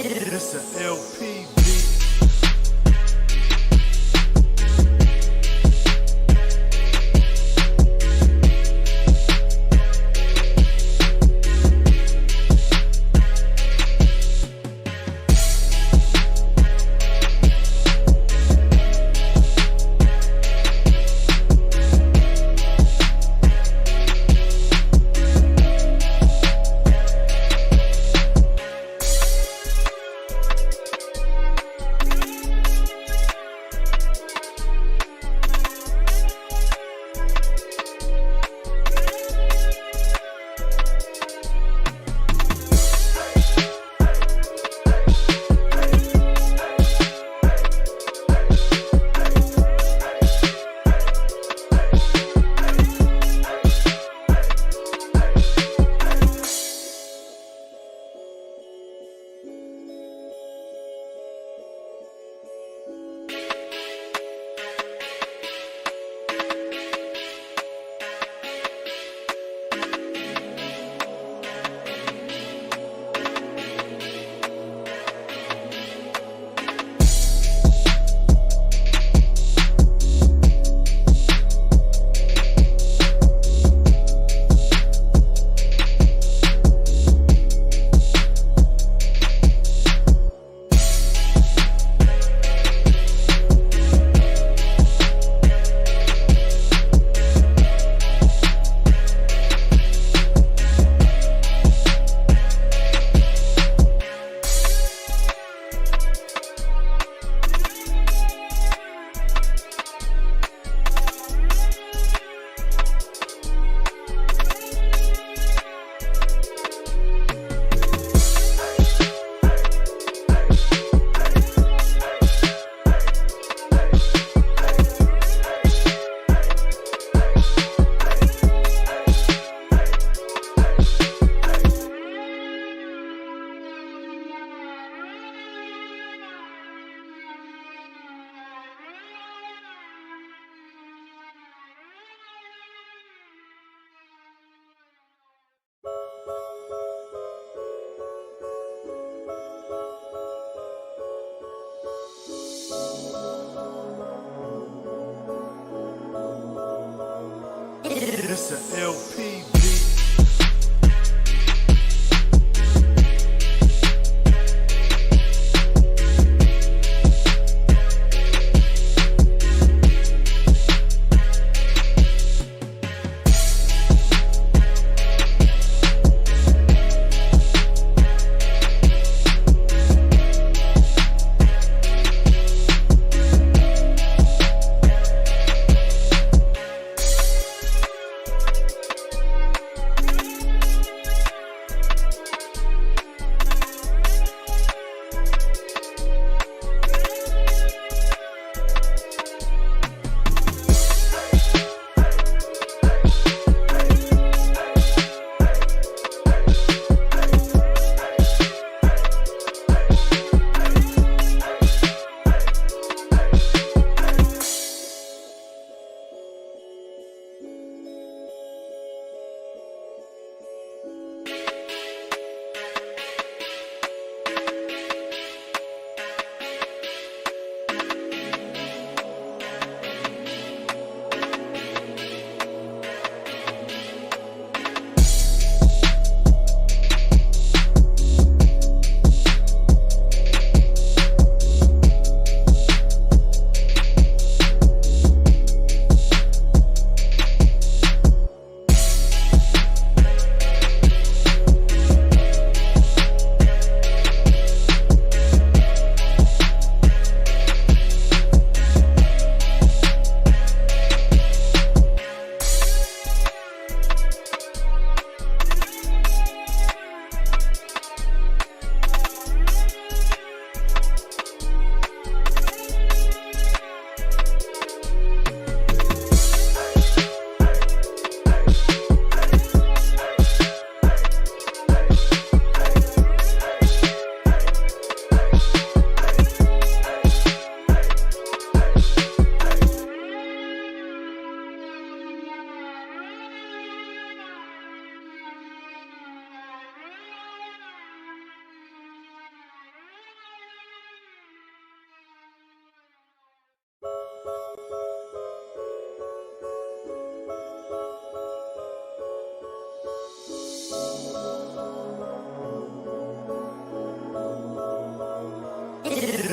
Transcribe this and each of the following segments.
It's a LP. It's a LP.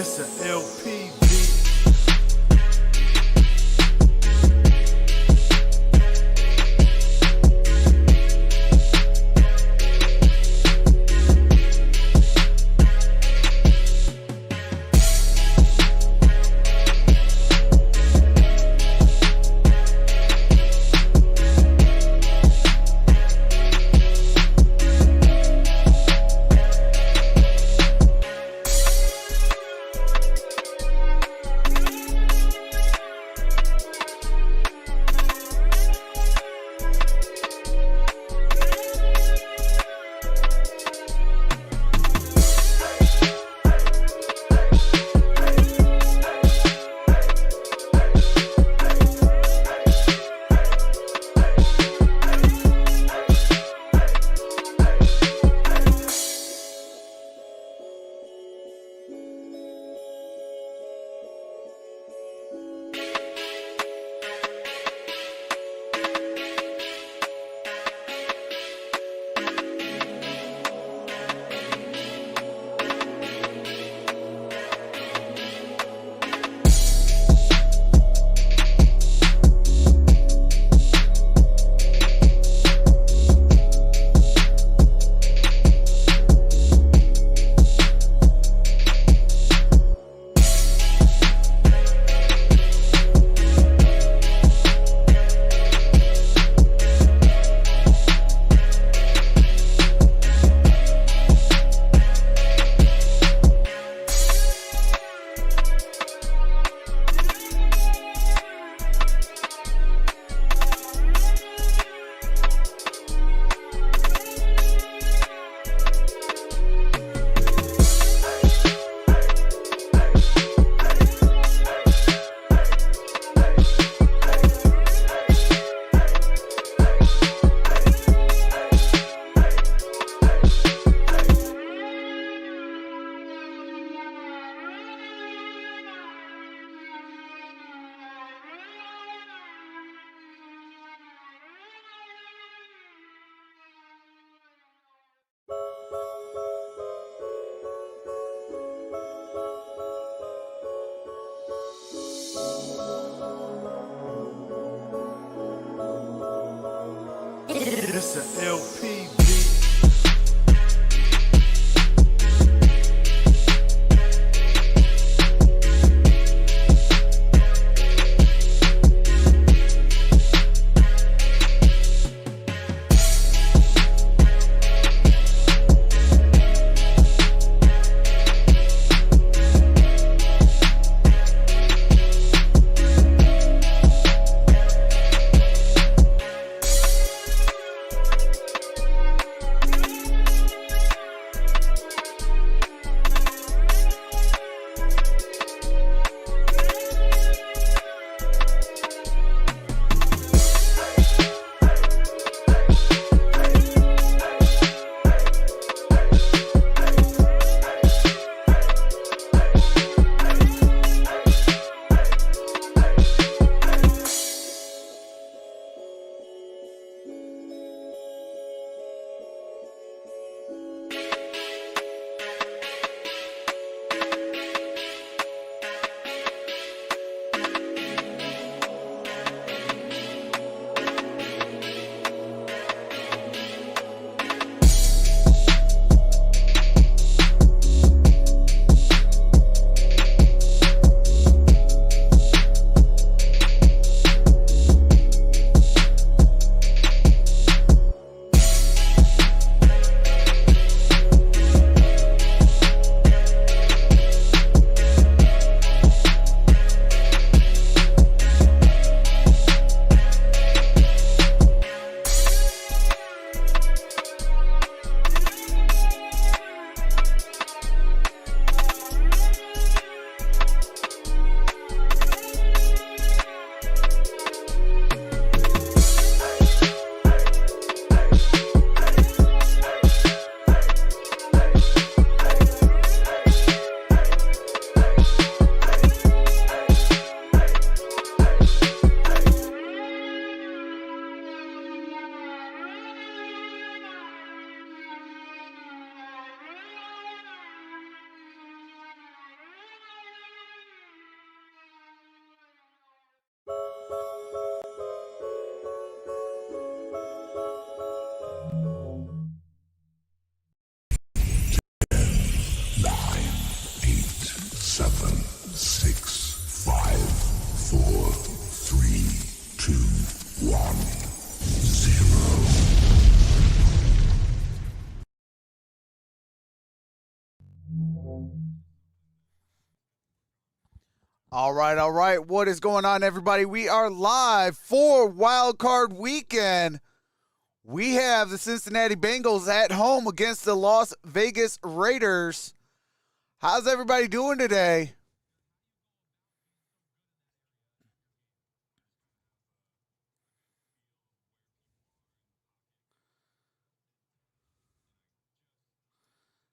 This a LP beat. This a LP beat. 7, 6, 5, 4, 3, 2, 1, 0. All right. What is going on, everybody? We are live for Wild Card Weekend. We have the Cincinnati Bengals at home against the Las Vegas Raiders. How's everybody doing today?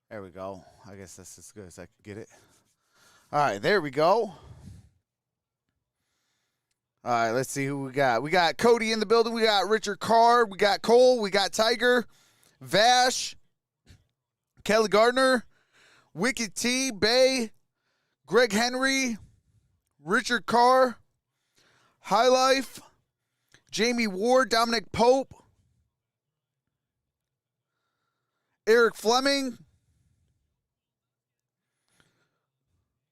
There we go. I guess that's as good as I can get it. All right, there we go. All right, let's see who we got. We got Cody in the building. We got Richard Carr. We got Cole. We got Tiger, Vash, Kelly Gardner, Wicked T, Bay, Greg Henry, Richard Carr, High Life, Jamie Ward, Dominic Pope, Eric Fleming,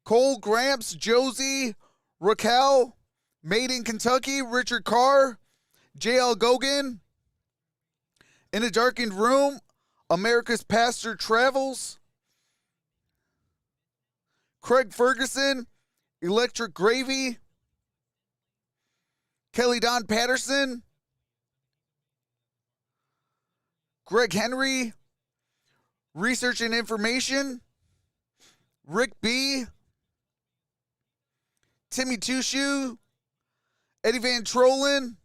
Cole Gramps, Josie, Raquel, Made in Kentucky, Richard Carr, JL Gogan, In a Darkened Room, America's Pastor Travels, Craig Ferguson, Electric Gravy, Kelly Don Patterson, Greg Henry, Research and Information, Rick B, Timmy Tushu, Eddie Van Trollen,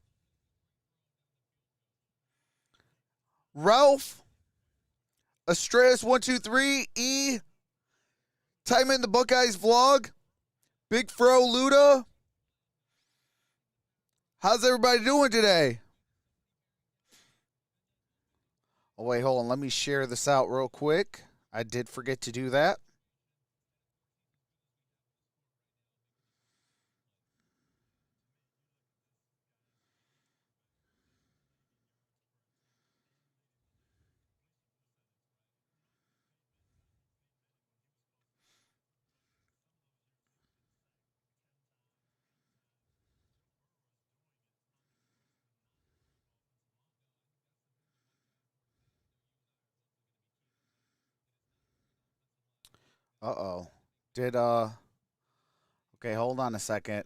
Ralph, Astreas123, E, Time in the Buckeyes Vlog, Big Fro Luda. How's everybody doing today? Oh, wait, hold on. Let me share this out real quick. I did forget to do that. Uh-oh. Okay, hold on a second.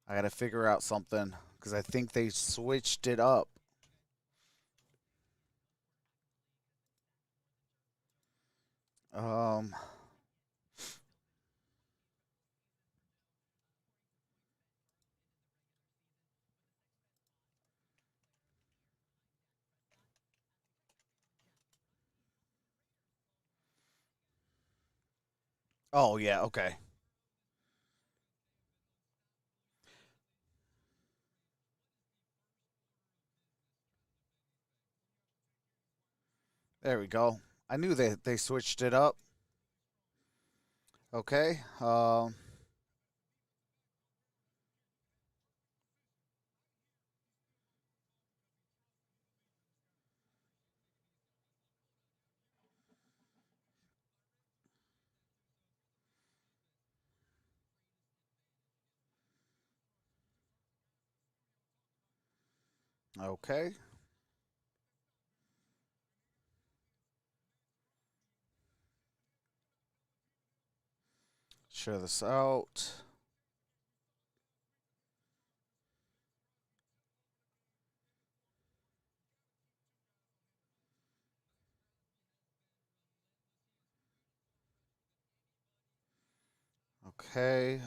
I gotta figure out something, because I think they switched it up. Um... Oh, yeah, okay. There we go. I knew they switched it up. Okay. Okay. Share this out. Okay.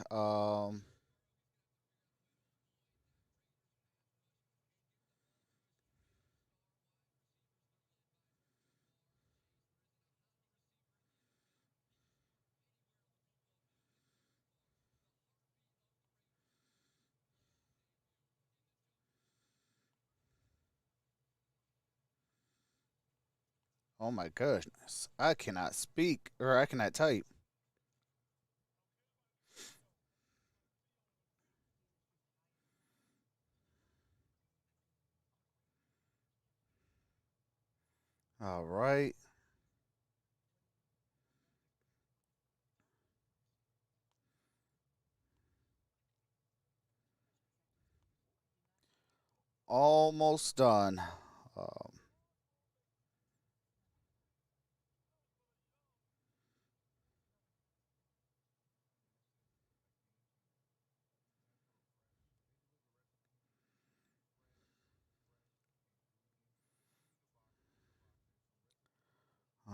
Oh my goodness. I cannot speak, or I cannot type. All right. almost done.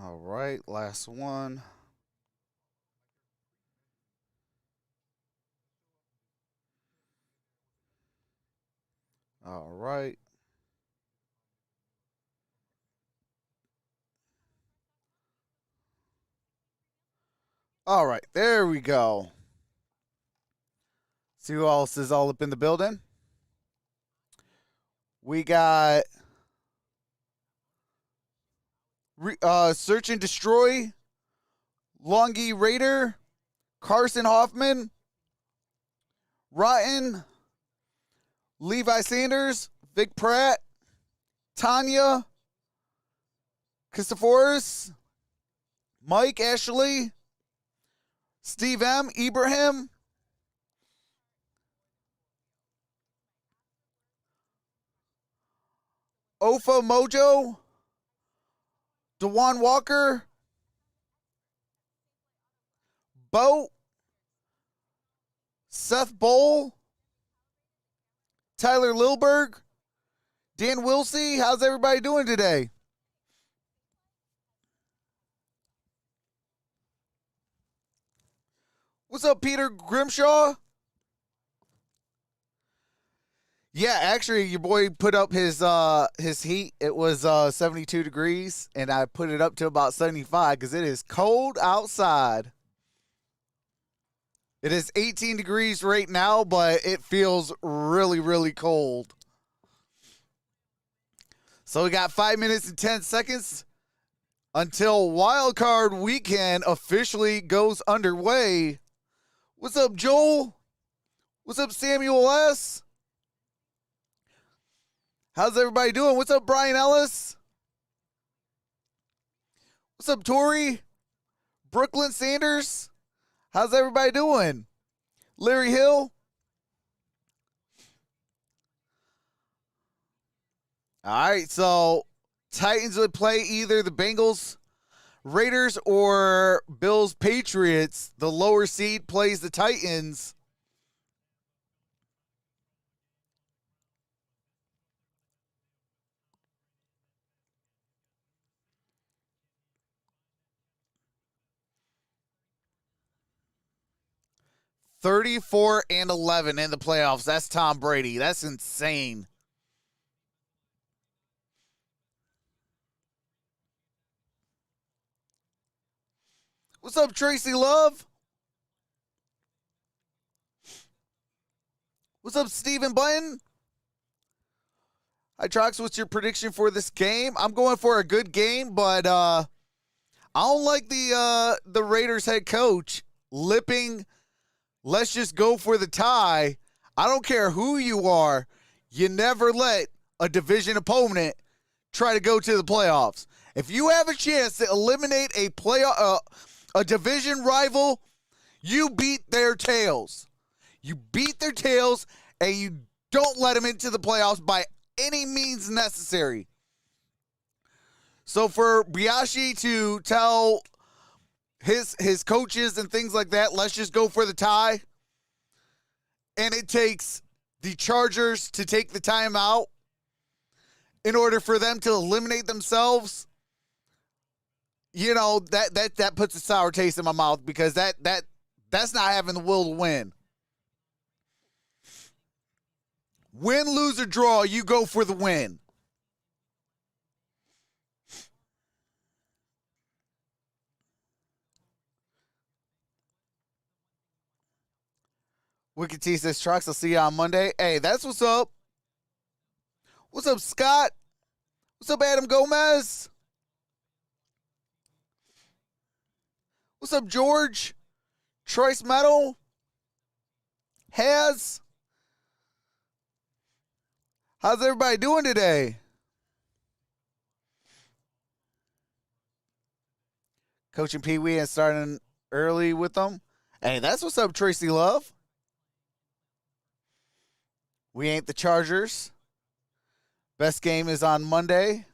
All right, last one. All right. All right, there we go. See who else is all up in the building? We got Search and Destroy, Longy Raider, Carson Hoffman, Rotten, Levi Sanders, Vic Pratt, Tanya, Christophoris, Mike Ashley, Steve M, Ibrahim, Ofa Mojo, Dewan Walker, Bo, Seth Bowl, Tyler Lilberg, Dan Wilsey. How's everybody doing today? What's up, Peter Grimshaw? Yeah, actually, your boy put up his heat. It was 72 degrees, and I put it up to about 75 because it is cold outside. It is 18 degrees right now, but it feels really, really cold. So we got 5 minutes and 10 seconds until Wild Card Weekend officially goes underway. What's up, Joel? What's up, Samuel S? How's everybody doing? What's up, Brian Ellis? What's up, Tori? Brooklyn Sanders? How's everybody doing? Larry Hill? All right, so Titans would play either the Bengals, Raiders, or Bills, Patriots. The lower seed plays the Titans. $34-11 in the playoffs. That's Tom Brady. That's insane. What's up, Tracy Love? What's up, Stephen Button? Hi, Trox. What's your prediction for this game? I'm going for a good game, but I don't like the Raiders head coach lipping. Let's just go for the tie. I don't care who you are. You never let a division opponent try to go to the playoffs. If you have a chance to eliminate a division rival, you beat their tails. You beat their tails, and you don't let them into the playoffs by any means necessary. So for Biashi to tell his coaches and things like that, let's just go for the tie, and it takes the Chargers to take the timeout in order for them to eliminate themselves, you know, that puts a sour taste in my mouth, because that's not having the will to win. Win, lose, or draw, you go for the win. Wicked T says, Trucks, I'll see you on Monday. Hey, that's what's up. What's up, Scott? What's up, Adam Gomez? What's up, George? Troyce Metal? How's everybody doing today? Coaching Pee Wee and starting early with them. Hey, that's what's up, Tracy Love. We ain't the Chargers. Best game is on Monday.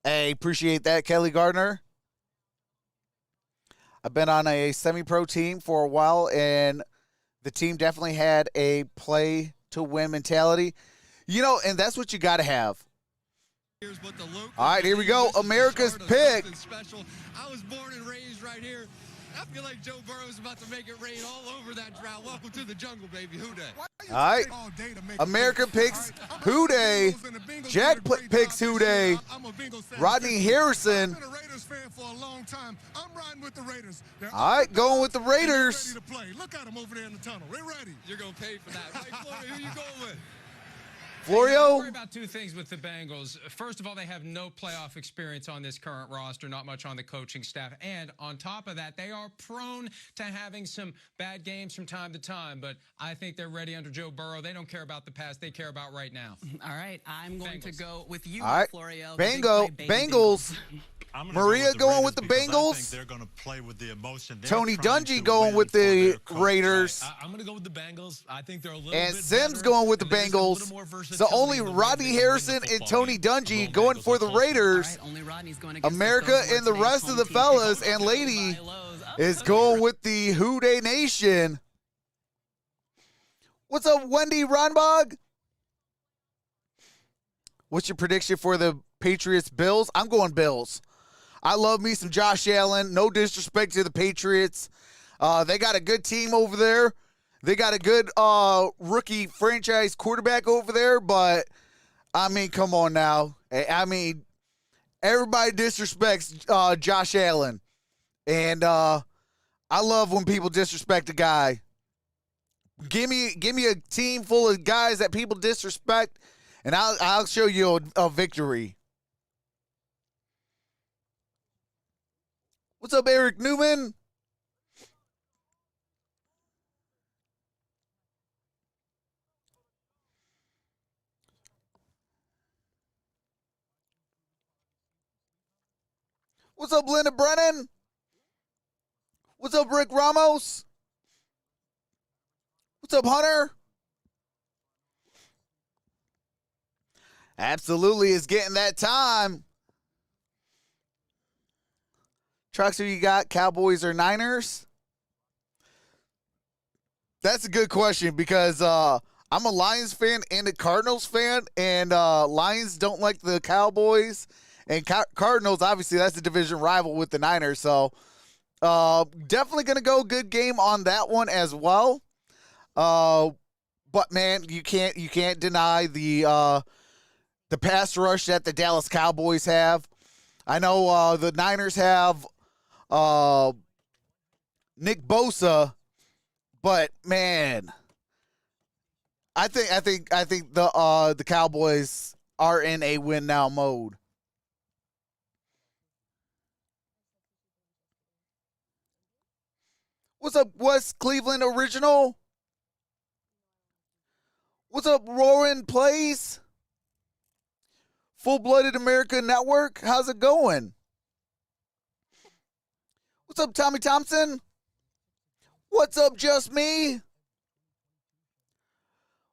Hey, appreciate that, Kelly Gardner. I've been on a semi-pro team for a while, and the team definitely had a play-to-win mentality. You know, and that's what you got to have. All right, here we go. America's pick. I was born and raised right here. I feel like Joe Burrow's about to make it rain all over that drought. Welcome to the jungle, baby. Who day? All right. America picks Who Day. Jack picks Who Day. Rodney Harrison. I've been a Raiders fan for a long time. I'm riding with the Raiders. All right, going with the Raiders. Look at them over there in the tunnel. They're ready. You're going to pay for that. Right, Floyd, who you going with? Florio. I worry about two things with the Bengals. First of all, they have no playoff experience on this current roster, not much on the coaching staff. And on top of that, they are prone to having some bad games from time to time. But I think they're ready under Joe Burrow. They don't care about the past. They care about right now. All right, I'm going to go with you, All right. Florio. Bengals. Maria going with the Bengals. I think they're going to play with the emotion. Tony Dungy going with the Raiders. I'm going to go with the Bengals. I think they're a little And bit Sims better, going with the and there's a little Bengals. more versatility So only in the way Rodney they can win the Harrison and football Tony game. I'm Dungy going going Bengals for the with Colts. Raiders. All right, only Rodney's going against America the and the today's rest of the home team. fellas and lady is going with the Who Day Nation. What's up, Wendy Ronbog? What's your prediction for the Patriots Bills? I'm going Bills. I love me some Josh Allen. No disrespect to the Patriots. They got a good team over there. They got a good rookie franchise quarterback over there. But, I mean, come on now. I mean, everybody disrespects Josh Allen. And I love when people disrespect a guy. Give me a team full of guys that people disrespect, and I'll show you a victory. What's up, Eric Newman? What's up, Linda Brennan? What's up, Rick Ramos? What's up, Hunter? Absolutely, it's getting that time. Troxel, you got Cowboys or Niners? That's a good question because I'm a Lions fan and a Cardinals fan, and Lions don't like the Cowboys, and Cardinals, obviously, that's a division rival with the Niners. So definitely going to go good game on that one as well. But man, you can't deny the pass rush that the Dallas Cowboys have. I know the Niners have Nick Bosa, but man, I think the Cowboys are in a win now mode. What's up, West Cleveland Original? What's up, Roaring Plays? Full-Blooded America Network, how's it going? What's up, Tommy Thompson? What's up, Just Me?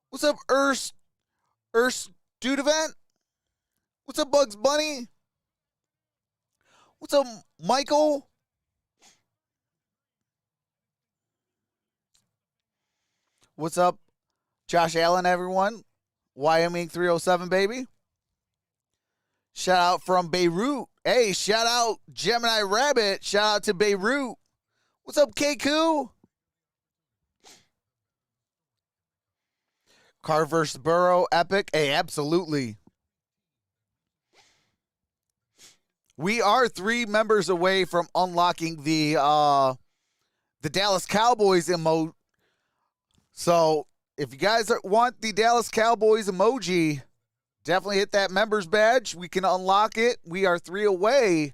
What's up, Urs Dudevent? What's up, Bugs Bunny? What's up, Michael? What's up, Josh Allen, everyone? Wyoming 307, baby. Shout out from Beirut. Hey, shout out Gemini Rabbit. Shout out to Beirut. What's up, KQ? Carr versus Burrow, epic. Hey, absolutely. We are 3 members away from unlocking the Dallas Cowboys emote. So if you guys want the Dallas Cowboys emoji, definitely hit that members badge. We can unlock it. We are 3 away.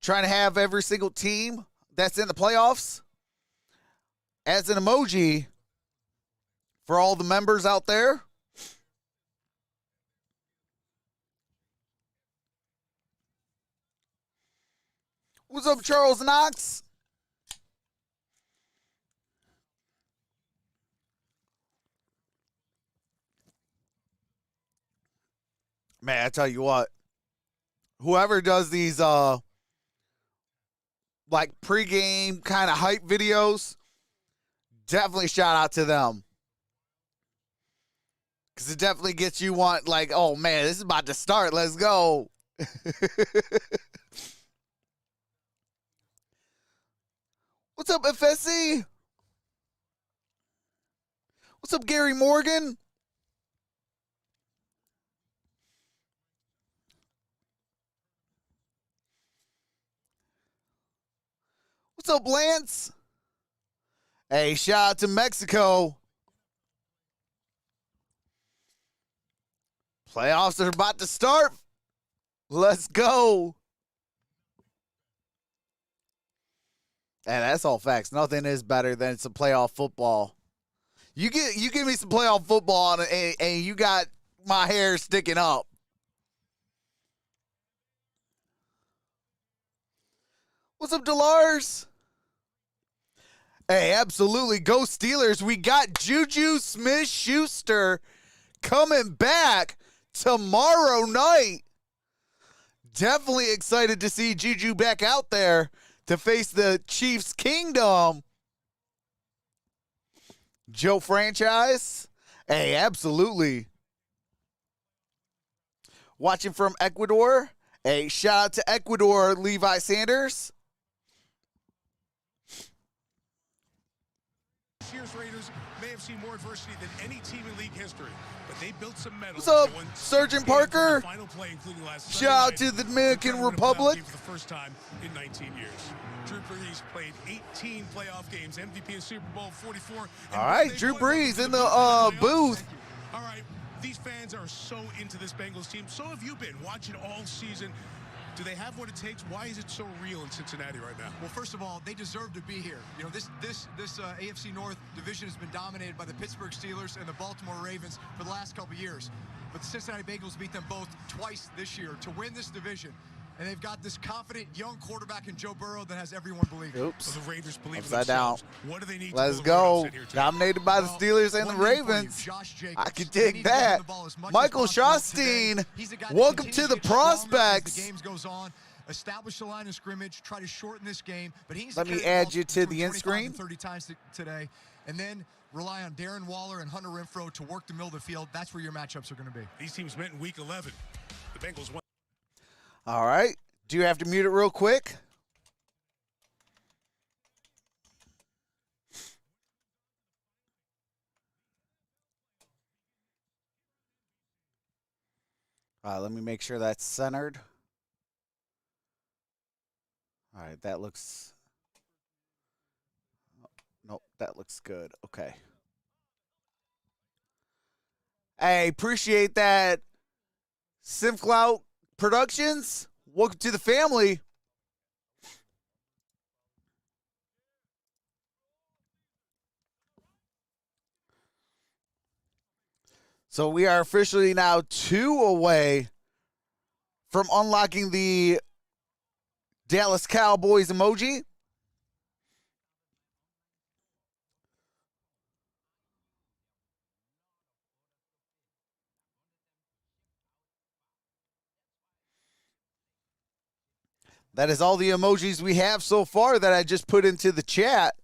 Trying to have every single team that's in the playoffs as an emoji for all the members out there. What's up, Charles Knox? Man, I tell you what, whoever does these like pregame kind of hype videos, definitely shout out to them. Because it definitely gets you like, oh man, this is about to start. Let's go. What's up, FSC? What's up, Gary Morgan? What's up, Lance? Hey, shout out to Mexico. Playoffs are about to start. Let's go. And that's all facts. Nothing is better than some playoff football. You give me some playoff football and you got my hair sticking up. What's up, Delars? Hey, absolutely. Go Steelers. We got Juju Smith-Schuster coming back tomorrow night. Definitely excited to see Juju back out there to face the Chiefs Kingdom. Joe Franchise. Hey, absolutely. Watching from Ecuador. Hey, shout out to Ecuador, Levi Sanders. This year's Raiders may have seen more adversity than any team in league history, but they built some mettle. What's up, Sergeant Parker? Final play, including last Shout out to Sunday the night, Dominican to win a playoff Republic. game for the first time in 19 years. Drew Brees played 18 playoff games, MVP of Super Bowl 44. All right, Drew Brees in the booth. All right, these fans are so into this Bengals team. So have you been watching all season. Do they have what it takes? Why is it so real in Cincinnati right now? Well, first of all, they deserve to be here. You know, this AFC North division has been dominated by the Pittsburgh Steelers and the Baltimore Ravens for the last couple of years. But the Cincinnati Bengals beat them both twice this year to win this division. And they've got this confident young quarterback in Joe Burrow that has everyone believing. Oops. The Raiders believe Upside down. What do they need? Let's to go. Dominated by the Steelers and the Ravens. I could dig that. Michael Shawstein, welcome to the Prospects. The game goes on. Establish the line of scrimmage, try to shorten this game, but he's Let me add you to the end screen. 30 times today, and then rely on Darren Waller and Hunter Renfrow to work the middle of the field. That's where your matchups are going to be. These teams met in Week 11. The Bengals won. All right. Do you have to mute it real quick? Let me make sure that's centered. All right, that looks... Nope, that looks good. Okay. Hey, appreciate that, SimClout Productions. Welcome to the family. So we are officially now 2 away from unlocking the Dallas Cowboys emoji. That is all the emojis we have so far that I just put into the chat.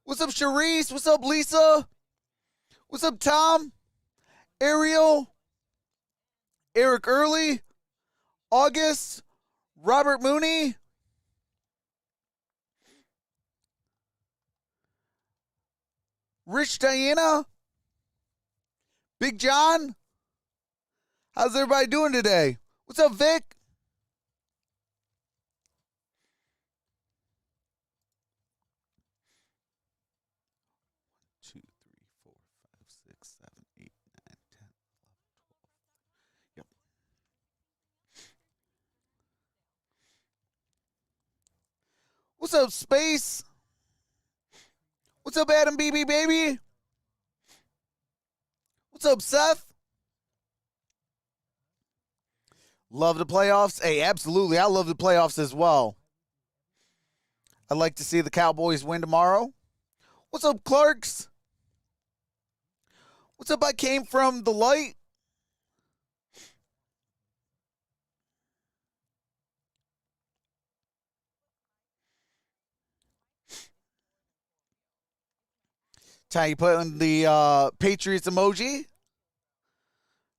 What's up, Sharice? What's up, Lisa? What's up, Tom? Ariel? Eric Early? August? Robert Mooney? Rich Diana? Big John? How's everybody doing today? What's up, Vic? What's up, Space? What's up, Adam BB Baby? What's up, Seth? Love the playoffs? Hey, absolutely. I love the playoffs as well. I'd like to see the Cowboys win tomorrow. What's up, Clarks? What's up, I came from the light? Tiny putting the Patriots emoji.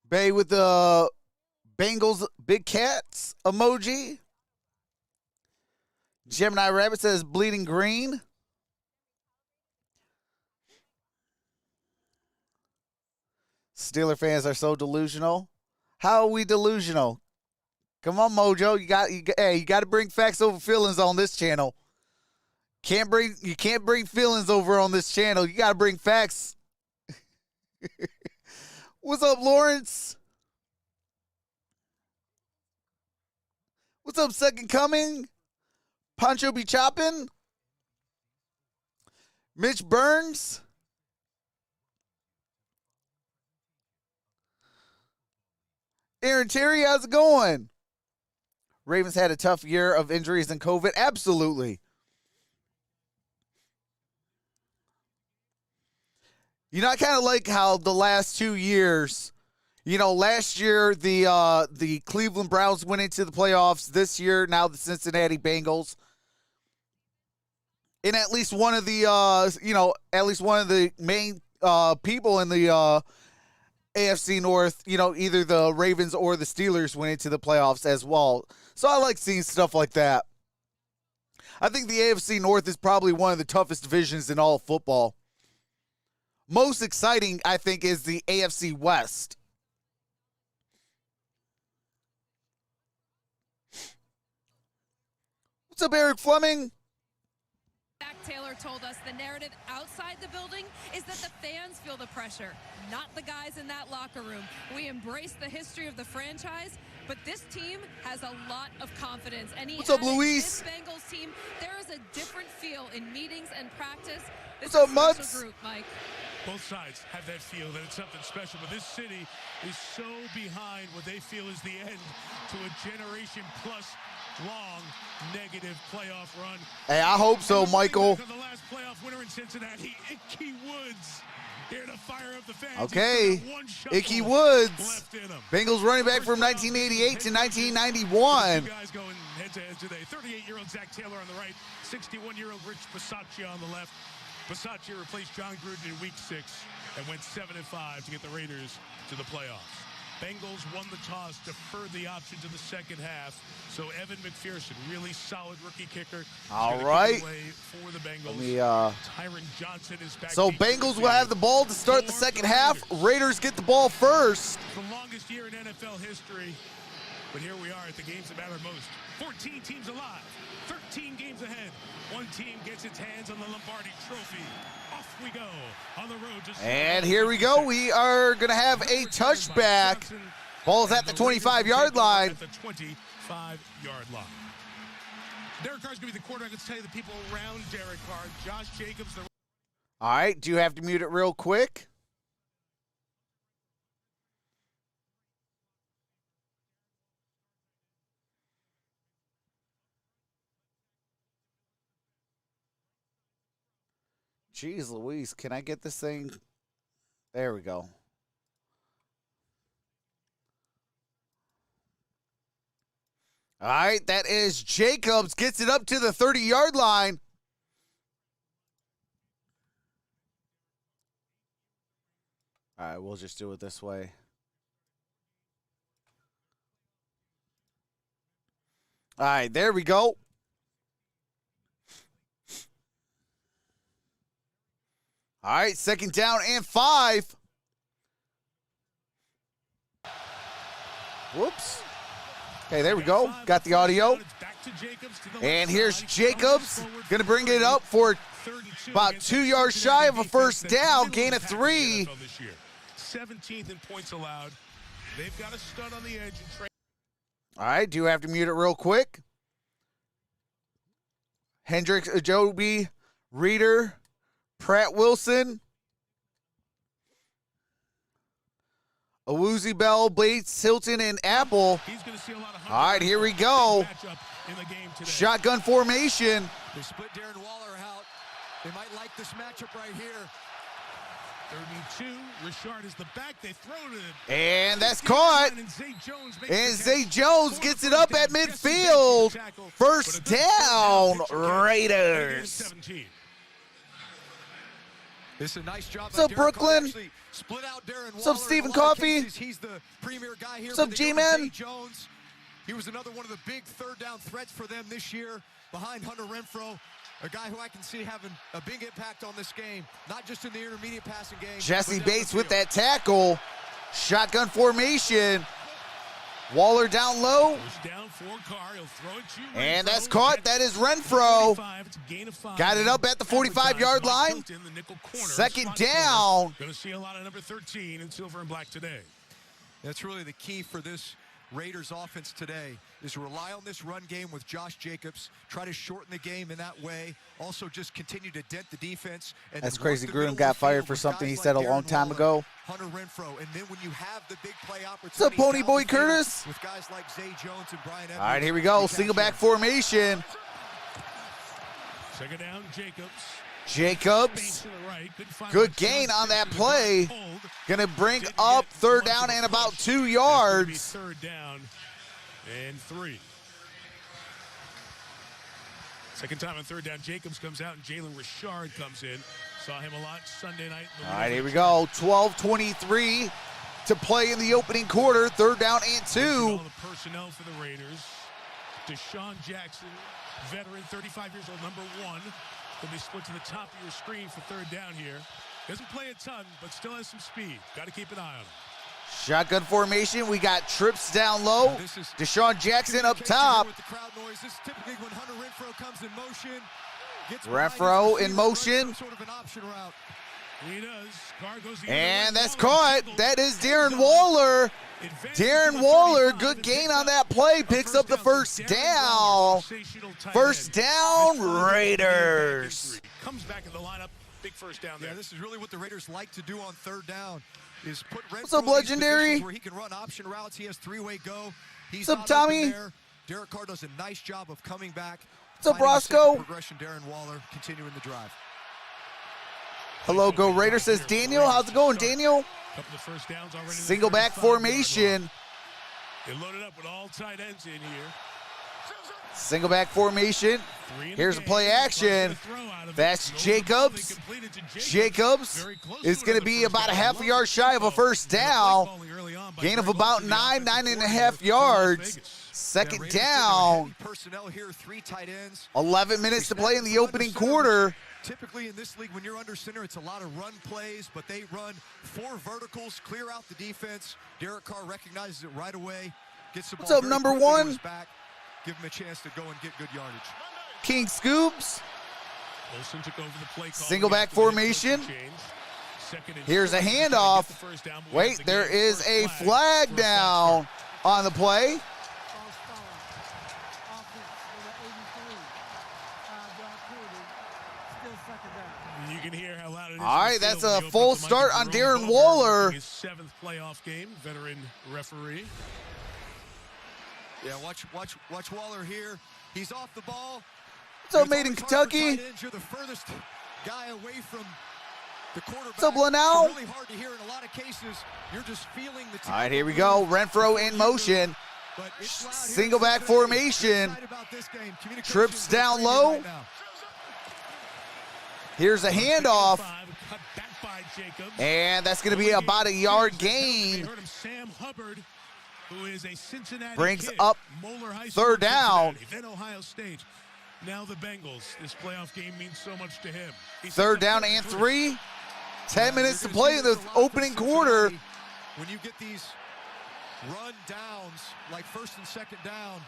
Bay with the Bengals big cats emoji. Gemini Rabbit says bleeding green. Steeler fans are so delusional. How are we delusional? Come on, Mojo. You got to bring facts over feelings on this channel. You can't bring feelings over on this channel. You got to bring facts. What's up, Lawrence? What's up, Second Coming? Pancho be chopping? Mitch Burns? Aaron Terry, how's it going? Ravens had a tough year of injuries and COVID. Absolutely. You know, I kind of like how the last 2 years, you know, last year the Cleveland Browns went into the playoffs. This year, now the Cincinnati Bengals. And at least one of the, main people in the AFC North, you know, either the Ravens or the Steelers went into the playoffs as well. So I like seeing stuff like that. I think the AFC North is probably one of the toughest divisions in all of football. Most exciting, I think, is the AFC West. What's up, Eric Fleming? Zach Taylor told us the narrative outside the building is that the fans feel the pressure, not the guys in that locker room. We embrace the history of the franchise, but this team has a lot of confidence. And What's up, Luis? This Bengals team, there is a different feel in meetings and practice. This What's up, is a Mutz? special group, Mike. Both sides have that feel that it's something special, but this city is so behind what they feel is the end to a generation-plus long negative playoff run. Hey, I hope so, Michael. The last playoff winner in Cincinnati, Icky Woods, here to fire up the fans. Okay, Icky Woods, Bengals running back from 1988 to 1991. Two guys going head-to-head today. 38-year-old Zach Taylor on the right, 61-year-old Rich Bisaccia on the left. Bisaccia replaced John Gruden in Week 6 and went 7-5 to get the Raiders to the playoffs. Bengals won the toss, deferred the option to the second half. So Evan McPherson, really solid rookie kicker. All right. For the Bengals. Tyron Johnson is back. So Bengals will have the ball to start the second half. Raiders get the ball first. The longest year in NFL history. But here we are at the games that matter most. 14 teams alive, 13 games ahead. One team gets its hands on the Lombardi Trophy. Off we go on the road to... And here we go. We are going to have a touchback. Ball's at the 25-yard line. At the 25-yard line. Derek Carr's going to be the quarterback. Let's tell you the people around Derek Carr. Josh Jacobs. All right. Do you have to mute it real quick? Jeez Louise, can I get this thing? There we go. All right, that is Jacobs. Gets it up to the 30-yard line. All right, we'll just do it this way. All right, there we go. All right, second down and 5. Whoops. Okay, there we go. Got the audio. And here's Jacobs. Going to bring it up for about 2 yards shy of a first down. Gain of 3. 17th in points allowed. They've got a stud on the edge. All right, do you have to mute it real quick? Hendricks, Ajobi, Reeder, Pratt Wilson, Awuzie Bell, Bates, Hilton, and Apple. All right, here we go. Shotgun formation. They split Darren Waller out. They might like this matchup right here. 32. Richard is the back. They throw it. And that's caught. And Zay Jones gets it up at midfield. First down, Raiders. It's a nice job. What's up, Brooklyn? Split out Darren What's up, Waller. Stephen In a lot of Coffey? cases, he's the premier guy here. What's up, but they go to G-Man? Zay Jones. He was another one of the big third down threats for them this year behind Hunter Renfrow, a guy who I can see having a big impact on this game, not just in the intermediate passing game. Jesse but down Bates the with field. that tackle. Shotgun formation. Waller down low. First down for Carr. He'll throw it to And Renfro. that's caught. That is Renfro. 45. It's a gain of 5. Got it up at the 45-yard line. Hilton, the nickel corner, Second slot down. corner. Going to see a lot of number 13 in silver and black today. That's really the key for this Raiders offense today, is rely on this run game with Josh Jacobs, try to shorten the game in that way, also just continue to dent the defense. And That's then crazy. work the middle Gruden of got the fired field for with something guys he like said a Darren long time Waller, ago. Hunter Renfrow, and then when you have the big play opportunity. What's up, Pony down Boy the field Curtis? with guys like Zay Jones and Brian Edwards. All right, here we go. you Single catch back him. formation. Second down, Jacobs. Jacobs. Space to the right. Couldn't find Good much gain space. on that It was play. hold. Going to bring Didn't up get third much down of a and about push. 2 That's gonna be yards. third down and 3. Second time on third down, Jacobs comes out and Jalen Richard comes in. Saw him a lot Sunday night. All right, here we go. 12:23 to play in the opening quarter. Third down and All 2. the personnel for the Raiders. Deshaun Jackson, veteran, 35 years old, number 1. Will be split to the top of your screen for third down here. Doesn't play a ton, but still has some speed. Got to keep an eye on him. Shotgun formation. We got trips down low. This is Deshaun Jackson up top. with the crowd noise. This is typically when Hunter Renfrow comes in motion. Gets Renfrow behind his in receiver, runs motion. some sort of an option route. He does. Carr goes the And other way. that's Waller caught. single. That is End Darren zone. Waller. Advantage Darren to the Waller, 35 good and gain picks on up that play. a Picks up the for first Darren down. Waller, sensational tight First end. down, This time, Raiders. Comes back in the lineup. Big first down there. Yeah, this is really what the Raiders like to do on third down, is put Renfrow What's up, in these Legendary? positions where he can run option routes. He has three-way go. He's What's up, not open Tommy? there. Derek Carr does a nice job of coming back. What's up, finding a simple Roscoe? Progression. Darren Waller continuing the drive. Hello, Go Raiders, says Daniel. How's it going, Daniel? Couple of first downs already. in the Single back 35-yard line. formation. They loaded up with all tight ends in here. Single back formation. 3 in the Here's a game. play action. Carr's gonna throw out of it. That's Goes the ball. They Jacobs. completed to Jacobs Very close is to going it to on the be first about a down. half a Low yard shy of a tempo. first And the play down. calling early on by Gain of Greg about Olsen, the 9.5 offensive coordinator yards. for Las Vegas. Second Raiders stick with down. heavy personnel here, 3 tight ends. 11 minutes to play in the opening Under center, quarter. Typically in this league, when you're under center, it's a lot of run plays, but they run 4 verticals, clear out the defense. Derek Carr recognizes it right away. Gets the What's ball up, very number quickly to 1? his back. Give him a chance to go and get good yardage. King Scoops. Olsen took over the play call. Single back formation. Here's a handoff. Wait, there is a flag down on the play. You can hear how loud it is. All right, that's a full start on Darren Waller. His 7th playoff game, veteran referee. Yeah, watch Waller here. He's off the ball. What's up, It's made in always hard for Kentucky? tight ends. You're the furthest guy away from the quarterback. What's up, Linnell? It's really hard to hear in a lot of cases. You're just feeling the All right, here we go. Renfro in motion. But it's loud here. Single back formation. Excited about this game. Communication Trips is down great low. right now. Here's a handoff. Cut back by Jacobs. And that's going to be about a yard They gain. heard him, Sam Hubbard, who is a Cincinnati Brings kid, up Moeller High School, third down. Cincinnati, then Ohio State. Now the Bengals. This playoff game means so much to him. He Third sets up down and 3. 3. 10 minutes to You're play gonna in see the this a lot for opening quarter. Cincinnati. When you get these run downs, like first and second down,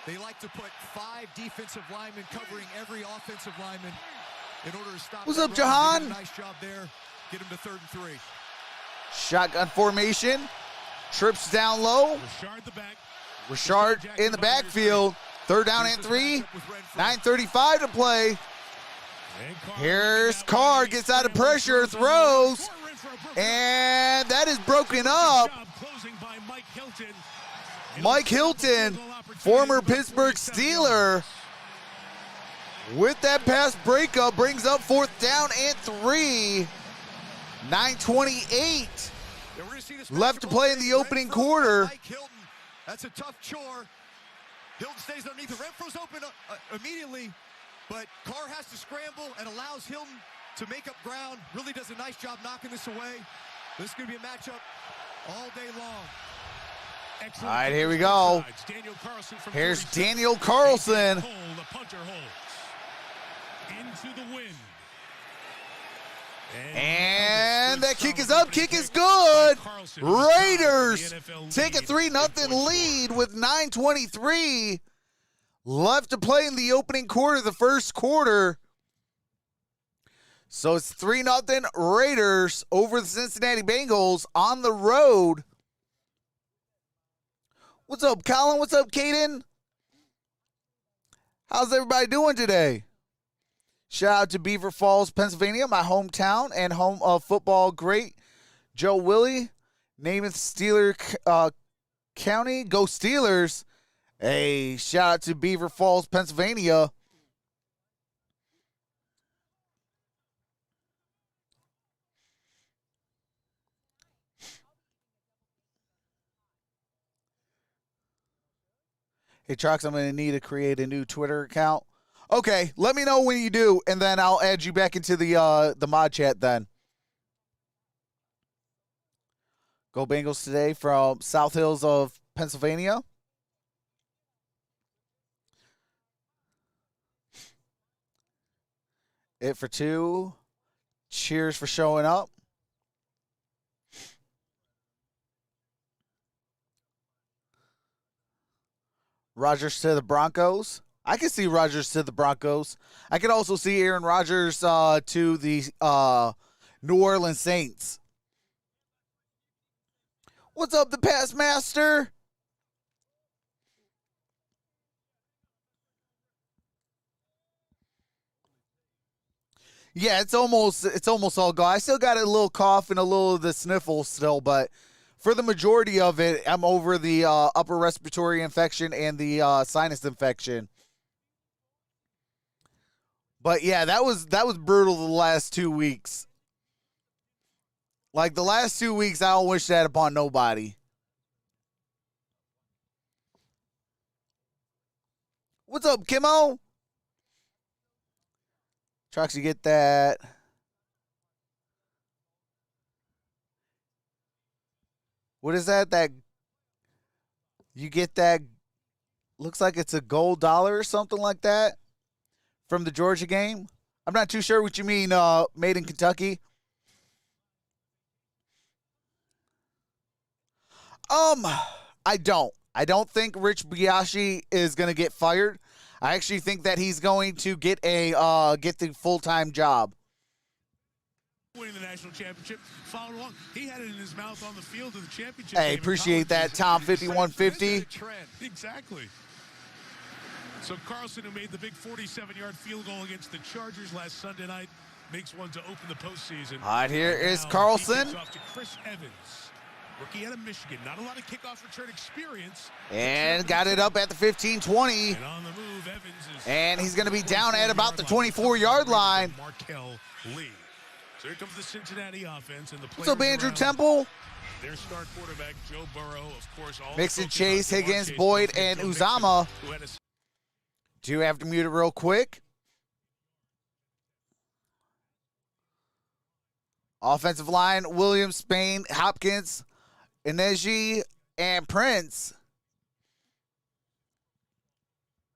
they like to put 5 defensive linemen covering every offensive lineman in order to stop. What's that up, run. They Jahan? did a nice job there. Get him to 3rd and 3. Shotgun formation. Trips down low. Richard the back. Richard in the backfield. Third down and 3. 9:35 to play. And Carr Here's looking Carr, out. gets out of pressure, throws, and that is broken up. Closing by Mike Hilton. Mike Hilton, former Pittsburgh Steeler, with that pass breakup, brings up 4th down and 3. 9:28 Yeah, we're gonna see this left to play in the opening Renfro, quarter. Mike Hilton. That's a tough chore. Hilton stays underneath. The Renfro's open immediately, but Carr has to scramble and allows Hilton to make up ground. Really does a nice job knocking this away. This is going to be a matchup all day long. All right, here we go. Here's Daniel Carlson. The punter holds into the wind. And that kick is up. Kick is good. Raiders take a 3-0 lead with 9:23 left to play in the opening quarter of the first quarter. So it's 3-0 Raiders over the Cincinnati Bengals on the road. What's up, Colin? What's up, Caden? How's everybody doing today? Shout out to Beaver Falls, Pennsylvania, my hometown and home of football great Joe Willie, Namath Steeler County. Go Steelers. Hey, shout out to Beaver Falls, Pennsylvania. Hey, Trox, I'm going to need to create a new Twitter account. Okay, let me know when you do, and then I'll add you back into the mod chat then. Go Bengals today from South Hills of Pennsylvania. It for two. Cheers for showing up. Rodgers to the Broncos. I can see Rodgers to the Broncos. I can also see Aaron Rodgers to the New Orleans Saints. What's up, the Pass Master? Yeah, it's almost all gone. I still got a little cough and a little of the sniffle still, but for the majority of it, I'm over the upper respiratory infection and the sinus infection. But yeah, that was brutal the last 2 weeks. Like the last 2 weeks, I don't wish that upon nobody. What's up, Kimmo? Trucks, you get that. What is that? That you get that looks like it's a gold dollar or something like that from the Georgia game. I'm not too sure what you mean, made in Kentucky. I don't think Rich Biaggi is going to get fired. I actually think that he's going to get the full-time job. Winning the national championship, followed along. He had it in his mouth on the field of the championship. Hey, appreciate that, Tom 5150. Exactly. So Carlson, who made the big 47-yard field goal against the Chargers last Sunday night, makes one to open the postseason. All right, here is Carlson. He off to Chris Evans, rookie out of Michigan. Not a lot of kickoff return experience. And got it up at the 15-20. And on the move, Evans is and he's going to be down at about the 24-yard line. Markel Lee. So here comes the Cincinnati offense. And the what's up, Andrew Temple? Their star quarterback, Joe Burrow, of course. Mixon, Chase, Higgins, Boyd, and Uzama. Do you have to mute it real quick? Offensive line, Williams, Spain, Hopkins, Ineji, and Prince.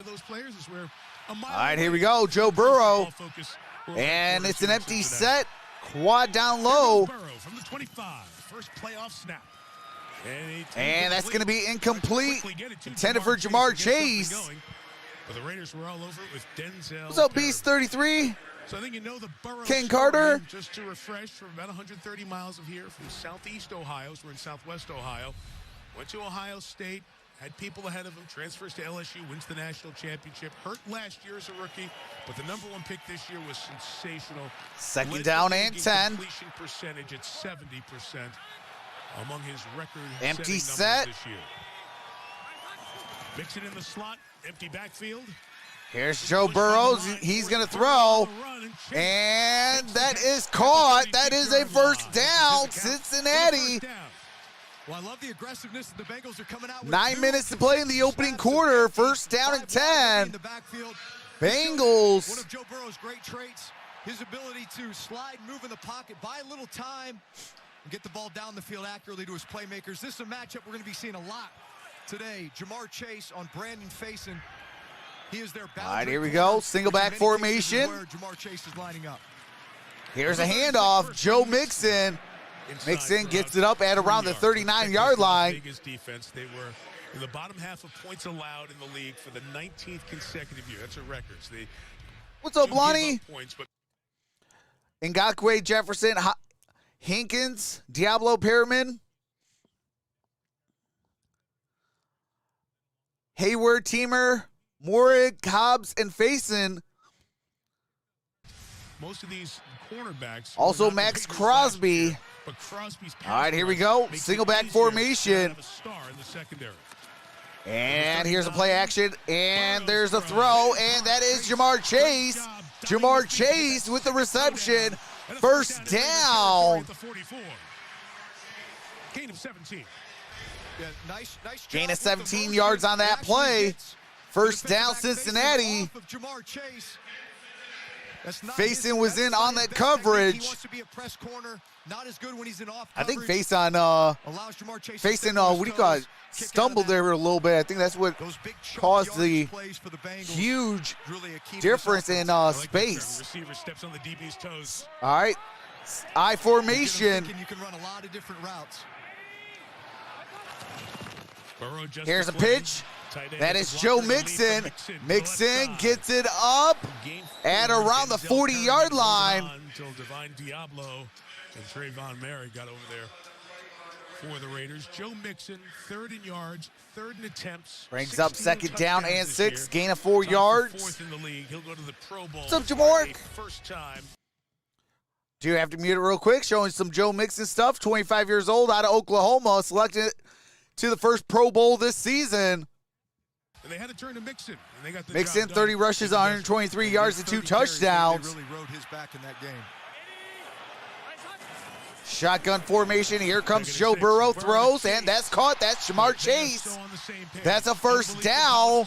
Those players is where all right, here we go. Joe Burrow. And it's an empty set. Quad down low. From the 25, first playoff snap. And that's going to be incomplete. Intended for Jamar Chase. But the Raiders were all over it with Denzel. What's up, Beast 33? So I think you know the Burrow Ken Carter. Just to refresh, from about 130 miles of here, from southeast Ohio, so we're in southwest Ohio. Went to Ohio State, had people ahead of him, transfers to LSU, wins the national championship. Hurt last year as a rookie, but the number one pick this year was sensational. Second down and 10. Completion percentage at 70% among his record. Empty set. This year. Mix it in the slot, empty backfield. Here's Joe Burrow. He's going to throw. And that is caught. That is a first down, Cincinnati. Well, I love the aggressiveness that the Bengals are coming out with. 9 minutes to play in the opening quarter. First down and 10. Bengals. One of Joe Burrow's great traits his ability to slide, move in the pocket, buy a little time, and get the ball down the field accurately to his playmakers. This is a matchup we're going to be seeing a lot today. Jamar Chase on Brandon Faison. He is their boundary. All right, here we go. Single back formation. Where Jamar Chase is lining up. Here's a handoff. Joe Mixon. Mixon gets it up at around the 39-yard line. Vegas defense. They were in the bottom half of points allowed in the league for the 19th consecutive year. That's a record. So they What's up, Lonnie? Points, but Ngakwe, Jefferson, Hinkins, Diablo, Perriman, Hayward, Teamer, Morig, Hobbs, and Faison. most of these cornerbacks. Also Max Crosby. But Crosby's all right, here we go. Single back formation. A star in the secondary. And here's a play action, and there's a throw, and that is Jamar Chase. Jamar Chase with the reception. First down. Gain of 17. Yeah, nice Gain of 17 yards on that play. First down, Cincinnati. Faison was in on that coverage. I think Faison, what do you call it? Stumbled there a little bit. I think that's what caused the huge difference in space. Receiver steps on the DB's toes. All right, I formation. You can run a lot of different routes. Here's a pitch. That is Joe Mixon. Mixon gets it up at around the 40-yard line. Until Divine Diablo and Trayvon Merritt got over there for the Raiders. Joe Mixon, third in yards, third in attempts. Brings up second down and 6. Gain of 4 yards. Fourth in the league. He'll go to the Pro Bowl. What's up, Jamar? First time. Do you have to mute it real quick? Showing some Joe Mixon stuff. 25 years old, out of Oklahoma, selected to the first Pro Bowl this season. And they had to turn to Mixon. And they got the Mixon, 30 rushes, 123 yards, and 2 touchdowns. They really rode his back in that game. Shotgun formation. Here comes Joe Burrow. Throws, and that's caught. That's Jamar Chase. That's a first down.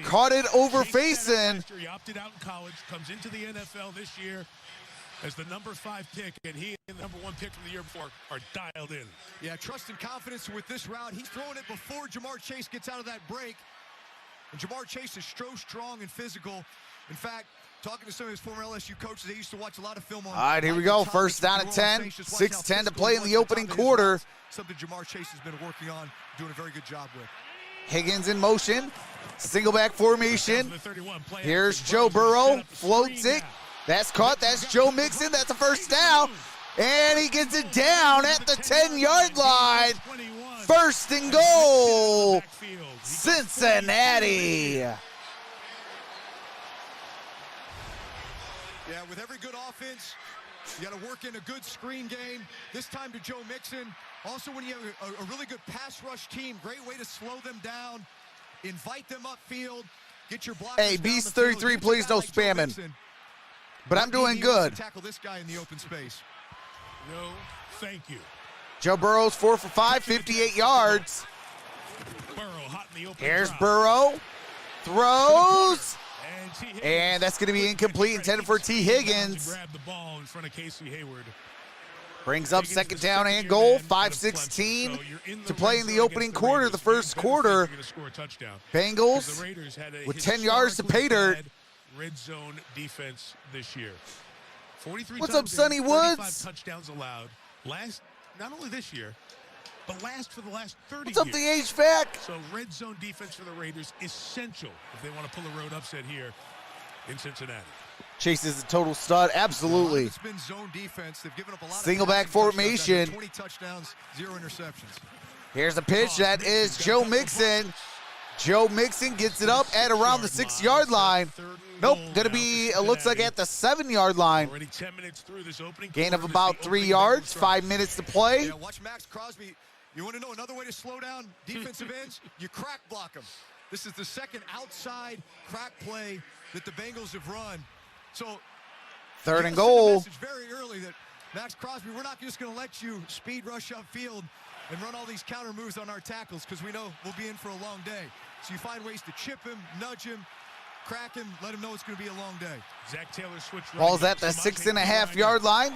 Caught it over Faison. He opted out in college, comes into the NFL this year as the number 5 pick, and he and the number 1 pick from the year before are dialed in. Yeah, trust and confidence with this route. He's throwing it before Jamar Chase gets out of that break. And Jamar Chase is so strong and physical. In fact, talking to some of his former LSU coaches, they used to watch a lot of film on. All right, here we go. First down at 10. 6:10 to play in the opening quarter. Something Jamar Chase has been working on, doing a very good job with. Higgins in motion. Single back formation. Here's Joe Burrow. Floats it. That's caught. That's Joe Mixon. That's a first down. And he gets it down at the 10-yard line. First and goal. Cincinnati. Yeah, with every good offense, you got to work in a good screen game. This time to Joe Mixon. Also, when you have a really good pass rush team, great way to slow them down, invite them upfield, get your blockers. Hey, Beast 33, please no spamming. But I'm doing good. Tackle this guy in the open space. No, thank you. Joe Burrow's 4 for 5, 58 yards. Burrow hot in the open. Here's drop. Burrow. Throws. And that's going to be incomplete, intended for T. Higgins. Grab the ball in front of Casey Hayward. Brings up second down and goal. 5:16 to play in the opening quarter, the first quarter. Bengals with 10 yards to pay dirt. Red zone defense this year. 43 What's up, Sonny Woods? 35 touchdowns allowed. Last, not only this year, but last for the last 30 What's up, years. the HVAC? So red zone defense for the Raiders essential if they want to pull a road upset here in Cincinnati. Chase is a total stud, absolutely. It's been zone defense. They've given up a lot Single of back formation. 20 touchdowns, 0 interceptions. Here's a pitch. That is Joe Mixon. Joe Mixon gets it up at around the 6-yard line. Nope, gonna be, it looks like at the 7-yard line. Already 10 minutes through this opening Gain of quarter, about this 3 opening yards, drive. 5 minutes to play. Yeah, watch Max Crosby. You want to know another way to slow down defensive ends? You crack block them. This is the second outside crack play that the Bengals have run. So Third and goal. Message very early that Max Crosby, we're not just going to let you speed rush upfield and run all these counter moves on our tackles because we know we'll be in for a long day. So you find ways to chip him, nudge him, cracking, let him know it's going to be a long day. Zach Taylor switched. Ball's at the 6.5 yard line.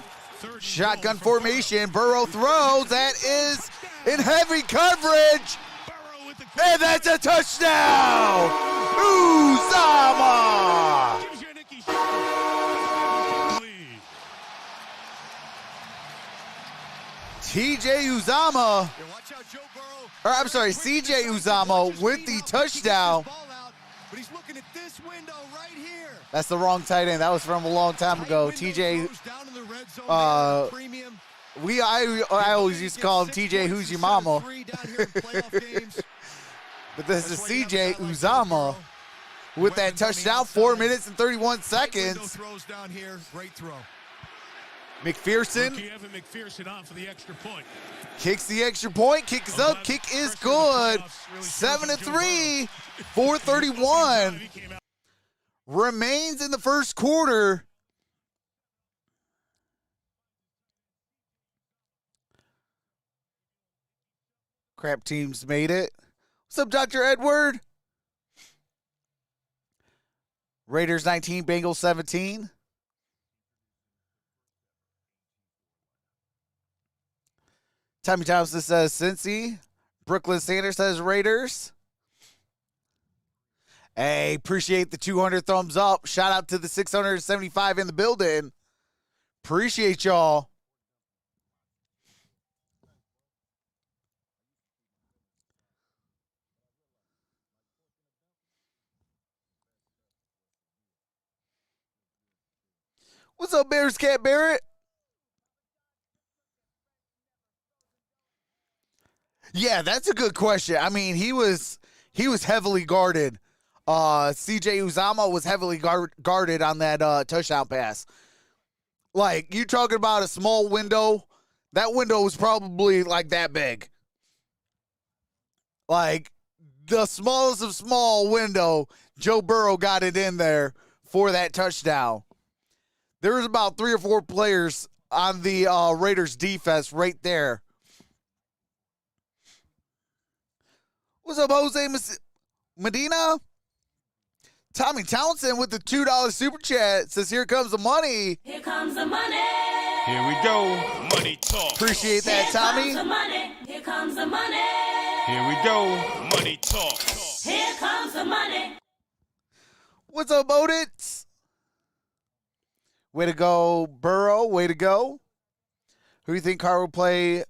Shotgun formation. Burrow throws. That is in heavy coverage. And that's a touchdown. Uzama. TJ Uzama. Or I'm sorry, CJ Uzama with the touchdown. But he's looking at this window right here. That's the wrong tight end. That was from a long time ago. TJ. I always used to call him TJ Who's Your Mama. But this is CJ Uzama with that touchdown. 4 minutes and 31 seconds. Great throw. McPherson on for the extra point. Kicks the extra point. Kick is up. Kick is good. 7-3. 4:31 remains in the first quarter. Crap teams made it. What's up, Dr. Edward? Raiders 19, Bengals 17. Tommy Thompson says Cincy. Brooklyn Sanders says Raiders. Hey, appreciate the 200 thumbs up. Shout out to the 675 in the building. Appreciate y'all. What's up, Bears Cat Barrett? Yeah, that's a good question. I mean, he was heavily guarded. CJ Uzama was heavily guarded on that touchdown pass. Like, you talking about a small window. That window was probably like that big. Like, the smallest of small window, Joe Burrow got it in there for that touchdown. There was about 3 or 4 players on the Raiders defense right there. What's up, Jose Medina? Tommy Townsend with the $2 super chat says, here comes the money. Here comes the money. Here we go. Money talk. Appreciate that, Tommy. Here comes the money. Here comes the money. Here we go. Money talk. Here comes the money. What's up, Odits? Way to go, Burrow. Way to go. Who do you think Carr will play?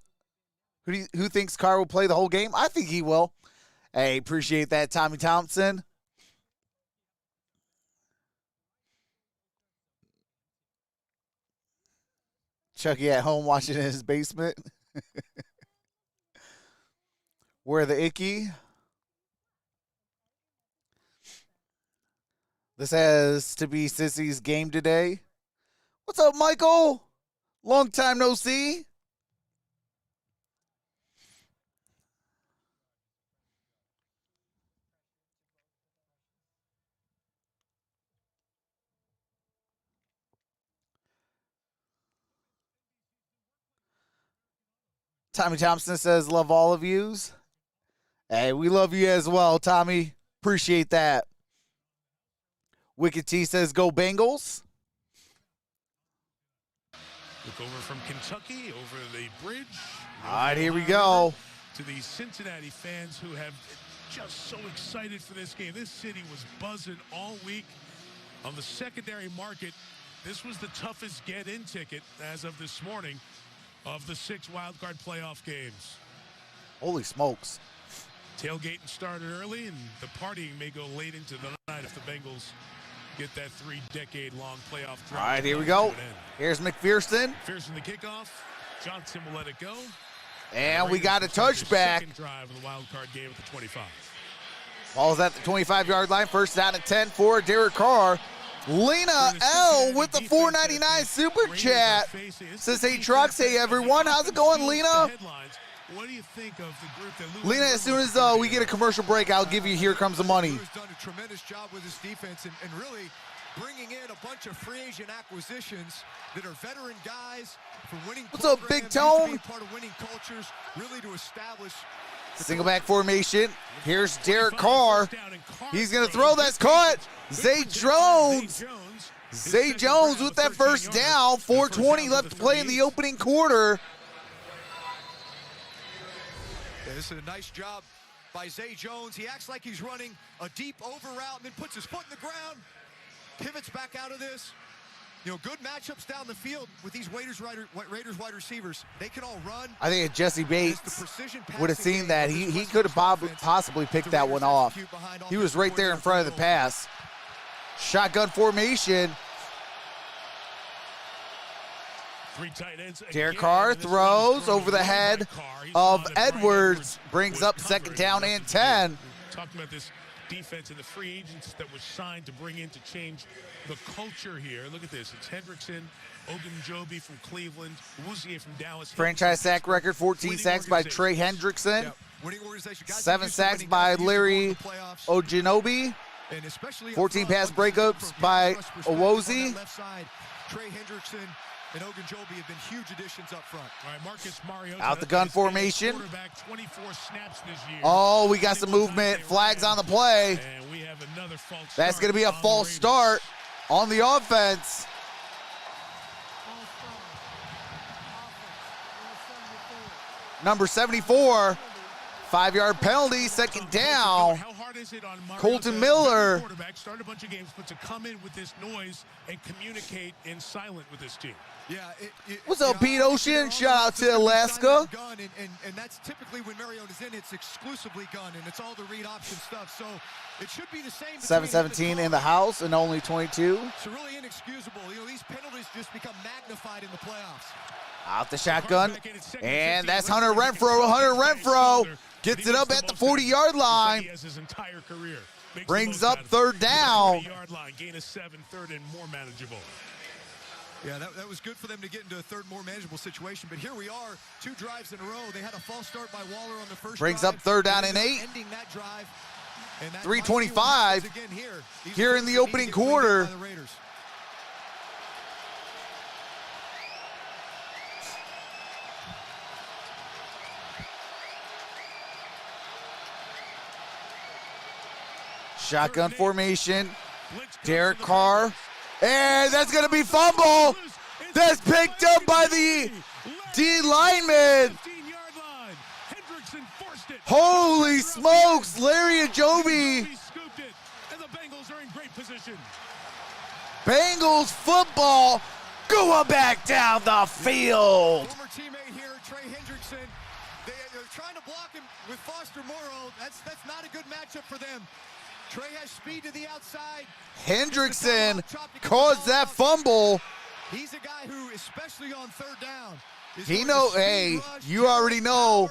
Who thinks Carr will play the whole game? I think he will. Hey, appreciate that, Tommy Thompson. Chucky at home watching in his basement. Where the icky? This has to be Sissy's game today. What's up, Michael? Long time no see. Tommy Thompson says, love all of yous. Hey, we love you as well, Tommy. Appreciate that. Wicked T says, go Bengals. Look over from Kentucky, over the bridge. All right, here we go. To the Cincinnati fans who have just so excited for this game. This city was buzzing all week on the secondary market. This was the toughest get-in ticket as of this morning of the 6 wildcard playoff games. Holy smokes. Tailgating started early, and the partying may go late into the night if the Bengals get that 3-decade-long playoff drought. All right, here we go. Here's McPherson. McPherson the kickoff. Johnson will let it go. And we got a touchback. Second drive of the wild card game at the 25. Ball's at the 25-yard line. First down at 10 for Derek Carr. Lena L with the $4.99 super chat says, hey, Troxel, hey, everyone. How's it going, Lena? What do you think of the group that Lena, as soon as we get a commercial break, I'll give you Here Comes the Money. He's done a tremendous job with his defense and really bringing in a bunch of free agent acquisitions that are veteran guys for winning. What's up, Big Tone? Part of winning cultures, really to establish Single back formation. Here's Derek Carr. He's going to throw. That's caught. Zay Jones. Zay Jones with that first down. 4:20 left to play in the opening quarter. Yeah, this is a nice job by Zay Jones. He acts like he's running a deep over route and then puts his foot in the ground, pivots back out of this. You know, good matchups down the field with these Raiders wide receivers. They can all run. I think if Jesse Bates would have seen that, he could have possibly picked that one off. He was right there in front of the pass. Shotgun formation. Derek Carr throws over the head of Edwards. Brings up 2nd down and 10. Talking about this defense and the free agents that was signed to bring in to change the culture here. Look at this. It's Hendrickson, Ogunjobi from Cleveland, Wuzie from Dallas. Franchise sack record, 14 sacks by Trey Hendrickson. 7 sacks by Larry Ojinobi. 14 pass breakups by Owozi. Trey Hendrickson and Ogunjobi have been huge additions up front. All right, Marcus Mariota, out the gun formation. 24 snaps this year. Oh, we got some movement. Flags on the play. And we have another false That's going to be a false start on the offense. Number 74, 5-yard penalty, 2nd down. How hard is it on Colton Miller. Quarterback started a bunch of games, but to come in with this noise and communicate in silent with this team. Yeah. What's up, Pete Ocean? Shout out to Alaska. And that's typically when Mariota's in, it's exclusively gun, and it's all the read option stuff. So it should be the same. 7-17 in the house and only 22. It's really inexcusable. You know, these penalties just become magnified in the playoffs. Out the shotgun, and that's Hunter Renfrow. Hunter Renfrow gets it up at the 40-yard line. Brings up 3rd down. Gain of 7, 3rd and more manageable. Yeah, that was good for them to get into a 3rd more manageable situation. But here we are, 2 drives in a row. They had a false start by Waller on the first Brings drive. up 3rd down and 8. Ending that drive. 3:25 here in the opening quarter. Shotgun formation. Derek Carr. And that's going to be fumble. That's picked up by the D lineman. Holy smokes, Larry Ajobi. Bengals football going back down the field. Former teammate here, Trey Hendrickson. They're trying to block him with Foster Morrow. That's not a good matchup for them. Trey has speed to the outside. Hendrickson caused that fumble. He's a guy who, especially on 3rd down, hey, you already know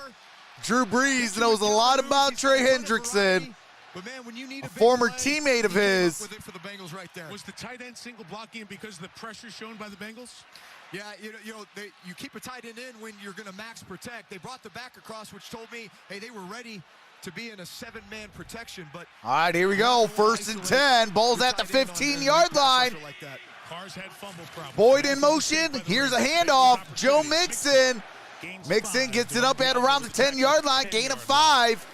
Drew Brees knows a lot about Trey Hendrickson, but man, when you need a former teammate of his. For the Bengals right there. Was the tight end single blocking because of the pressure shown by the Bengals? Yeah, you keep a tight end in when you're going to max protect. They brought the back across, which told me, hey, they were ready to be in a 7-man protection. But all right, here we go. 1st and 10. Ball's at the 15-yard line. Boyd in motion. Here's a handoff. Joe Mixon. Mixon gets it up at around the 10-yard line. Gain of 5.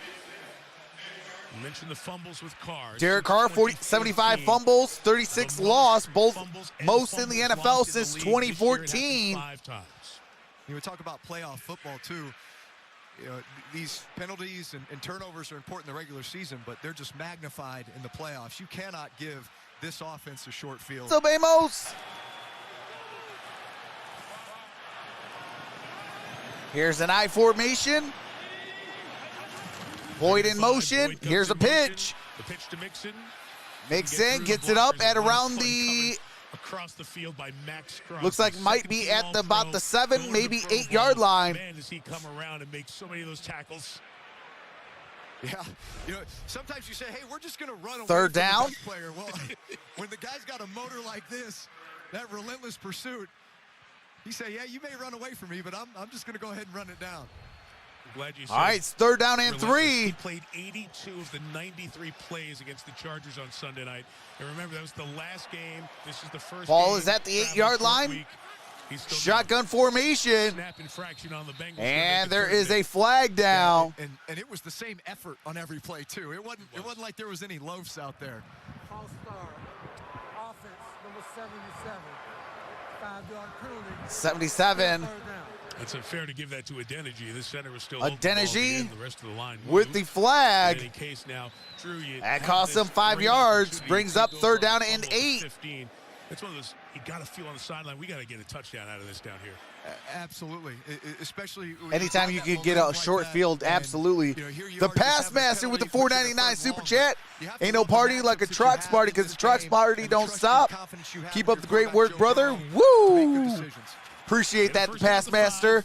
You mentioned the fumbles with Carr. Derek Carr, 75 fumbles, 36 lost, both most in the NFL since 2014. You would talk about playoff football too. You know, these penalties and turnovers are important in the regular season, but they're just magnified in the playoffs. You cannot give this offense a short field. So Bamos. Here's an I formation. Boyd in motion. Here's a pitch. The pitch to Mixon. Mixon gets it up at around the across the field by Max Crosby. Looks like might be at about the 7, maybe 8-yard line. Man, does he come around and make so many of those tackles. Yeah, sometimes you say, hey, we're just going to run away 3rd from down. the best player. Well, when the guy's got a motor like this, that relentless pursuit, he say, yeah, you may run away from me, but I'm just going to go ahead and run it down. Glad you said. All right, it's 3rd down and 3. He played 82 of the 93 plays against the Chargers on Sunday night. And remember, that was the last game. This is the first Ball game is at the 8-yard line. week. He's still Shotgun formation. snap infraction on the Bengals. And there is a flag down. And it was the same effort on every play, too. It wasn't like there was any loafs out there. False start. Offense, number 77. 5-yard penalty. 77. Third down. It's unfair to give that to Adeniji. This center was still Adeniji the rest of the line with moved. the flag. In any case now, Drew, That costs him 5 yards. Brings up 3rd down and 8. 15. It's one of those you got to feel on the sideline. We got to get a touchdown out of this down here. Absolutely, especially Anytime you could get a short field, absolutely. The pass master with the $4.99 super chat. Ain't no party like a Trox party because the Trox party don't stop. Keep up the great work, brother. Woo! Appreciate that, the pass master.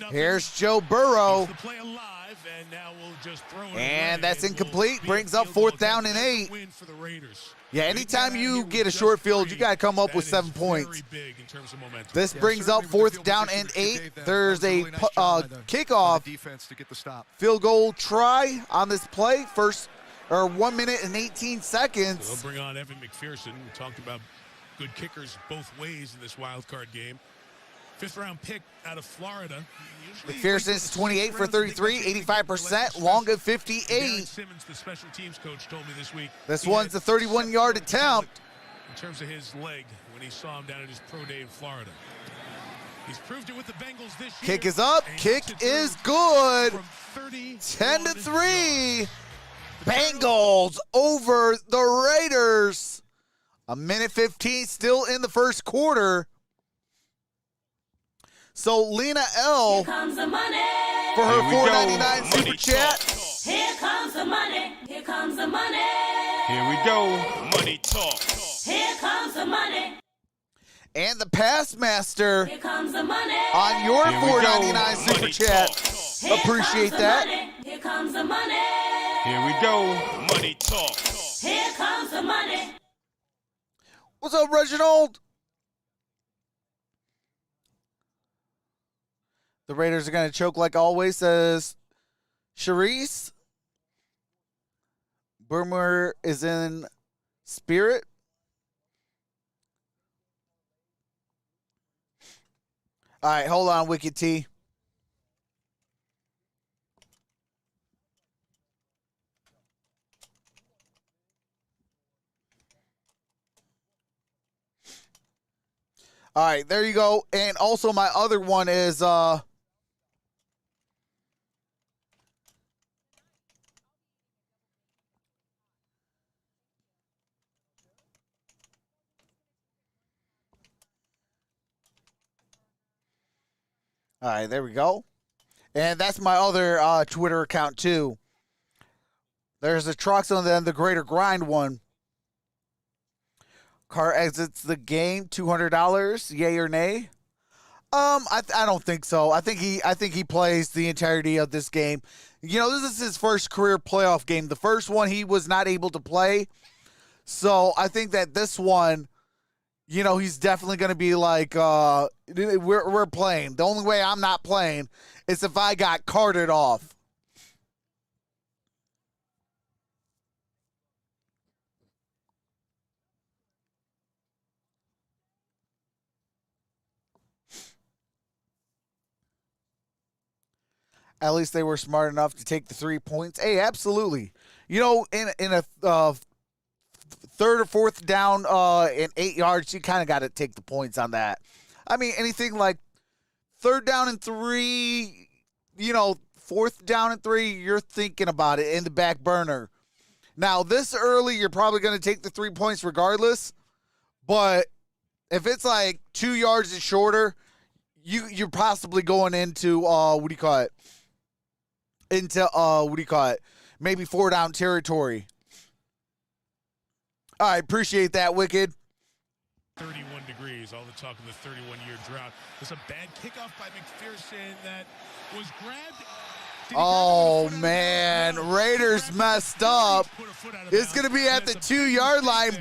Here's Joe Burrow. And that's incomplete. Brings up 4th down and 8. Yeah, anytime you get a short field, you got to come up with 7 points. This brings up 4th down and 8. There's a kickoff field goal try on this play. 1 minute and 18 seconds. So they'll bring on Evan McPherson. We talked about good kickers both ways in this wild card game. 5th-round pick out of Florida. McPherson's 28 for 33, 85%, long at 58. Simmons, the special teams coach, told me this week. This one's a 31-yard attempt. In terms of his leg, when he saw him down at his pro day in Florida. He's proved it with the Bengals this year. Kick is up. Kick is good. 10-3. Bengals over the Raiders. A minute 15 still in the first quarter. So Lena L. Here comes the money. For her $4.99 super chat. Here comes the money. Here comes the money. Here we go. Money talk. Here comes the money. And the pass master. Here comes the money. On your $4.99 super Money chat. talk. Appreciate that. Money. Here comes the money. Here we go. Money talk. Here comes the money. What's up, Reginald? The Raiders are going to choke like always, says Charisse. Burmer is in spirit. All right, hold on, Wicked T. All right, there you go. And also my other one is all right, there we go. And that's my other Twitter account, too. There's a Troxel and then the Greater Grind one. Carr exits the game, $200, yay or nay? I don't think so. I think he plays the entirety of this game. You know, this is his first career playoff game. The first one he was not able to play. So I think that this one, you know, he's definitely going to be like, we're playing. The only way I'm not playing is if I got carted off. At least they were smart enough to take the 3 points. Hey, absolutely. You know, in a 3rd or 4th down and 8 yards, you kind of got to take the points on that. I mean, anything like 3rd down and 3, you know, 4th down and 3, you're thinking about it in the back burner. Now, this early, you're probably going to take the 3 points regardless. But if it's like 2 yards and shorter, you're possibly going into, maybe 4 down territory. All right, appreciate that, Wicked. 31 degrees, all the talk of the 31-year drought. There's a bad kickoff by McPherson that was grabbed. Oh, man. Raiders messed up. It's going to be at the 2-yard line.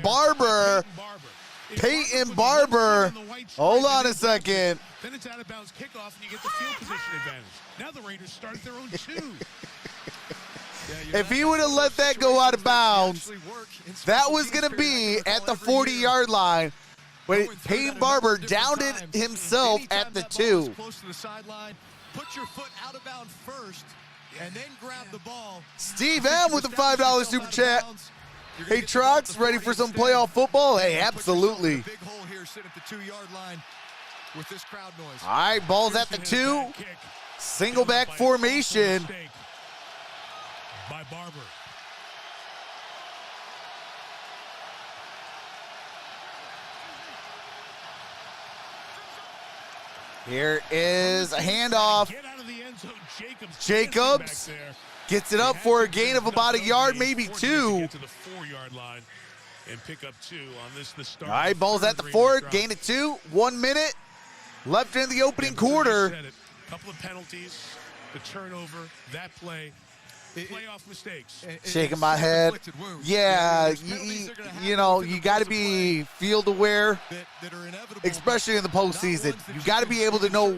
Peyton Barber. Hold on a second. Then it's out of bounds kickoff, and you get the field position advantage. Now the Raiders start their own 2. If he would have let that go out of bounds, that was going to be at the 40-yard line. Wait, Peyton Barber downed it himself at the 2. Close to the sideline, put your foot out of bounds first, and then grab the ball. Steve M with a $5 super chat. Hey, Trox, ready for some playoff football? Hey, absolutely. Big hole here, sitting at the 2-yard line with this crowd noise. All right, ball's at the 2. Single back formation. By Barber. Here is a handoff. Jacobs gets it up for a gain of about a yard, maybe 2. To the 4-yard line and pick up 2 on this. The start. All right, ball's at the 4, gain of 2. 1 minute left in the opening quarter. Couple of penalties, the turnover, that play, playoff mistakes. Shaking my head. Yeah, you know, you got to be field aware, especially in the postseason. You got to be able to know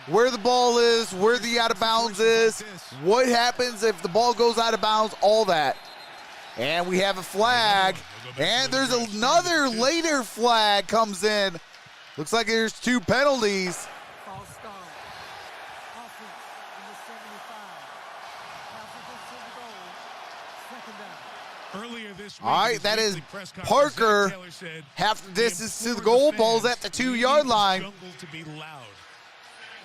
where the ball is, where the out of bounds is, what happens if the ball goes out of bounds, all that. And we have a flag, and there's another later flag comes in. Looks like there's 2 penalties. False start. Offense, number 75. Pass against the goal. 2nd down. Earlier this week, All right, that is Parker. Half the distance to the goal. Ball's at the 2-yard line. Jungle to be loud.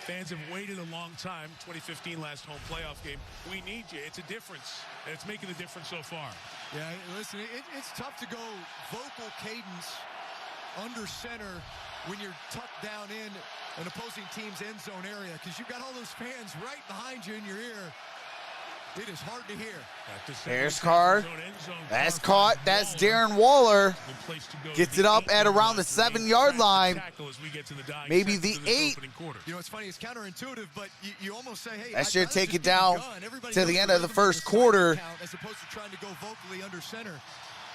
Fans have waited a long time. 2015 last home playoff game. We need you. It's a difference, and it's making a difference so far. Yeah, listen, it's tough to go vocal cadence under center when you're tucked down in an opposing team's end zone area, because you've got all those fans right behind you in your ear. It is hard to hear. Here's Carr. That's caught. That's Darren Waller. Gets it up at around the 7-yard line. Maybe the 8. You know, it's funny. It's counterintuitive, but you almost say, hey, that should take it down to the end of the first quarter. As opposed to trying to go vocally under center.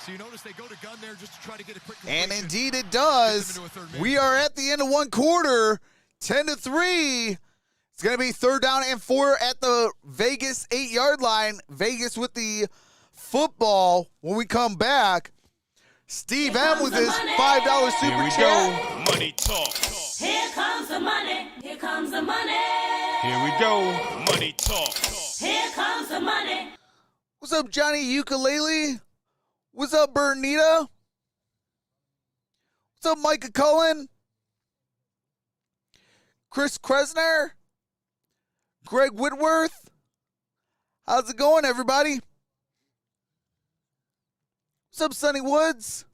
So you notice they go to gun there just to try to get a quick completion. And indeed it does. We are at the end of 1 quarter. 10-3. It's going to be 3rd down and 4 at the Vegas 8-yard line. Vegas with the football when we come back. Steve M with his $5 super chat. Here we go. Money talk. Here comes the money. Here comes the money. Here we go. Money talk. Here comes the money. What's up, Johnny Ukulele? What's up, Bernita? What's up, Micah Cullen? Chris Kresner? Greg Whitworth? How's it going, everybody? What's up, Sonny Woods?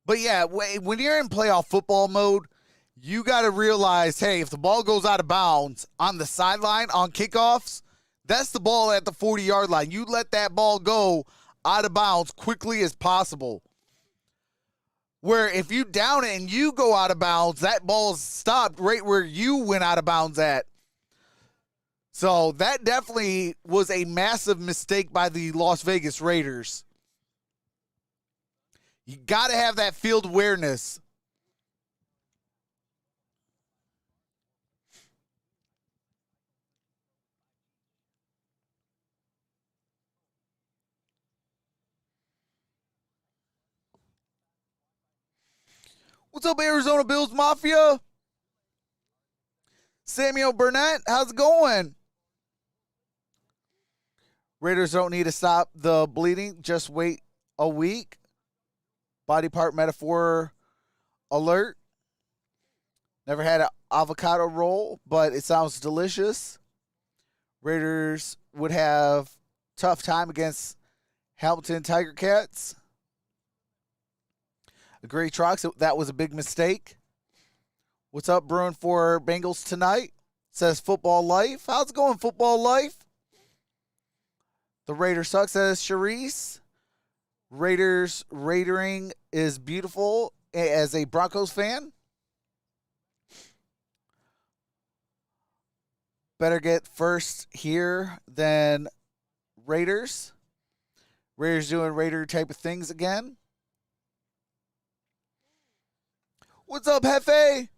But yeah, when you're in playoff football mode, you got to realize, hey, if the ball goes out of bounds on the sideline on kickoffs, that's the ball at the 40-yard line. You let that ball go out of bounds quickly as possible. Where if you down it and you go out of bounds, that ball's stopped right where you went out of bounds at. So that definitely was a massive mistake by the Las Vegas Raiders. You got to have that field awareness. What's up, Arizona Bills Mafia? Samuel Burnett, how's it going? Raiders don't need to stop the bleeding. Just wait a week. Body part metaphor alert. Never had an avocado roll, but it sounds delicious. Raiders would have tough time against Hamilton Tiger Cats. Agree, Trox, that was a big mistake. What's up, brewing for Bengals tonight? Says Football Life. How's it going, Football Life? The Raiders suck, says Charisse. Raiders raidering is beautiful as a Broncos fan. Better get first here than Raiders. Raiders doing Raider type of things again. What's up, Hefe?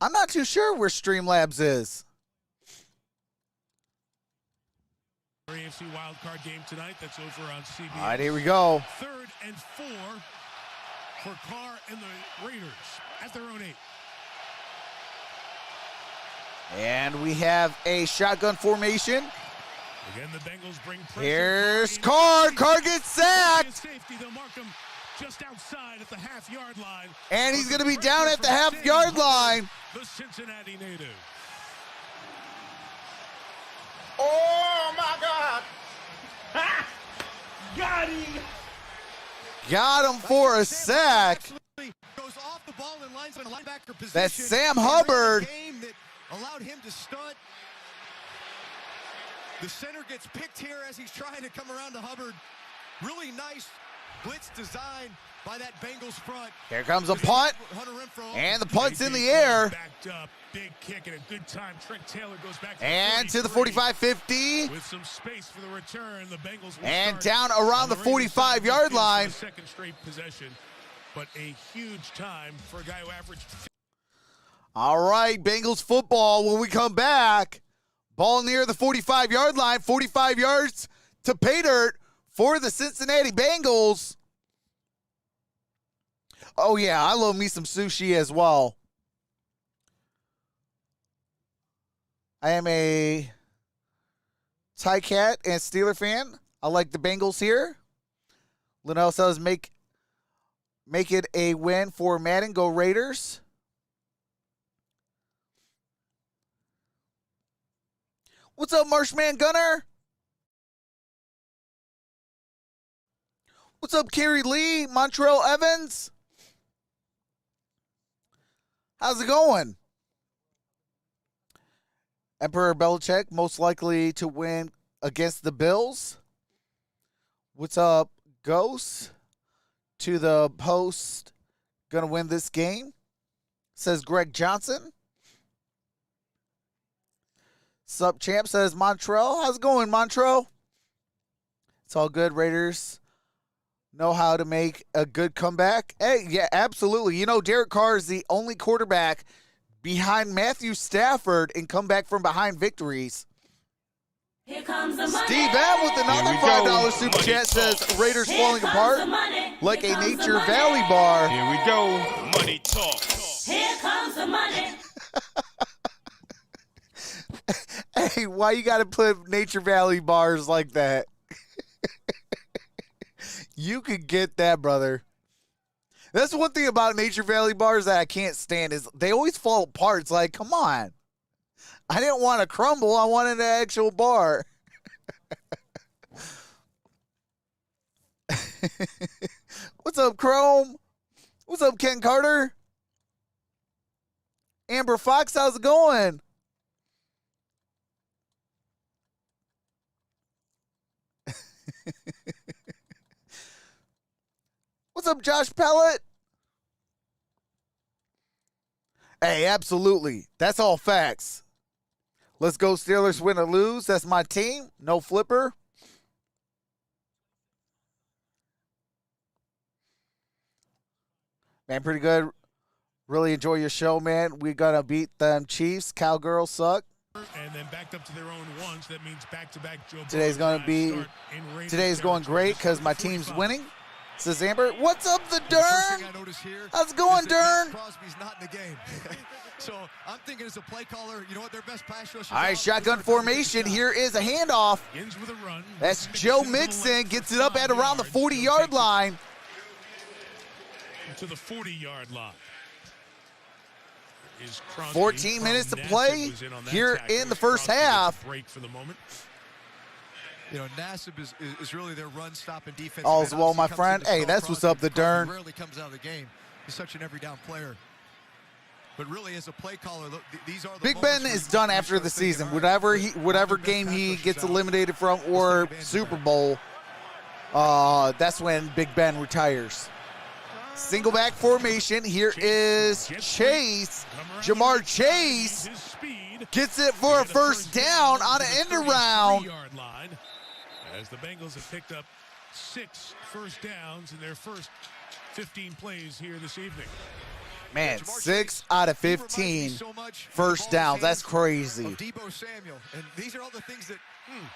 I'm not too sure where Streamlabs is. AFC wildcard game tonight. That's over on CBS. All right, here we go. 3rd and 4 for Carr and the Raiders at their own 8. And we have a shotgun formation. Again, the Bengals bring pressure. Here's Carr. Carr gets sacked. Safety, they'll mark him just outside at the half-yard line. And he's going to be down at the half-yard line. The Cincinnati native. Oh my God! Ha! Got him! Got him for a sack. Goes off the ball and lines in a linebacker position. That's Sam Hubbard. Game that allowed him to stunt. The center gets picked here as he's trying to come around to Hubbard. Really nice blitz design by that Bengals front. Here comes a punt. And the punt's in the air. Backed up, big kick at a good time. Trent Taylor goes back to and to the 45-50. With some space for the return, the Bengals will and start down around the 45-yard line. Second straight possession, but a huge time for a guy who averaged. All right, Bengals football when we come back. Ball near the 45-yard line, 45 yards to pay dirt for the Cincinnati Bengals. Oh, yeah, I love me some sushi as well. I am a Cat and Steeler fan. I like the Bengals here. Linnell says make it a win for Madden. Go Raiders. What's up, Marshman Gunner? What's up, Kerry Lee? Montrell Evans? How's it going? Emperor Belichick, most likely to win against the Bills. What's up, Ghost? To the post, gonna win this game, says Greg Johnson. Sup, champ, says Montrell. How's it going, Montrell? It's all good. Raiders know how to make a good comeback. Hey, yeah, absolutely. You know, Derek Carr is the only quarterback behind Matthew Stafford in comeback from behind victories. Here comes the money. Steve M with another $5 super chat says Raiders falling apart like a Nature Valley bar. Here we go. Money talk. Here comes the money. Hey, why you got to put Nature Valley bars like that? You could get that, brother. That's one thing about Nature Valley bars that I can't stand is they always fall apart. It's like, come on. I didn't want a crumble. I wanted an actual bar. What's up, Chrome? What's up, Ken Carter? Amber Fox, how's it going? What's up, Josh Pellet? Hey, absolutely. That's all facts. Let's go Steelers, win or lose. That's my team. No flipper. Man, pretty good. Really enjoy your show, man. We're going to beat them Chiefs. Cowgirls suck. And then backed up to their own ones. That means back-to-back Joe Today's going to be, today's going great because my team's winning. Says Amber. What's up, the Dern? How's it going, Dern? Crosby's not in the game. So I'm thinking as a play caller, you know what, their best pass rush is. All right, shotgun formation. Here is a handoff. That's Joe Mixon. Gets it up at around the 40-yard line. To the 40-yard line. 14 minutes to play here in the first half. Break for the moment. You know, Nassib is really their run-stopping defense. All's well, my friend. Hey, that's what's up, the Dern. Rarely comes out of the game. He's such an every-down player. But really, as a play caller, look, these are the Big Ben is done after the season. Whatever game he gets eliminated from or Super Bowl, that's when Big Ben retires. Single back formation. Here is Chase. Jamar Chase gets it for a first down on an end around. As the Bengals have picked up 6 first downs in their first 15 plays here this evening. Man, 6 out of 15 first downs. That's crazy.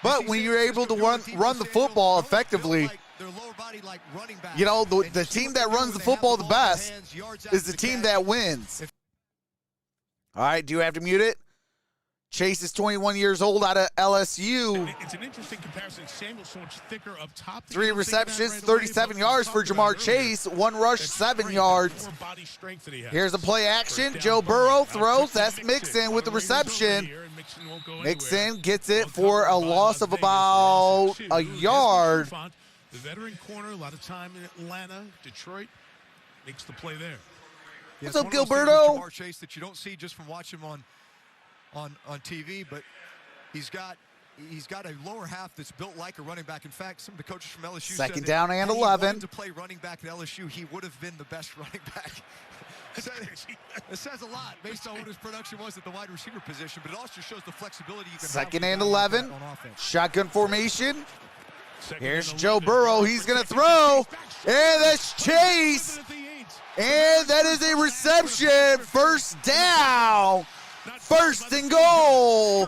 But when you're able to run the football effectively, you know, the team that runs the football the best is the team that wins. All right, do you have to mute it? Chase is 21 years old out of LSU. It's an interesting comparison. Samuel's so much thicker up top. 3 receptions, 37 yards for Jamar Chase. 1 rush, 7 yards. Here's a play action. Joe Burrow throws. That's Mixon with the reception. Mixon gets it for a loss of about a yard. The veteran corner, a lot of time in Atlanta, Detroit, makes the play there. What's up, Gilberto? Jamar Chase that you don't see just from watching him on TV, but he's got a lower half that's built like a running back. In fact, some of the coaches from LSU Second said down that and had he 11. wanted to play running back at LSU, he would have been the best running back. It says a lot based on what his production was at the wide receiver position, but it also shows the flexibility you can Second have and with a guy like 11. that on offense. Shotgun formation. Here's Joe Burrow. He's going to throw. And that's Chase. And that is a reception. First down. First and goal.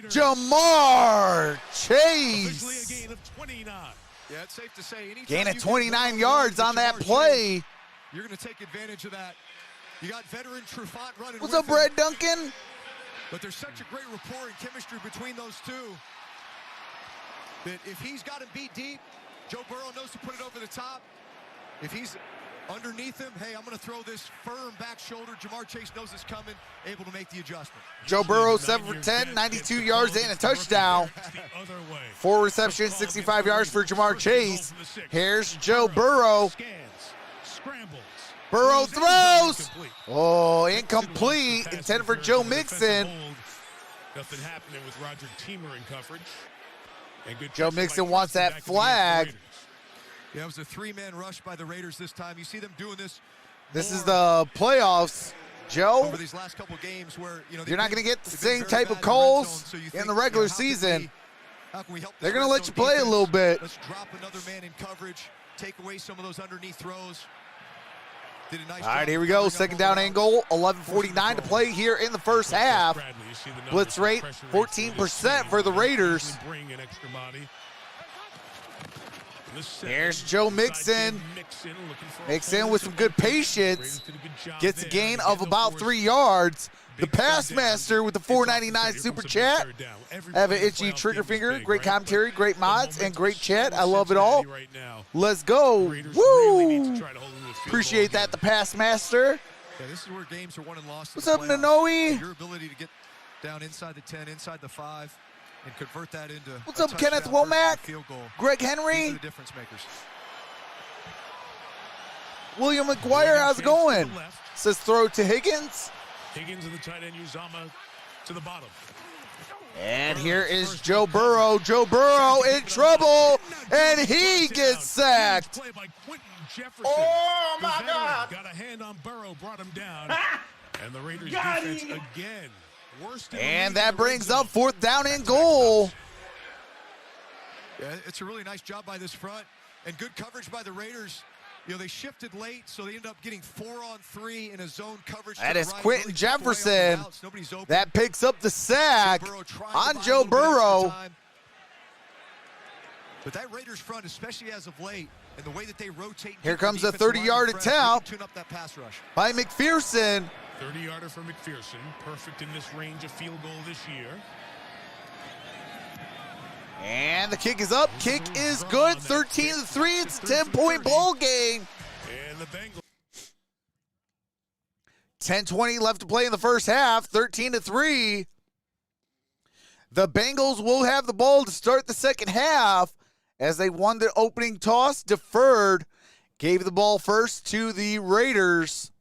Jamar Chase. Yeah, it's safe to say Gain of 29 yards on that play. You're going to take advantage of that. You got veteran Trufant running. What's with up, him. Brad Duncan? But there's such a great rapport and chemistry between those two that if he's got him beat deep, Joe Burrow knows to put it over the top. If he's underneath him, hey, I'm going to throw this firm back shoulder. Jamar Chase knows it's coming, able to make the adjustment. Joe Burrow, 7 for 10, 92 yards and a touchdown. 4 receptions, 65 yards for Jamar Chase. Here's Joe Burrow. Burrow throws. Oh, incomplete. Intended for Joe Mixon. Nothing happening with Roger Teamer in coverage. Joe Mixon wants that flag. Yeah, it was a 3-man rush by the Raiders this time. You see them doing this. This is the playoffs, Joe. Over these last couple games where, you know, you're not going to get the same type of calls in the regular season. They're going to let you play a little bit. Let's drop another man in coverage, take away some of those underneath throws. Did a nice All right, here we go. Second down and goal. 11:49 to play here in the first half. Blitz rate 14% for the Raiders. Here's Joe Mixon. Mixon with some good patience. Gets a gain of about 3 yards. The pass master with the $4.99 super chat. Have an itchy trigger finger. Great commentary, great mods, and great chat. I love it all. Let's go. Woo! Appreciate that, the pass master. Yeah, this is where games are won and lost. What's up, Nanoe? Your ability to get down inside the 10, inside the 5, and convert that into what's up, Kenneth Womack? Field goal. Greg Henry? These are the difference makers. William McGuire, how's it going? Says throw to Higgins. Higgins and the tight end Uzama to the bottom. And here is Joe Burrow. Joe Burrow in trouble, and he gets sacked. Oh, my God. Got a hand on Burrow, brought him down. And the Raiders defense again. Worst and that brings up 4th down and goal. Yeah, it's a really nice job by this front and good coverage by the Raiders. You know, they shifted late, so they ended up getting 4-on-3 in a zone coverage. That is Quentin Jefferson. That picks up the sack on Joe Burrow. But that Raiders front, especially as of late, and the way that they rotate. Here comes a 30-yard attempt tune up that pass rush by McPherson. 30-yarder for McPherson. Perfect in this range of field goal this year. And the kick is up. Kick is good. 13-3. It's a 10-point ball game. And the Bengals. 10:20 left to play in the first half. 13-3. The Bengals will have the ball to start the second half as they won the opening toss, deferred, gave the ball first to the Raiders.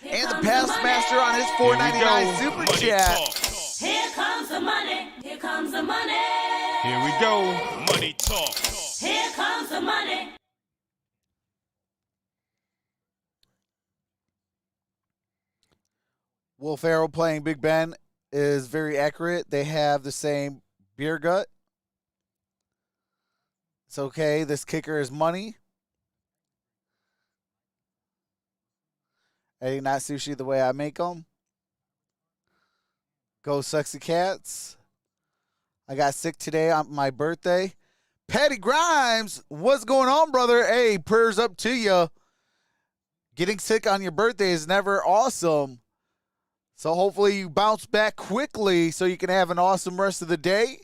And the pass master on his $4.99 super chat. Here comes the money. Here comes the money. Here we go. Money talk. Here comes the money. Will Ferrell playing Big Ben is very accurate. They have the same beer gut. It's okay. This kicker is money. Eating not sushi the way I make them. Go Sexy Cats. I got sick today on my birthday. Patty Grimes, what's going on, brother? Hey, prayers up to you. Getting sick on your birthday is never awesome. So hopefully you bounce back quickly so you can have an awesome rest of the day.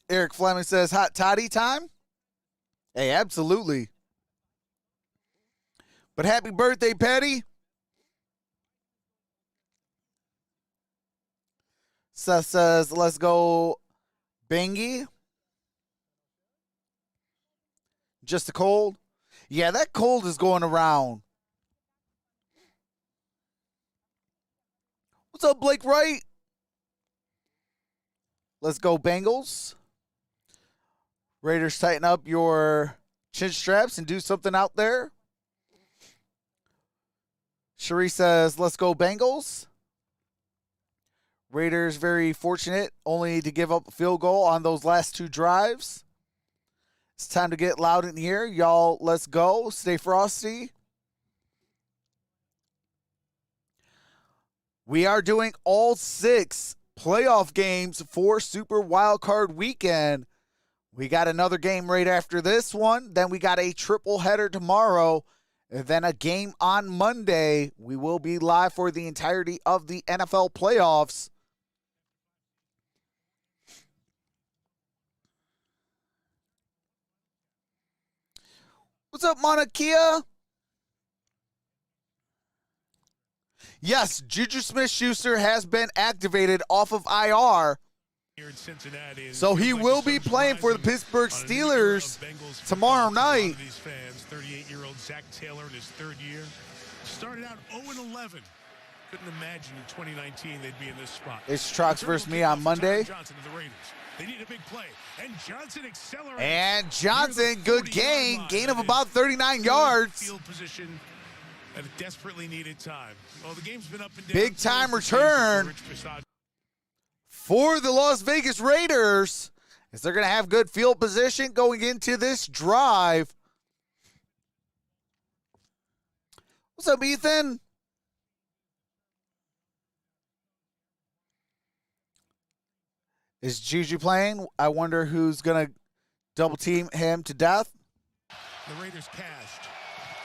Eric Fleming says, hot toddy time? Hey, absolutely. But happy birthday, Patty. Seth says, let's go Bengy. Just a cold? Yeah, that cold is going around. What's up, Blake Wright? Let's go Bengals. Raiders, tighten up your chin straps and do something out there. Cherie says, let's go Bengals. Raiders very fortunate only to give up a field goal on those last two drives. It's time to get loud in here. Y'all, let's go. Stay frosty. We are doing all 6 playoff games for Super Wildcard Weekend. We got another game right after this one. Then we got a triple header tomorrow. And then a game on Monday. We will be live for the entirety of the NFL playoffs. What's up, Monakia? Yes, Juju Smith-Schuster has been activated off of IR. Here in Cincinnati, so he will be playing for the Pittsburgh Steelers tomorrow night. These fans, 38-year-old Zach Taylor in his 3rd year, started out 0-11. Couldn't imagine in 2019 they'd be in this spot. It's Trox versus me on Monday. Johnson of the Raiders. They need a big play, and Johnson accelerates. And Johnson, good gain of about 39 yards. Field position at a desperately needed time. Well, the game's been up and down. Big time return for the Las Vegas Raiders, as they're going to have good field position going into this drive. What's up, Ethan? Is Juju playing? I wonder who's going to double team him to death. The Raiders cashed.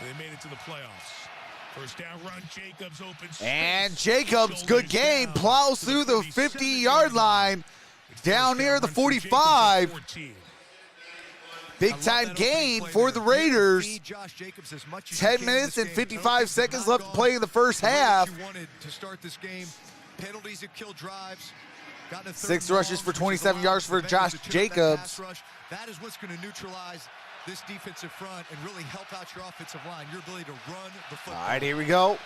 They made it to the playoffs. First down run, Jacobs open space. And Jacobs, good game, plows through the 50-yard line down near the 45. Big time gain for the Raiders. 10 minutes and 55 seconds left to play in the first half. To start this game, penalties have killed drives. 6 rushes for 27 yards for Josh Jacobs. That is what's going to neutralize this defensive front and really help out your offensive line, your ability to run the football. All right, here we go.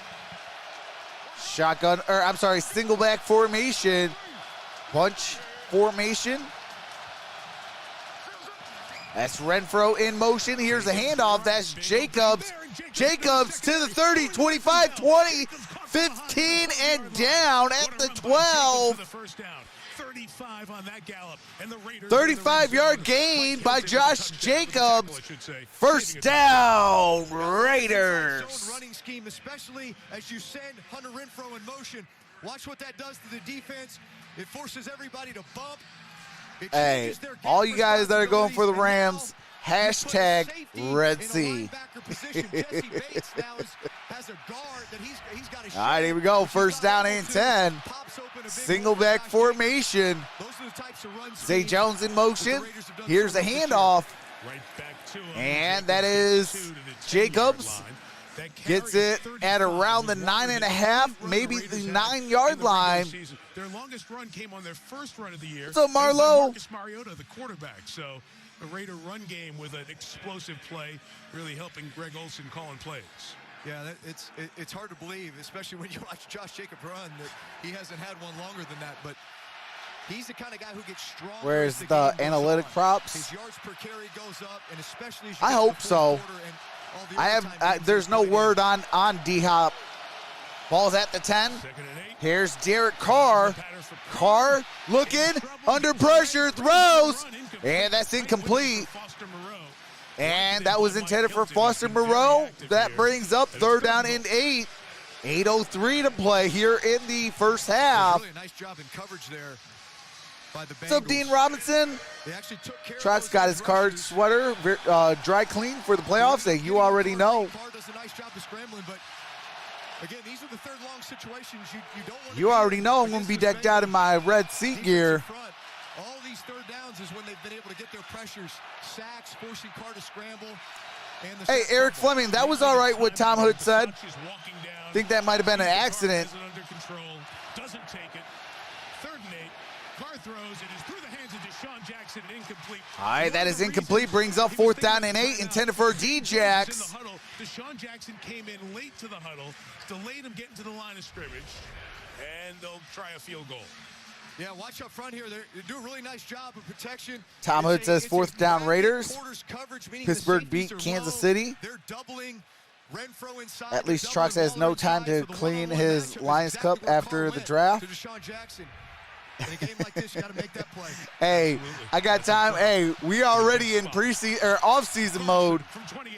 Single back formation. Bunch formation. That's Renfro in motion. Here's a handoff. That's Jacobs. Jacobs to the 30, 25, 20, 15, and down at the 12. 35-yard gain by Josh Jacobs. First down, Raiders. Running scheme, especially as you send Hunter Renfro in motion. Watch what that does to the defense. It forces everybody to bump. Hey, all you guys that are going for the Rams, hashtag Red Sea. All right, here we go. First down and 10. Single back formation. Zay Jones in motion. Here's a handoff. And that is Jacobs. Gets it at around the 9.5, maybe the 9-yard line. Their longest run came on their first run of the year. What's up, Marlo? Marcus Mariota, the quarterback. So a Raider run game with an explosive play, really helping Greg Olsen calling plays. Yeah, it's hard to believe, especially when you watch Josh Jacobs run, that he hasn't had one longer than that. But he's the kind of guy who gets strong. Where's the analytic props? His yards per carry goes up, and especially as I hope so. There's no word on D-Hop. Ball's at the 10. Here's Derek Carr. Carr looking under pressure, throws, and that's incomplete. And that was intended for Foster Moreau. That brings up 3rd down and 8. 8:03 to play here in the first half. Really a nice job in coverage there by the Bengals. What's up, Dean Robinson? They actually took care Trox of got his card sweater dry clean for the playoffs. Hey, you already know. Carr does a nice job of scrambling, but again, these are the third long situations you don't want to You already know I'm going to be decked out in my red seat gear. All these third downs is when they've been able to get their pressures, sacks, forcing Carr to scramble. And the Hey, Eric Fleming, that was all right what Tom Hood said. I think that might have been an accident. Under control, doesn't take it. 3rd and 8. Carr throws. It is through the hands of Deshaun Jackson, incomplete. All right, that is incomplete. Brings up 4th down and 8, intended for D-Jax. Deshaun Jackson came in late to the huddle, delayed him getting to the line of scrimmage, and they'll try a field goal. Yeah, watch up front here. They do a really nice job of protection. Tom Hood says 4th down Raiders. Coverage, Pittsburgh beat Kansas City. They're doubling Renfro inside. At least Trox has no time to clean his Lions Cup after the draft. In a game like this, you got to make that play. Hey, I got time. Hey, we already in preseason or off-season mode. From 28.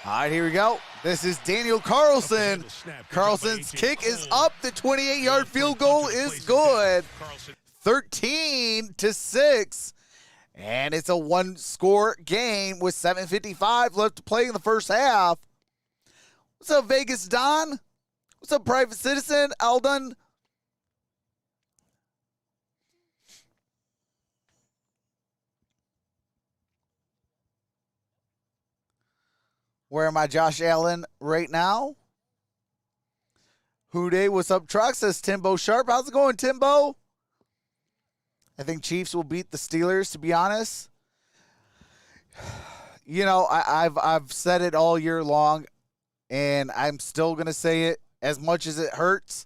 All right, here we go. This is Daniel Carlson. Carlson's kick is up. The 28-yard field goal is good. 13-6. And it's a one-score game with 7:55 left to play in the first half. What's up, Vegas Don? What's up, Private Citizen? Eldon? Where am I, Josh Allen, right now? Houday, what's up, Truck? Says Timbo Sharp. How's it going, Timbo? I think Chiefs will beat the Steelers, to be honest. You know, I've said it all year long, and I'm still going to say it as much as it hurts.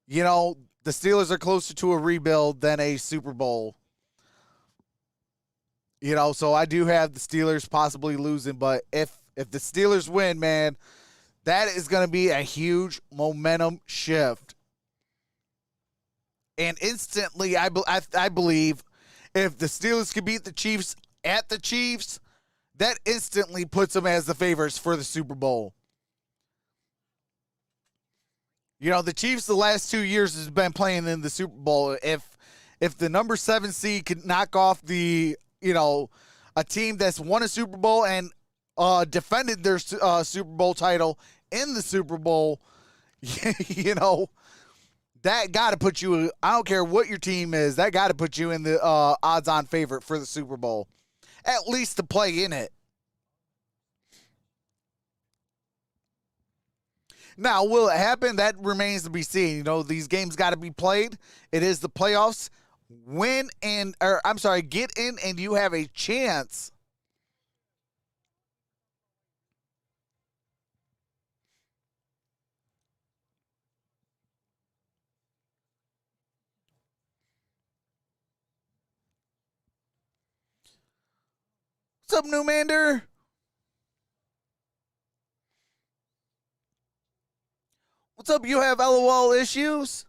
You know, the Steelers are closer to a rebuild than a Super Bowl. You know, so I do have the Steelers possibly losing, but if the Steelers win, man, that is going to be a huge momentum shift. And instantly, I believe if the Steelers can beat the Chiefs at the Chiefs, that instantly puts them as the favorites for the Super Bowl. You know, the Chiefs the last 2 years has been playing in the Super Bowl. If the number 7 seed could knock off the, you know, a team that's won a Super Bowl and defended their Super Bowl title in the Super Bowl, you know, that got to put you, I don't care what your team is, that got to put you in the odds-on favorite for the Super Bowl, at least to play in it. Now, will it happen? That remains to be seen. You know, these games got to be played. It is the playoffs. Get in and you have a chance What's up, Newmander? What's up? You have LOL issues?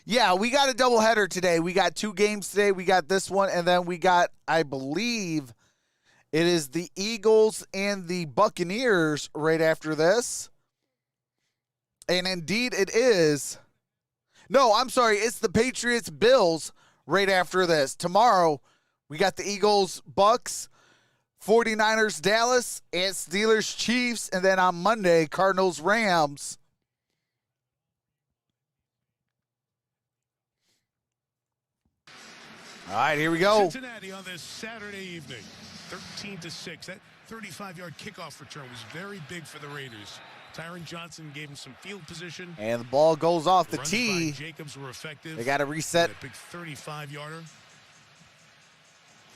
Yeah, we got a doubleheader today. We got 2 games today. We got this one, and then we got, I believe, it is the Eagles and the Buccaneers right after this. And indeed it is. No, I'm sorry. It's the Patriots Bills right after this. Tomorrow, we got the Eagles, Bucks, 49ers, Dallas, and Steelers, Chiefs. And then on Monday, Cardinals, Rams. All right, here we go. Cincinnati on this Saturday evening, 13-6. That 35-yard kickoff return was very big for the Raiders. Tyron Johnson gave him some field position. And the ball goes off the tee. Jacobs were effective. They got to reset. A big 35-yarder.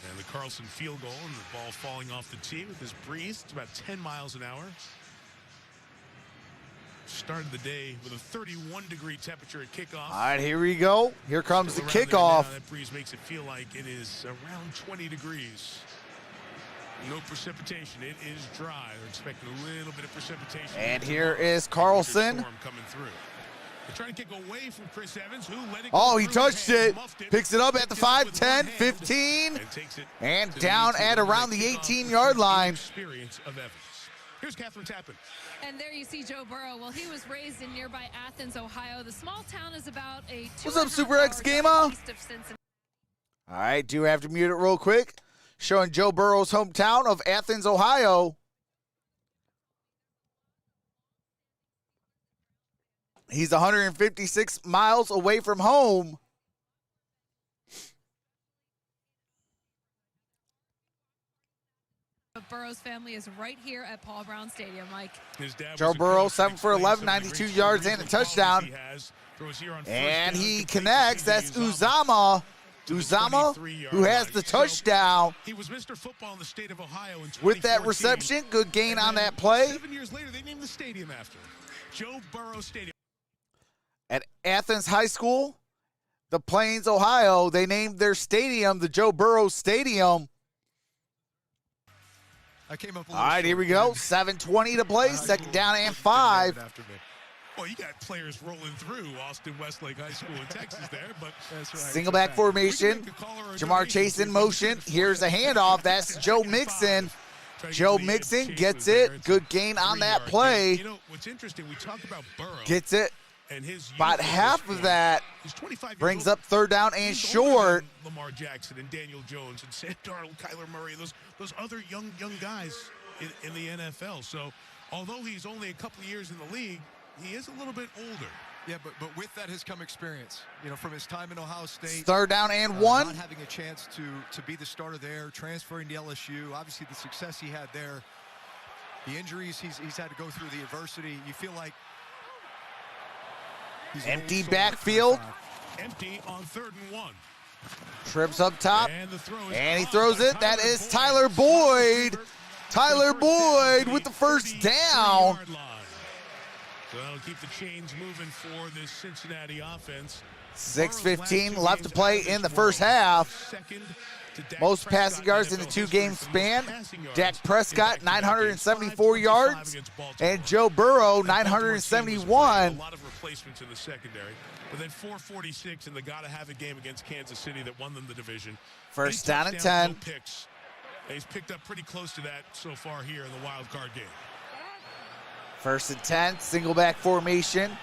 And the Carlson field goal, and the ball falling off the tee with this breeze. It's about 10 miles an hour. Started the day with a 31-degree temperature at kickoff. All right, here we go. Here comes the kickoff. Now, that breeze makes it feel like it is around 20 degrees. No precipitation. It is dry. They're expecting a little bit of precipitation. And here is Carlson. Storm coming through. They're trying to kick away from Chris Evans, who let it go. Oh, he through touched his hands, it. muffed it, Picks it up at the picked it up 5, with 10, one hand, 15, takes it and to the down 18 at around the kickoff. 18-yard line. Experience of Evans. Here's Catherine Tappan. And there you see Joe Burrow. Well, he was raised in nearby Athens, Ohio. The small town is about a What's up, Super X Gamer? east of Cincinnati. All right, do have to mute it real quick. Showing Joe Burrow's hometown of Athens, Ohio. He's 156 miles away from home. Burrow's family is right here at Paul Brown Stadium, Mike. Joe Burrow, 7 for 11, 92 yards and a touchdown. And he connects. That's Uzama. Uzama, who has the touchdown. He was Mr. Football in the state of Ohio in 2014. With that reception, good gain on that play. 7 years later, they named the stadium after him. Joe Burrow Stadium. At Athens High School, the Plains, Ohio, they named their stadium the Joe Burrow Stadium. I came up a All right, here we go. 7:20 to play. Second down and 5. Well, you got players rolling through Austin Westlake High School in Texas there, but that's right. Single back formation. Jamar Chase in motion. Here's a handoff. That's Joe Mixon. Joe Mixon gets it. Good gain on that play. You know, what's interesting, we talk about Burrow. Gets it. And his About half of that he's 25 brings up third down and short. Lamar Jackson and Daniel Jones and Sam Darnold, Kyler Murray, those other young guys in the NFL. So although he's only a couple of years in the league, he is a little bit older. Yeah, but with that has come experience. You know, from his time in Ohio State. Third down and 1. Not having a chance to be the starter there, transferring to LSU. Obviously, the success he had there, the injuries he's had to go through, the adversity. You feel like he's empty backfield. Empty on 3rd and 1. Trips up top. And he throws it. That is Tyler Boyd. Tyler Boyd with the first down. So that'll keep the chains moving for this Cincinnati offense. 6:15 left to play in the first half. Most passing yards in the 2-game span. Dak Prescott, 974 yards. And Joe Burrow, 971. A lot of replacements in the secondary. But then 446 in the gotta-have-it game against Kansas City that won them the division. First down and 10. No picks. He's picked up pretty close to that so far here in the wild card game. First and 10, single back formation.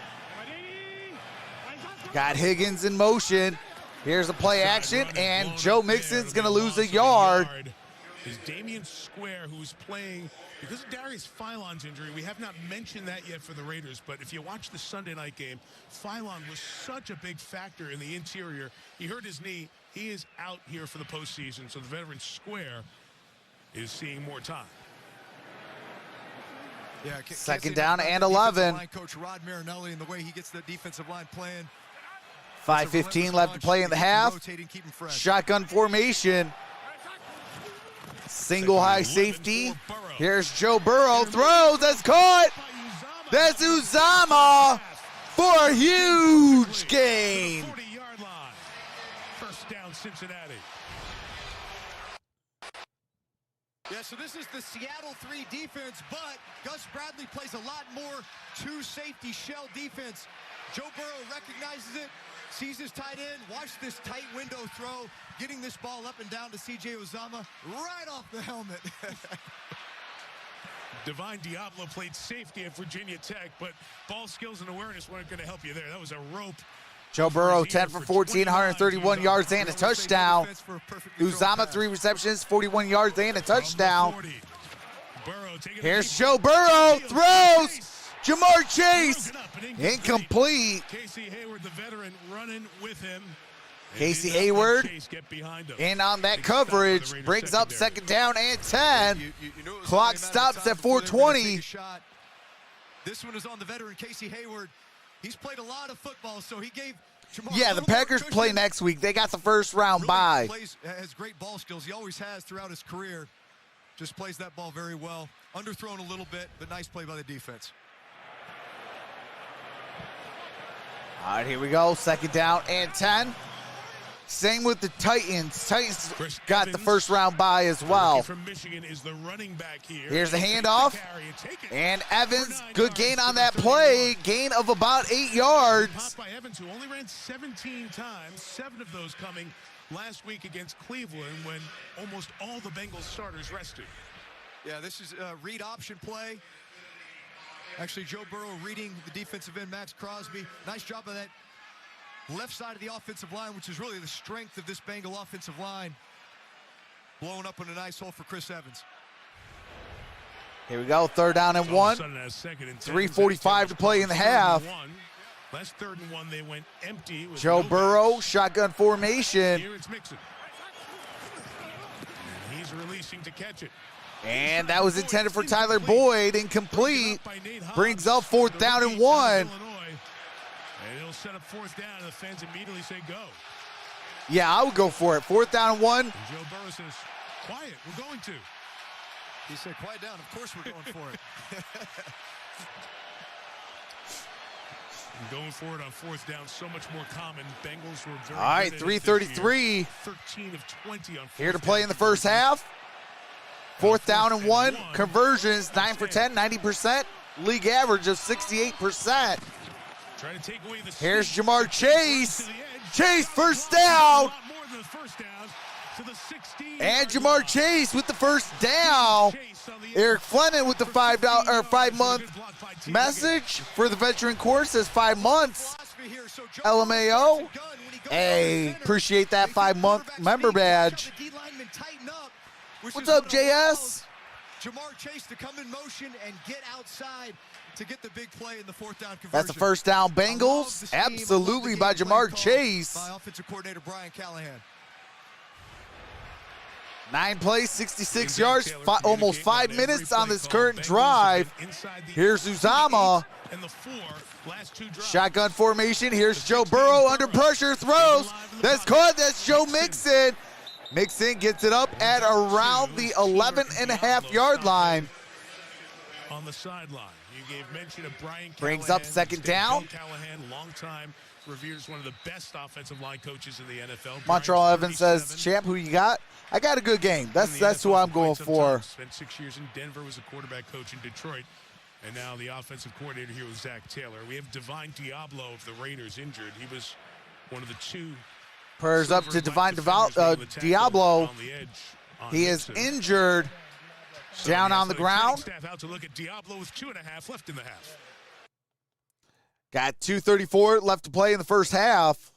Got Higgins in motion. Here's a play action, and Joe Mixon's going to lose a yard. Is Damian Square, who's playing because of Darius Philon's injury. We have not mentioned that yet for the Raiders, but if you watch the Sunday night game, Philon was such a big factor in the interior. He hurt his knee. He is out here for the postseason, so the veteran Square is seeing more time. Yeah, second down and 11. Coach Rod Marinelli and the way he gets the defensive line playing. 5:15 left to play in the half. Shotgun formation. Single high safety. Here's Joe Burrow. Throws. That's caught. That's Uzama for a huge gain. 40-yard line. First down, Cincinnati. Yeah, so this is the Seattle 3 defense, but Gus Bradley plays a lot more 2-safety shell defense. Joe Burrow recognizes it, sees his tight end, watch this tight window throw, getting this ball up and down to C.J. Uzama right off the helmet. Divine Diablo played safety at Virginia Tech, but ball skills and awareness weren't going to help you there. That was a rope. Joe Burrow, 10 for 14, 131 yards and a touchdown. Uzama, 3 receptions, 41 yards and a touchdown. Here's Joe Burrow, throws. Jamar Chase, incomplete. Casey Hayward, the veteran, running with him. Casey Hayward, in on that coverage, brings up second down and 10. Clock stops at 4:20. This one is on the veteran Casey Hayward. He's played a lot of football, so he gave Jamar Yeah, the Packers play next week. They got the first round bye. Has great ball skills. He always has throughout his career. Just plays that ball very well. Underthrown a little bit, but nice play by the defense. All right, here we go. Second down and 10. Same with the Titans. Titans Chris got the Evans, first round bye as rookie well. from Michigan, is the running back here. Here's the He'll take handoff. carry and take it And for Evans, 9 good gain yards on to the that 31. play. Gain of about 8 yards. Popped by Evans, who only ran 17 times, 7 of those coming last week against Cleveland when almost all the Bengals starters rested. Yeah, this is a read option play. Actually, Joe Burrow reading the defensive end, Max Crosby. Nice job of that left side of the offensive line, which is really the strength of this Bengal offensive line. Blowing up in a nice hole for Chris Evans. Here we go, 3rd down and 1. 3:45 to play in the half. Last 3rd and 1, they went empty. With Joe no Burrow, backs. shotgun formation. Here it's Mixon. And he's releasing to catch it. And that was intended for Tyler Boyd, incomplete. Brings up 4th down and 1. And he'll set up 4th down, and the fans immediately say go. Yeah, I would go for it. 4th down and 1. And Joe Burrow says, quiet, we're going to. He said, quiet down. Of course we're going for it. And going forward on 4th down, so much more common. Bengals were very All right, good at it this 3:33. year. 13 of 20 on 4th Here to play in down the first half. 4th down and 1. 1. Conversions, 9 for 10, 90%. League average of 68%. Trying to take away the Here's speed. Jamar Chase. To the edge. Chase, first down. A lot more than the first down to the 16. And Jamar Chase with the first down. Eric Fleming with the $5 message for the veteran course says 5 months. LMAO. Hey, appreciate that 5-month member badge. What's up, JS? Jamar Chase to come in motion and get outside to get the big play in the 4th down conversion. That's the first down, Bengals. Absolutely by Jamar Chase. By offensive coordinator Brian Callahan. 9 plays, 66 yards, almost 5 minutes on this current drive. Here's Uzama. Shotgun formation. Here's Joe Burrow under pressure, throws. That's caught. That's Joe Mixon. Mixon gets it up at around the 11.5-yard line. On the sideline, you gave mention of Brian Callahan. Brings up 2nd down. Callahan, long-time revered as one of the best offensive line coaches in the NFL. Montreal Evans says, champ, who you got? I got a good game. That's who I'm going for. Spent 6 years in Denver, was a quarterback coach in Detroit, and now the offensive coordinator here with Zach Taylor. We have Divine Diablo of the Raiders injured. He was one of the 2. Prayers up to Divine Diablo. He is injured. Down on the ground. Staff out to look at Diablo with 2.5 left in the half. Got 2:34 left to play in the first half.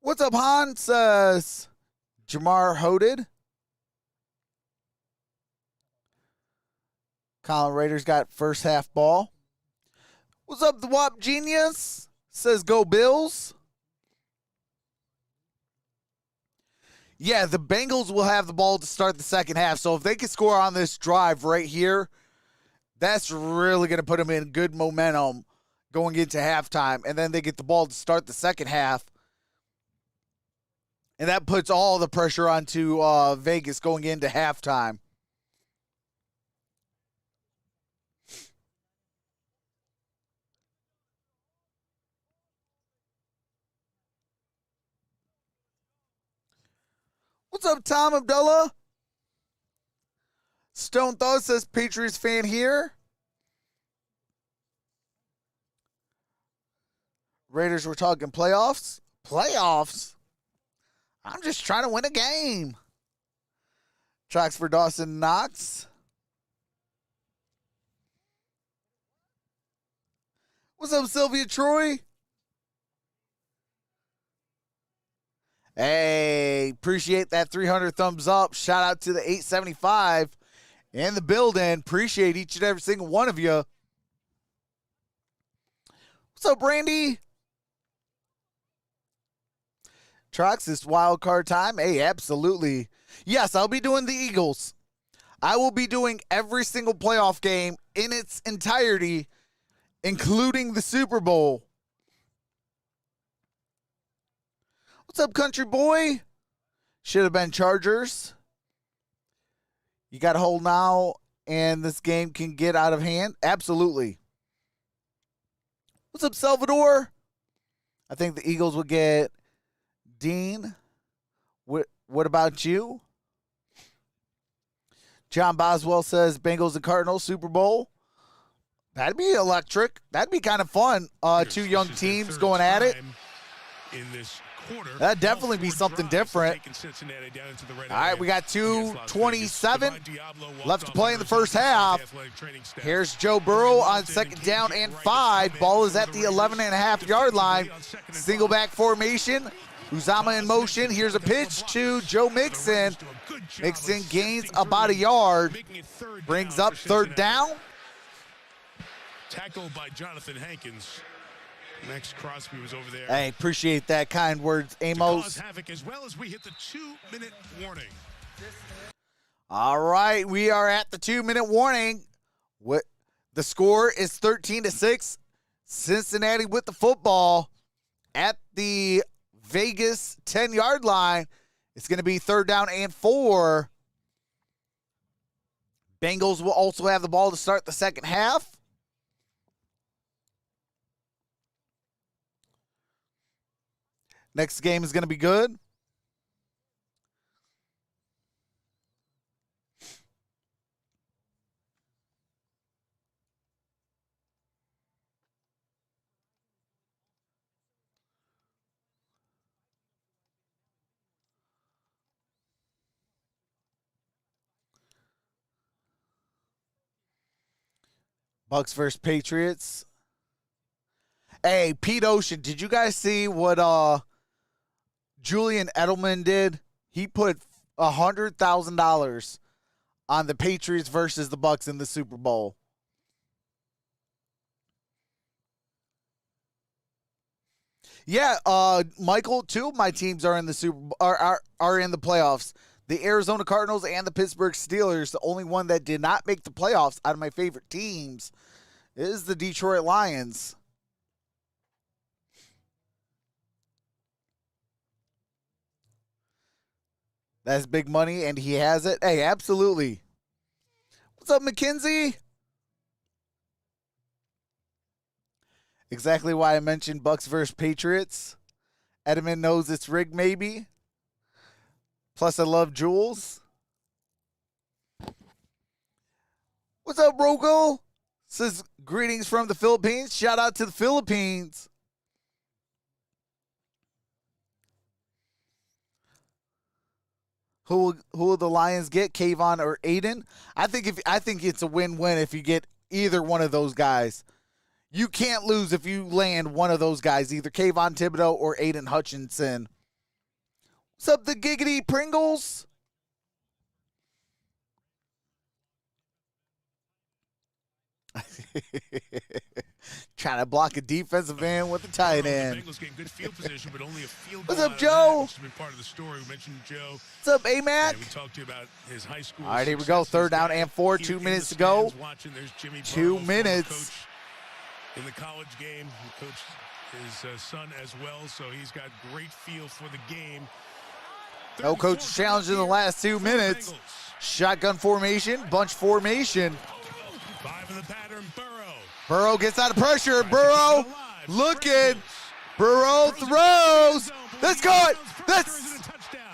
What's up, Han? Says Jamar Hoded. Colin Raiders got first half ball. What's up, the WAP Genius? Says go Bills. Yeah, the Bengals will have the ball to start the second half. So if they can score on this drive right here, that's really going to put them in good momentum going into halftime. And then they get the ball to start the second half. And that puts all the pressure onto Vegas going into halftime. What's up, Tom Abdullah? Stone Thought says Patriots fan here. Raiders were talking playoffs. Playoffs? I'm just trying to win a game. Tracks for Dawson Knox. What's up, Sylvia Troy? Hey, appreciate that 300 thumbs up. Shout out to the 875 in the building. Appreciate each and every single one of you. What's up, Brandy? Trox, this wild card time. Hey, absolutely. Yes, I'll be doing the Eagles. I will be doing every single playoff game in its entirety, including the Super Bowl. What's up, country boy? Should have been Chargers. You got to hold now and this game can get out of hand? Absolutely. What's up, Salvador? I think the Eagles will get Dean. What about you? John Boswell says Bengals and Cardinals Super Bowl. That'd be electric. That'd be kind of fun. Two young teams going at it. In this quarter, that'd definitely be something different. All right, we got 2:27 left to play in the first half. Here's Joe Burrow on 2nd down and 5. Ball is at the 11.5-yard line. Single back formation. Uzama in motion. Here's a pitch to Joe Mixon. Mixon gains about a yard. Brings up 3rd down. Tackled by Jonathan Hankins. Max Crosby was over there. Hey, appreciate that kind words, Amos. Cause havoc as well as we hit the 2-minute warning. All right, we are at the 2-minute warning. What the score is 13-6. Cincinnati with the football at the Vegas 10-yard line. It's going to be 3rd down and 4. Bengals will also have the ball to start the second half. Next game is going to be good. Bucks versus Patriots. Hey, Pete Ocean, did you guys see what Julian Edelman did? He put $100,000 on the Patriots versus the Bucks in the Super Bowl. Yeah, Michael, 2 of my teams are in the are in the playoffs. The Arizona Cardinals and the Pittsburgh Steelers. The only one that did not make the playoffs out of my favorite teams is the Detroit Lions. That's big money, and he has it. Hey, absolutely. What's up, McKenzie? Exactly why I mentioned Bucks versus Patriots. Edelman knows it's rigged, maybe. Plus, I love Jules. What's up, Rogel? Says, greetings from the Philippines. Shout out to the Philippines. Who will the Lions get, Kayvon or Aiden? I think it's a win-win if you get either one of those guys. You can't lose if you land one of those guys, either Kayvon Thibodeau or Aiden Hutchinson. What's up, the Giggity Pringles? Trying to block a defensive end with the tight end. The Bengals getting good field position, but only a field What's goal up, Joe? Which has been part of the story. We mentioned Joe. What's up, AMAC? We talked to you about his high school. All right, here we go. 3rd down and 4. 2 minutes to go. 2 minutes. In the college game, he coached his son as well, so he's got great feel for the game. No coach challenge in the last 2 minutes. Shotgun formation, bunch formation. 5 in the pattern, Burrow. Burrow gets out of pressure. Burrow looking. Burrow throws. Let's go. That's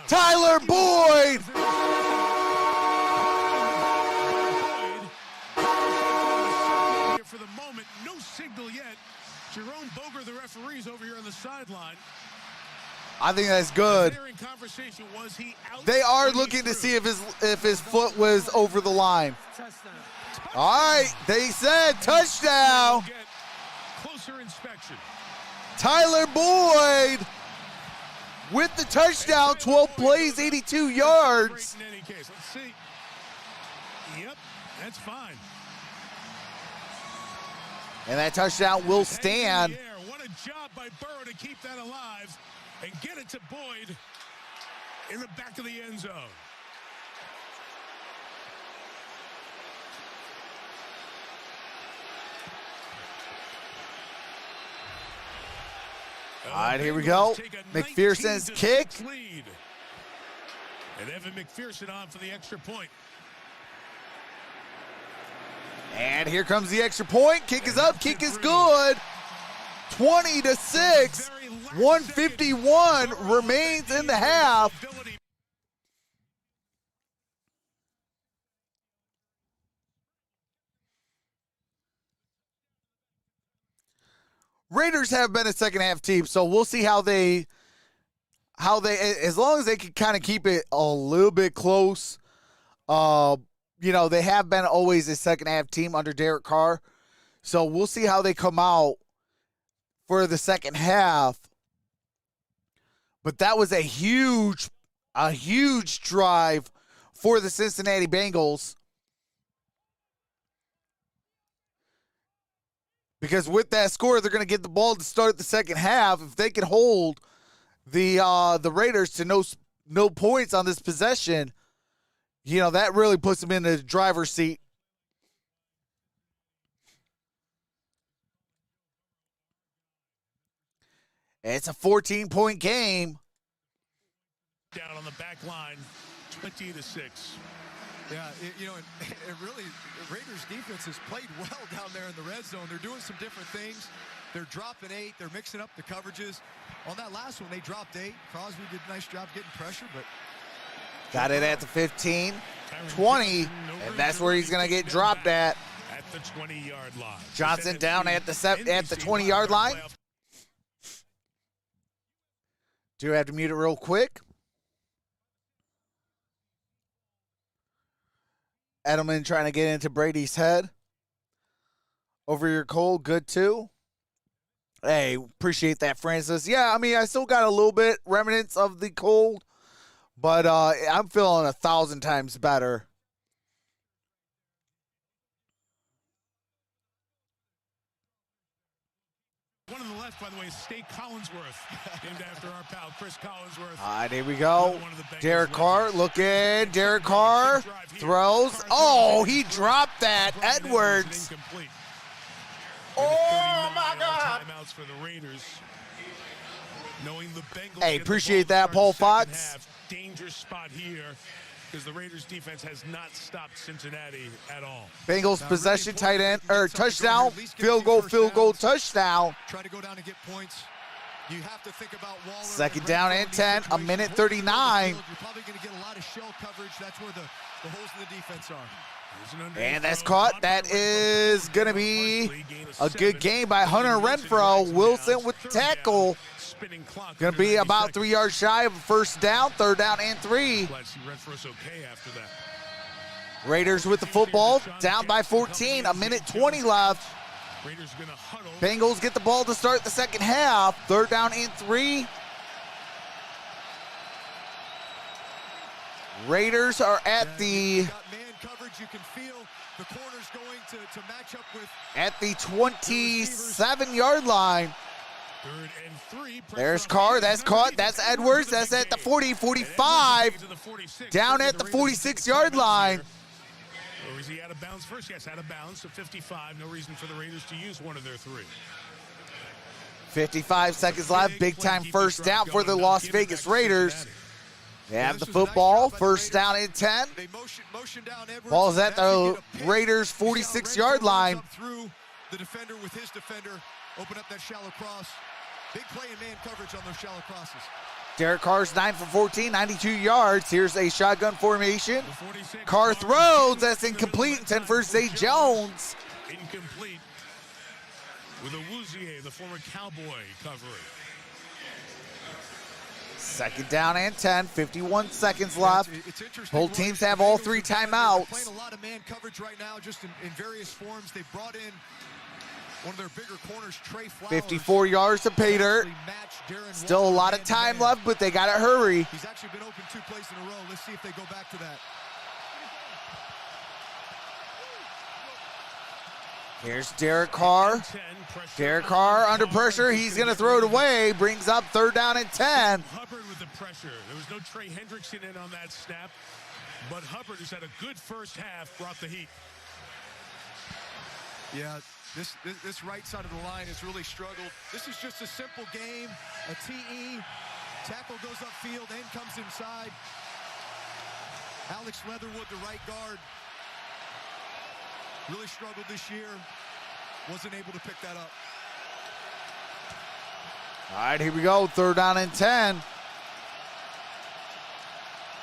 Tyler Boyd. For the moment, no signal yet. Jerome Boger, the referee's over here on the sideline. I think that's good. They are looking to see if his foot was over the line. All right, they said touchdown. Closer inspection. Tyler Boyd with the touchdown, 12 plays, 82 yards. In any case, let's see. Yep, that's fine. And that touchdown will stand. What a job by Burrow to keep that alive and get it to Boyd in the back of the end zone. All right, here we go. McPherson's kick. Lead. And Evan McPherson on for the extra point. And here comes the extra point. Kick is up. Kick is good. 20-6. 151 remains in the half. Raiders have been a second half team, so we'll see how they as long as they can kind of keep it a little bit close. They have been always a second half team under Derek Carr. So we'll see how they come out for the second half. But that was a huge drive for the Cincinnati Bengals. Because with that score, they're going to get the ball to start the second half. If they can hold the Raiders to no points on this possession, that really puts them in the driver's seat. It's a 14-point game. Down on the back line, 20-6. Yeah, it really, the Raiders defense has played well down there in the red zone. They're doing some different things. They're dropping 8. They're mixing up the coverages. On that last one, they dropped 8. Crosby did a nice job getting pressure, but got it at the 15, 20, and that's where he's going to get dropped at. At the 20-yard line. Johnson down at the 20-yard line. Do have to mute it real quick. Edelman trying to get into Brady's head. Over your cold, good too. Hey, appreciate that, Francis. Yeah, I still got a little bit remnants of the cold, but I'm feeling 1,000 times better. One on the left, by the way, is State Collinsworth, named after our pal Chris Collinsworth. All right, here we go. Derek Carr looking. Derek Carr throws. Oh, he dropped that. Edwards. Oh, my God. Timeouts for the Raiders. Knowing the Bengals. Hey, appreciate that, Paul Fox. Danger spot here because the Raiders defense has not stopped Cincinnati at all. Bengals possession, tight end, or touchdown, field goal, touchdown. Try to go down and get points. You have to think about Waller. Second down and 10, a minute 39. You're probably going to get a lot of shell coverage. That's where the holes in the defense are. And that's caught. That is going to be a good game by Hunter Renfrow. Wilson with the tackle. Going to be about 3 yards shy of a first down. Third down and 3. Raiders with the football. Down by 14. A minute 20 left. Bengals get the ball to start the second half. Third down and 3. Raiders are at the... You can feel the corners going to match up with at the 27-yard line. Third and 3. There's Carr. That's caught. That's Edwards. That's at the 40, 45. Down at the 46-yard line. Or is he out of bounds first? Yes, out of bounds. So 55. No reason for the Raiders to use one of their 3. 55 seconds left. Big time first down for the Las Vegas Raiders. They have the football. First down and 10. Ball's at the Raiders' 46-yard line. Through the defender with his defender. Open up that shallow cross. Big play in man coverage on those shallow crosses. Derek Carr's 9 for 14, 92 yards. Here's a shotgun formation. Carr throws. That's incomplete. 10 for Zay Jones. Incomplete. With Awuzie, the former Cowboy, covering. Second down and 10, 51 seconds left. Both teams have all 3 timeouts. Playing a lot of man coverage right now, just in various forms. They brought in one of their bigger corners, Trey Flowers. 54 yards to pay dirt. Still a lot of time left, but they got to hurry. He's actually been open 2 plays in a row. Let's see if they go back to that. Here's Derek Carr. Derek Carr under pressure. He's going to throw it away. Brings up third down and 10. Hubbard with the pressure. There was no Trey Hendrickson in on that snap. But Hubbard, who's had a good first half, brought the heat. Yeah, this right side of the line has really struggled. This is just a simple game. A TE. Tackle goes upfield and comes inside. Alex Leatherwood, the right guard. Really struggled this year. Wasn't able to pick that up. All right, here we go. 3rd down and 10.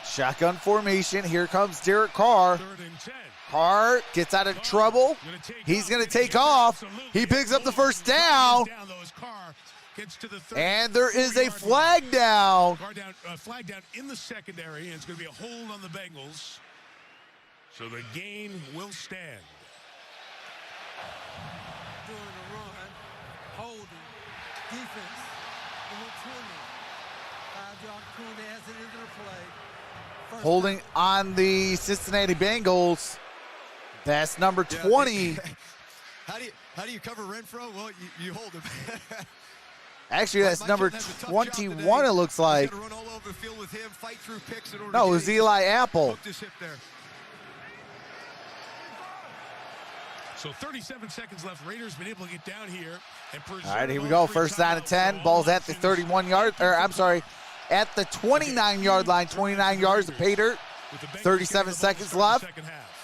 Shotgun formation. Here comes Derek Carr. 3rd and 10. Carr gets out of trouble. He's going to take off. He picks up the first down. And there is a flag down. Flag down in the secondary, and it's going to be a hold on the Bengals. So the gain will stand. Doing a run, holding, defense, number 20. 5-yard penalty as it into the play. Holding on the Cincinnati Bengals. That's number 20. How do you cover Renfro? Well, you hold him. Actually, that's number 21, it looks like. Run all over the field with him, fight through picks in order No, to it was Eli Apple. hooked his hip there. So 37 seconds left. Raiders been able to get down here and preserve. All right, here we go. 1st down and 10. Ball's at the 31-yard, or I'm sorry, at the 29-yard line. 29 yards to pay dirt. 37 seconds left.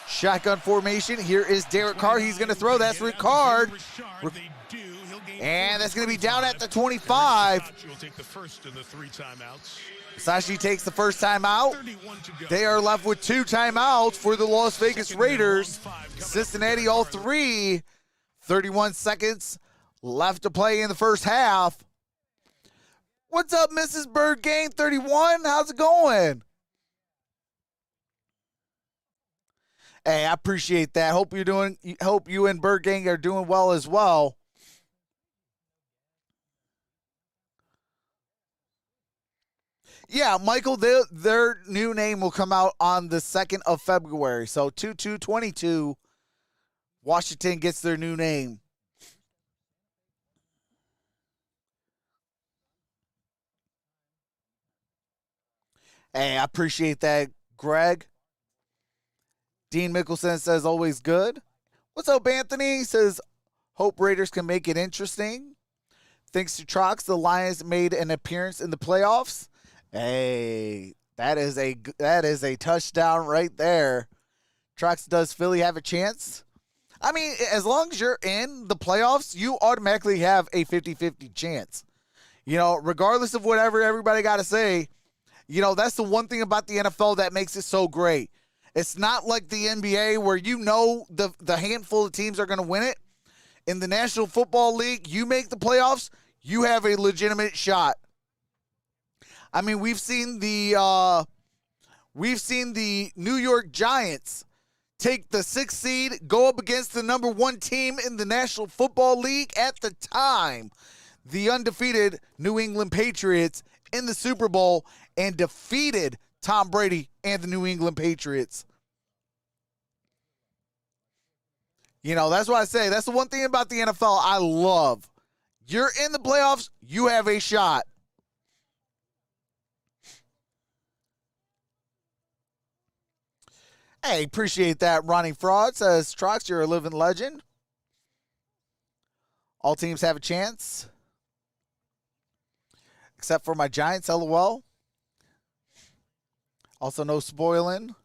Shotgun formation. Here is Derek Carr. He's going to throw. That's Ricard. And that's going to be down at the 25. Will take the first of the 3 timeouts. Sashi takes the first timeout. They are left with 2 timeouts for the Las Vegas Raiders. Cincinnati all 3. 31 seconds left to play in the first half. What's up, Mrs. Bird Game 31? How's it going? Hey, I appreciate that. Hope you and Bird Gang are doing well as well. Yeah, Michael, their new name will come out on the 2nd of February. So 2/2/22, Washington gets their new name. Hey, I appreciate that, Greg. Dean Mickelson says, always good. What's up, Anthony? He says, hope Raiders can make it interesting. Thanks to Trox, the Lions made an appearance in the playoffs. Hey, that is a touchdown right there. Trox, does Philly have a chance? I mean, as long as you're in the playoffs, you automatically have a 50-50 chance. You know, regardless of whatever everybody got to say, you know, that's the one thing about the NFL that makes it so great. It's not like the NBA where you know the handful of teams are going to win it. In the National Football League, you make the playoffs, you have a legitimate shot. I mean, we've seen the New York Giants take the 6th seed, go up against the number 1 team in the National Football League at the time, the undefeated New England Patriots, in the Super Bowl, and defeated Tom Brady and the New England Patriots. You know, that's what I say. That's the one thing about the NFL I love. You're in the playoffs, you have a shot. Hey, appreciate that. Ronnie Fraud says, Trox, you're a living legend. All teams have a chance. Except for my Giants, LOL. Also, no spoiling.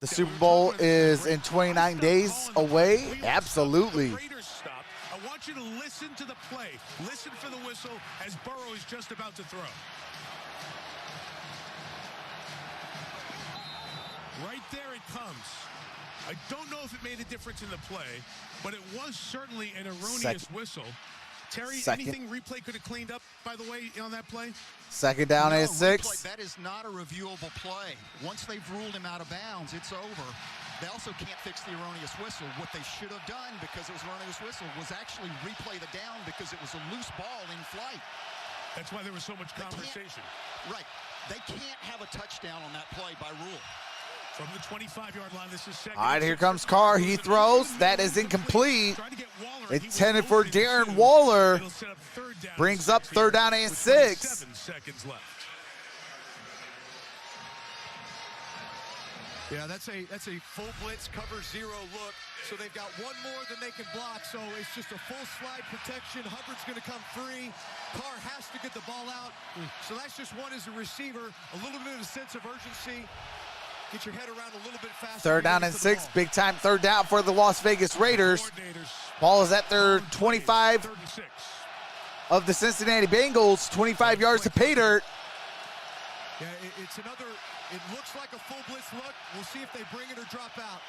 The Super Bowl is in 29 days away. Absolutely. I want you to listen to the play. Listen for the whistle as Burrow is just about to throw. Right there it comes. I don't know if it made a difference in the play, but it was certainly an erroneous whistle. Terry, anything replay could have cleaned up, by the way, on that play? 2nd down and 6. Replay, that is not a reviewable play. Once they've ruled him out of bounds, it's over. They also can't fix the erroneous whistle. What they should have done, because it was an erroneous whistle, was actually replay the down because it was a loose ball in flight. That's why there was so much conversation. Right. They can't have a touchdown on that play by rule. From the 25-yard line, this is 2nd. All right, here comes Carr. He throws. That is incomplete. Intended for Darren Waller. Brings up 3rd down and 6. 7 seconds left. Yeah, that's a full blitz cover 0 look. So they've got one more than they can block. So it's just a full slide protection. Hubbard's going to come free. Carr has to get the ball out. So that's just one as a receiver. A little bit of a sense of urgency. get your head around a little bit faster. Third down and 6, big time third down for the Las Vegas Raiders. Ball is at their 25 of the Cincinnati Bengals, 25 yards to pay dirt. Yeah, it's another, it looks like a full blitz look. We'll see if they bring it or drop out.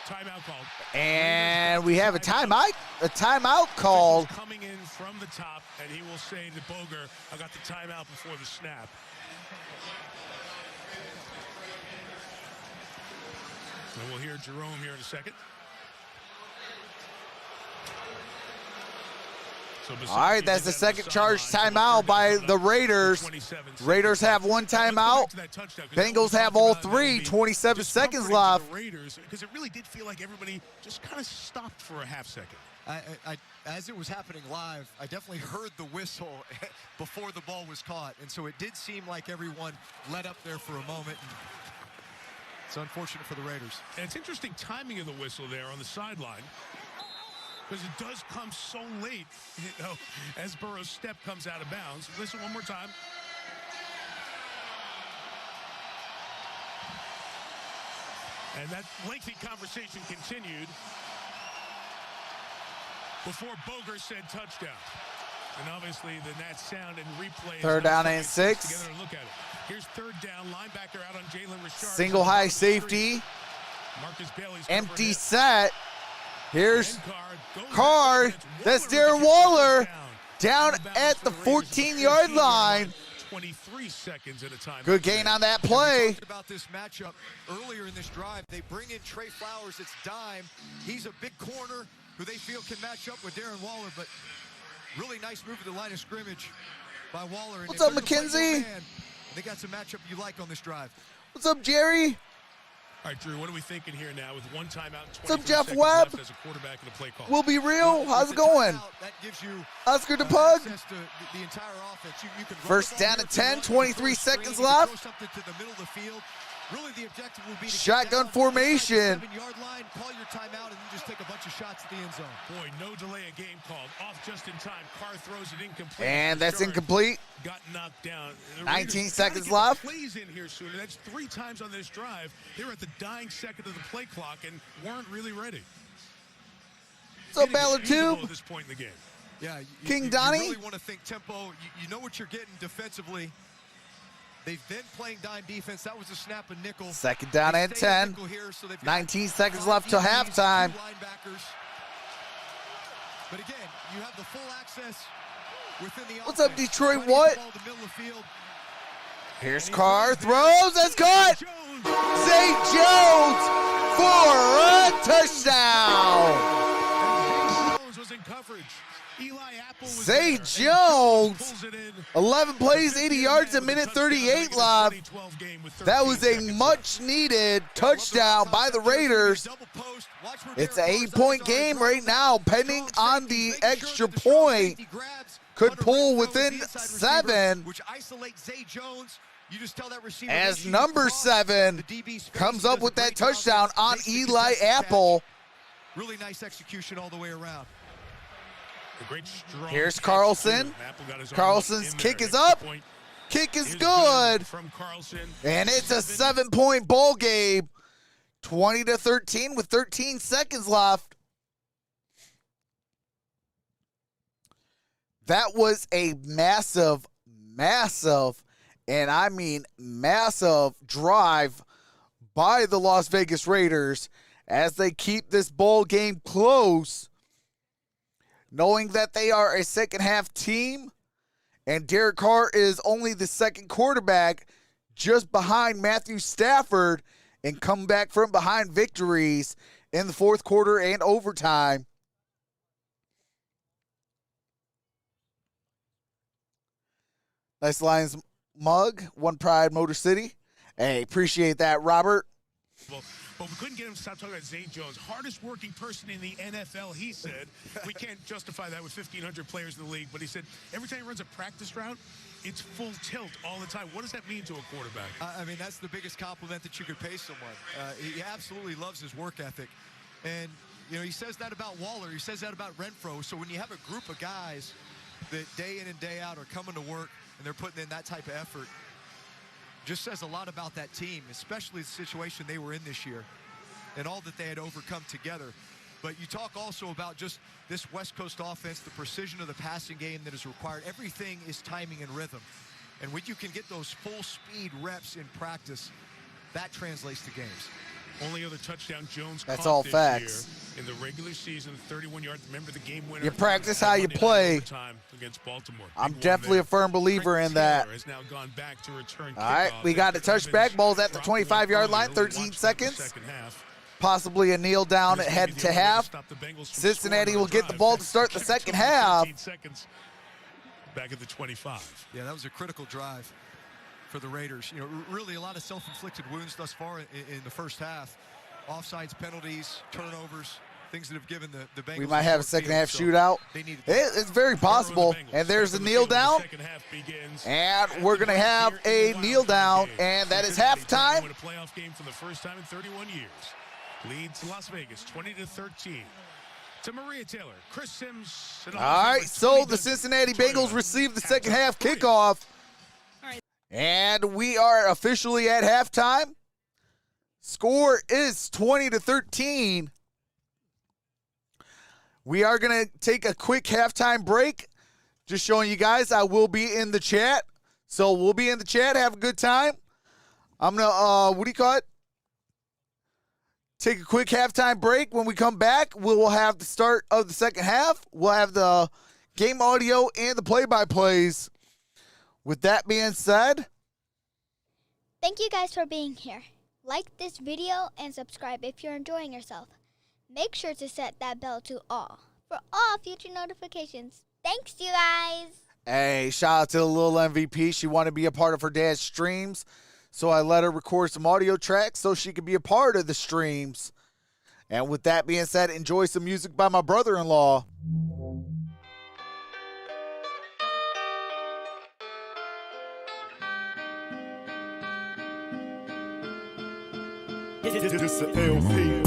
Timeout called. And we have a timeout called. Coming in from the top, and he will say to Boger, I got the timeout before the snap. And we'll hear Jerome here in a second. All right, that's the second charge timeout by the Raiders. Raiders have one timeout. Bengals have all three, 27 seconds left. Because it really did feel like everybody just kind of stopped for a half second. As it was happening live, I definitely heard the whistle before the ball was caught. And so it did seem like everyone let up there for a moment. And it's unfortunate for the Raiders. And it's interesting timing of the whistle there on the sideline. Because it does come so late, you know, as Burrow's step comes out of bounds. Listen one more time. And that lengthy conversation continued before Boger said touchdown. And obviously the that sound and replay. Third down and 6. Together and look at it. Here's third down, linebacker out on Jalen Richard. Single high safety. Marcus Bailey's empty set. Here's Carr. That's Darren Waller down at the 14-yard line. 23 seconds at a time. Good gain on that play. We talked about this matchup earlier in this drive. They bring in Trey Flowers. It's dime. He's a big corner who they feel can match up with Darren Waller, but really nice move at the line of scrimmage by Waller. And what's up, McKenzie? They got some matchup you like on this drive. What's up, Jerry? All right, Drew, what are we thinking here now with one timeout and 23 What's up, Jeff seconds Webb? left as a quarterback in the play call? We'll be real. How's it going? That gives you Oscar DePug. access to the entire offense. You can First down and 10, 23 seconds left. Throw something to the middle of the field. Really, the objective will be to Shotgun formation. 7-yard line, call your timeout, and then just take a bunch of shots at the end zone. Boy, no delay of game called. Off just in time. Carr throws it incomplete. And that's incomplete. Got knocked down. 19 seconds left. Plays in here sooner. That's 3 times on this drive. They were at the dying second of the play clock and weren't really ready. So Ballard Tube. At this point in the game. Yeah, King Donnie. You really want to think tempo. You know what you're getting defensively. They've been playing dime defense. That was a snap and nickel. Second down and 10. Here, so 19 seconds left till halftime. But again, you have the full access within the What's up, Detroit? What? Here's Carr. Throws. That's caught. Zay Jones for a touchdown. Jones was in coverage. Eli Apple was Zay there. Jones, 11 plays, 80 yards, a minute 38 left. That was a much-needed touchdown by the Raiders. It's an 8-point game right now, pending on the extra point. Could pull within 7. As number 7 comes up with that touchdown on Eli Apple. Really nice execution all the way around. Here's Carlson. Carlson's kick is up. Kick is good. And it's a 7-point ball game. 20-13 with 13 seconds left. That was a massive, and I mean massive drive by the Las Vegas Raiders as they keep this ball game close, knowing that they are a second-half team, and Derek Carr is only the second quarterback just behind Matthew Stafford and come back from behind victories in the fourth quarter and overtime. Nice Lions mug, One Pride Motor City. Hey, appreciate that, Robert. But we couldn't get him to stop talking about Zay Jones. Hardest working person in the NFL, he said. We can't justify that with 1,500 players in the league, but he said every time he runs a practice route, it's full tilt all the time. What does that mean to a quarterback? I mean, that's the biggest compliment that you could pay someone. He absolutely loves his work ethic. And, you know, he says that about Waller. He says that about Renfro. So when you have a group of guys that day in and day out are coming to work and they're putting in that type of effort, just says a lot about that team, especially the situation they were in this year and all that they had overcome together. But you talk also about just this West Coast offense, the precision of the passing game that is required. Everything is timing and rhythm. And when you can get those full speed reps in practice, that translates to games. Only other touchdown Jones That's caught all this facts. year in the regular season, 31 yards. Remember the game winner. You practice how you Monday night play. overtime against Baltimore. I'm Big one definitely there. a firm believer in that. Has now gone back to return All right, kickoff. we got the touchback. Ball's at the Dropping 25-yard line, earlier. 13 Watch seconds. the second half. Possibly a kneel down This may head be the to only way half. stop the Bengals from Cincinnati scoring will on a get the drive. ball to start the second half. 13 seconds back at the 25. Yeah, that was a critical drive for the Raiders. You know, really a lot of self-inflicted wounds thus far in the first half. Offsides, penalties, turnovers, things that have given the Bengals. We might have a second half so shootout. they need It's very possible. And there's a kneel down. And we're going to have a kneel down. And that is halftime. Win a playoff game for the first time in 31 years. Leads Las Vegas 20-13. To Maria Taylor, Chris Sims. All right, so the Cincinnati Bengals receive the second half kickoff. And we are officially at halftime. Score is 20-13. We are going to take a quick halftime break. Just showing you guys I will be in the chat. So we'll be in the chat. Have a good time. I'm going to, what do you call it? Take a quick halftime break. When we come back, we will have the start of the second half. We'll have the game audio and the play-by-plays. With that being said, thank you guys for being here. Like this video and subscribe if you're enjoying yourself. Make sure to set that bell to all for all future notifications. Thanks, you guys. hey, shout out to the little MVP. She wanted to be a part of her dad's streams, so I let her record some audio tracks so she could be a part of the streams. And with that being said, enjoy some music by my brother-in-law. This a LP.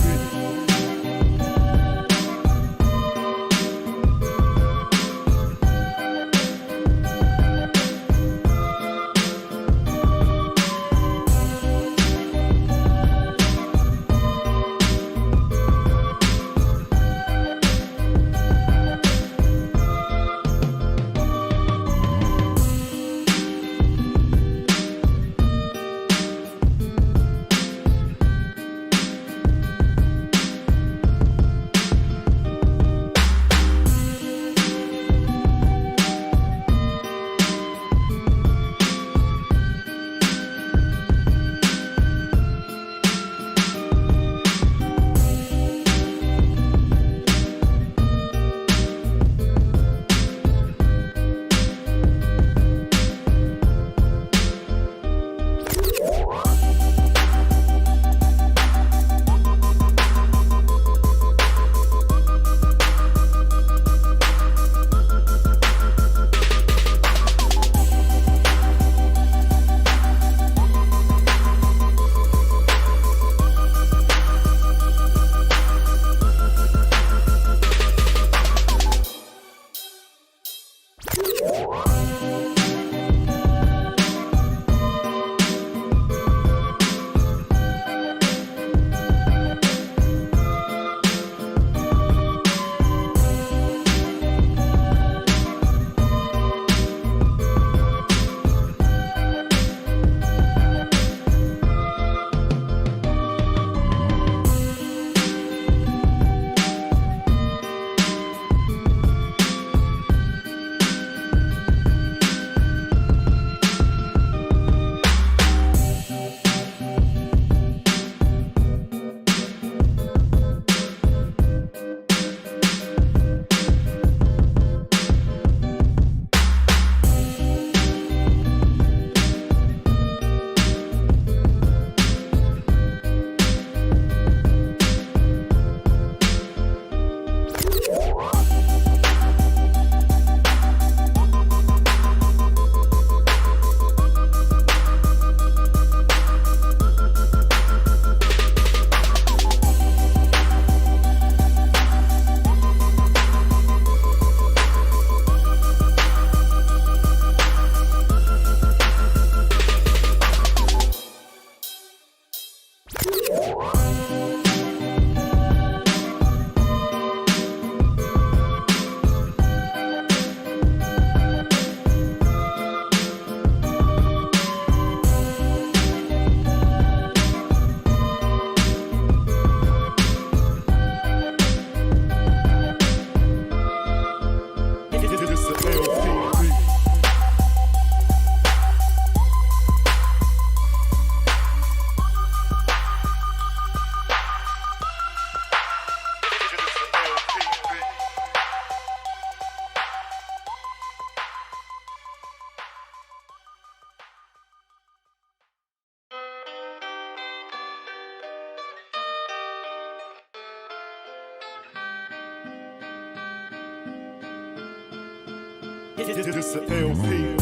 It's the LP.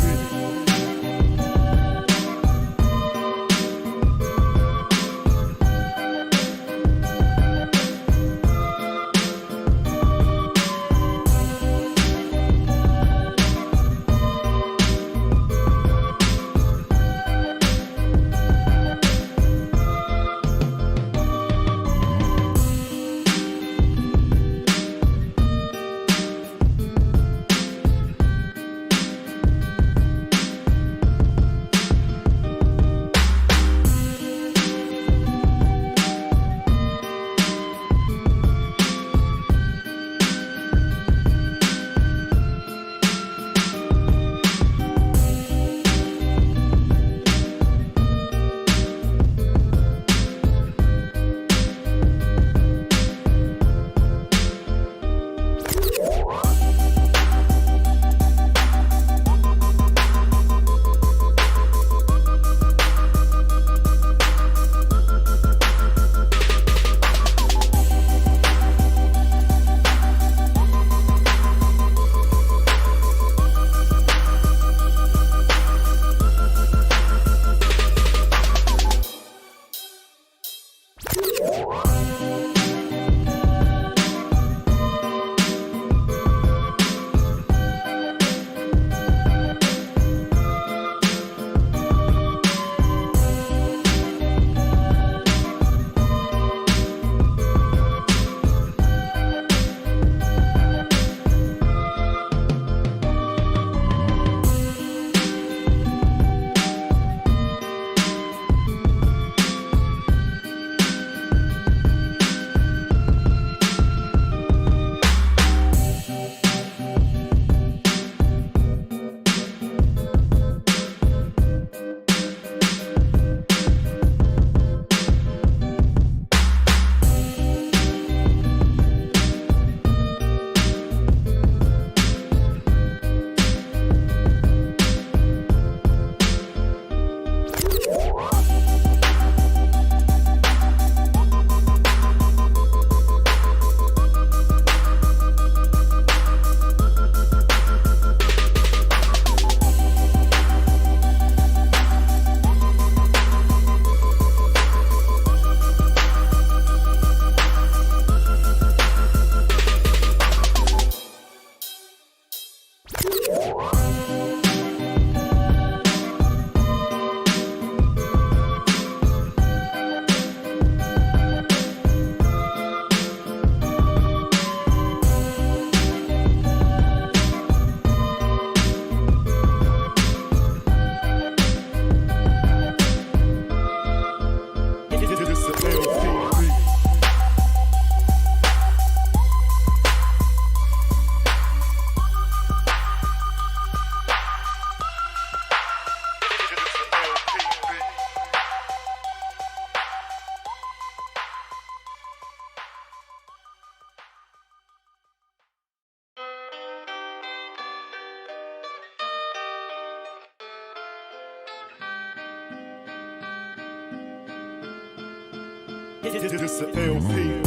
It's the LP.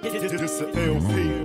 This the LP.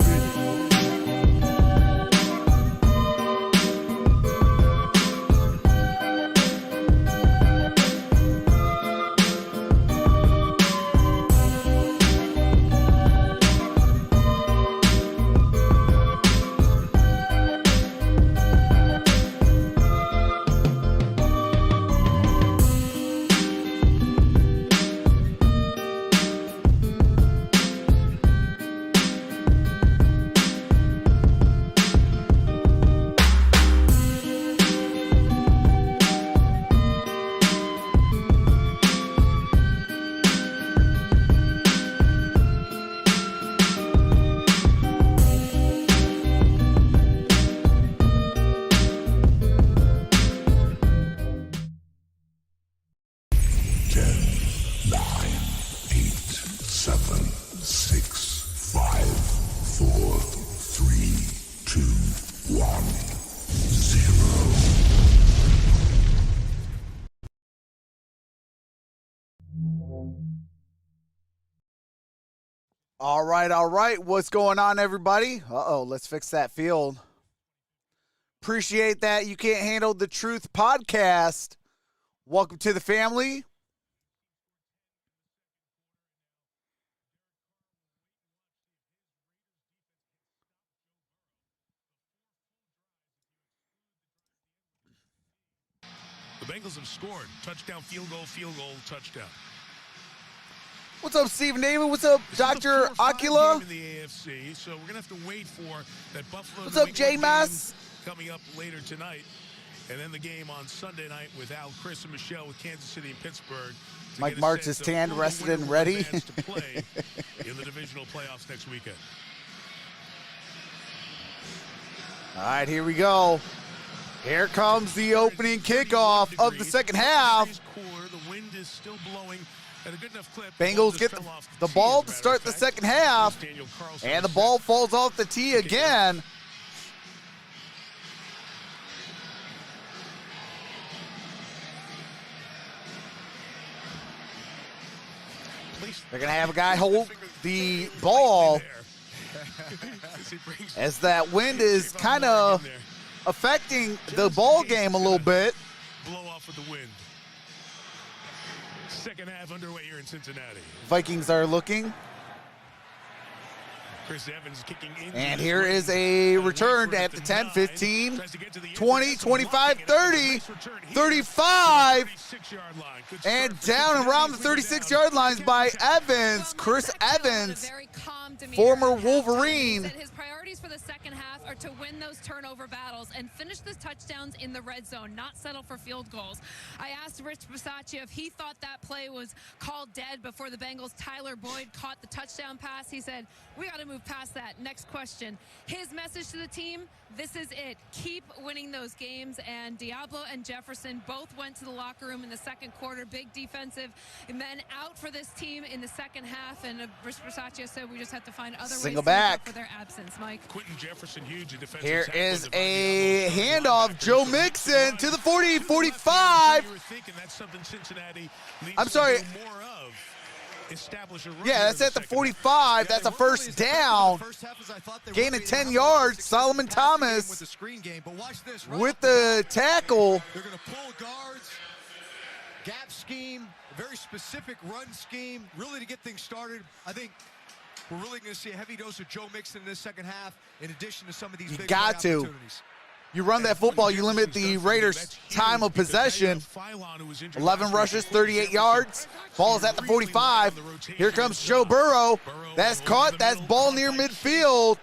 All right. What's going on, everybody? Let's fix that field. Appreciate that. You Can't Handle the Truth podcast. Welcome to the family. The Bengals have scored. Touchdown, field goal, touchdown. What's up, Stephen David? What's up, Dr. Aquila? In the AFC, so we're gonna have to wait for that Buffalo. What's up, J-Mass? Coming up later tonight, and then the game on Sunday night with Al, Chris, and Michelle with Kansas City and Pittsburgh. Mike Martz is tanned, rested, and ready. To play in the divisional playoffs next weekend. All right, here we go. Here comes the opening kickoff of the second half. The wind is still blowing. At a good enough clip. Bengals get the ball to start the second half, and the ball falls off the tee again. They're going to have a guy hold the ball as that wind is kind of affecting the ball game a little bit. Blow off with the wind. Second half underway here in Cincinnati. Vikings are looking. Chris Evans kicking in. And here is a return at the 10, 15, 20, 25, 30, 35, and down around the 36-yard lines by Evans. Chris Evans, former Wolverine. His priorities for the second half are to win those turnover battles and finish the touchdowns in the red zone, not settle for field goals. I asked Rich Bisaccia if he thought that play was called dead before the Bengals' Tyler Boyd caught the touchdown pass. He said, we got to move past that. Next question. His message to the team, this is it. Keep winning those games. And Diablo and Jefferson both went to the locker room in the second quarter. Big defensive men out for this team in the second half. And Rich Bisaccia said we just have to find other ways to make up for their absence. Mike. Quentin Jefferson, huge defensive. Here is a handoff. Joe Mixon to the 40, 45. I'm sorry. Yeah, that's at the 45. That's a first down. Gain of 10 yards. Solomon Thomas with the tackle. They're going to pull guards, gap scheme, very specific run scheme, really to get things started. I think we're really going to see a heavy dose of Joe Mixon in this second half, in addition to some of these big opportunities. You run that football, you limit the Raiders' time of possession. 11 rushes, 38 yards. Ball's at the 45. Here comes Joe Burrow. That's caught. That's ball near midfield.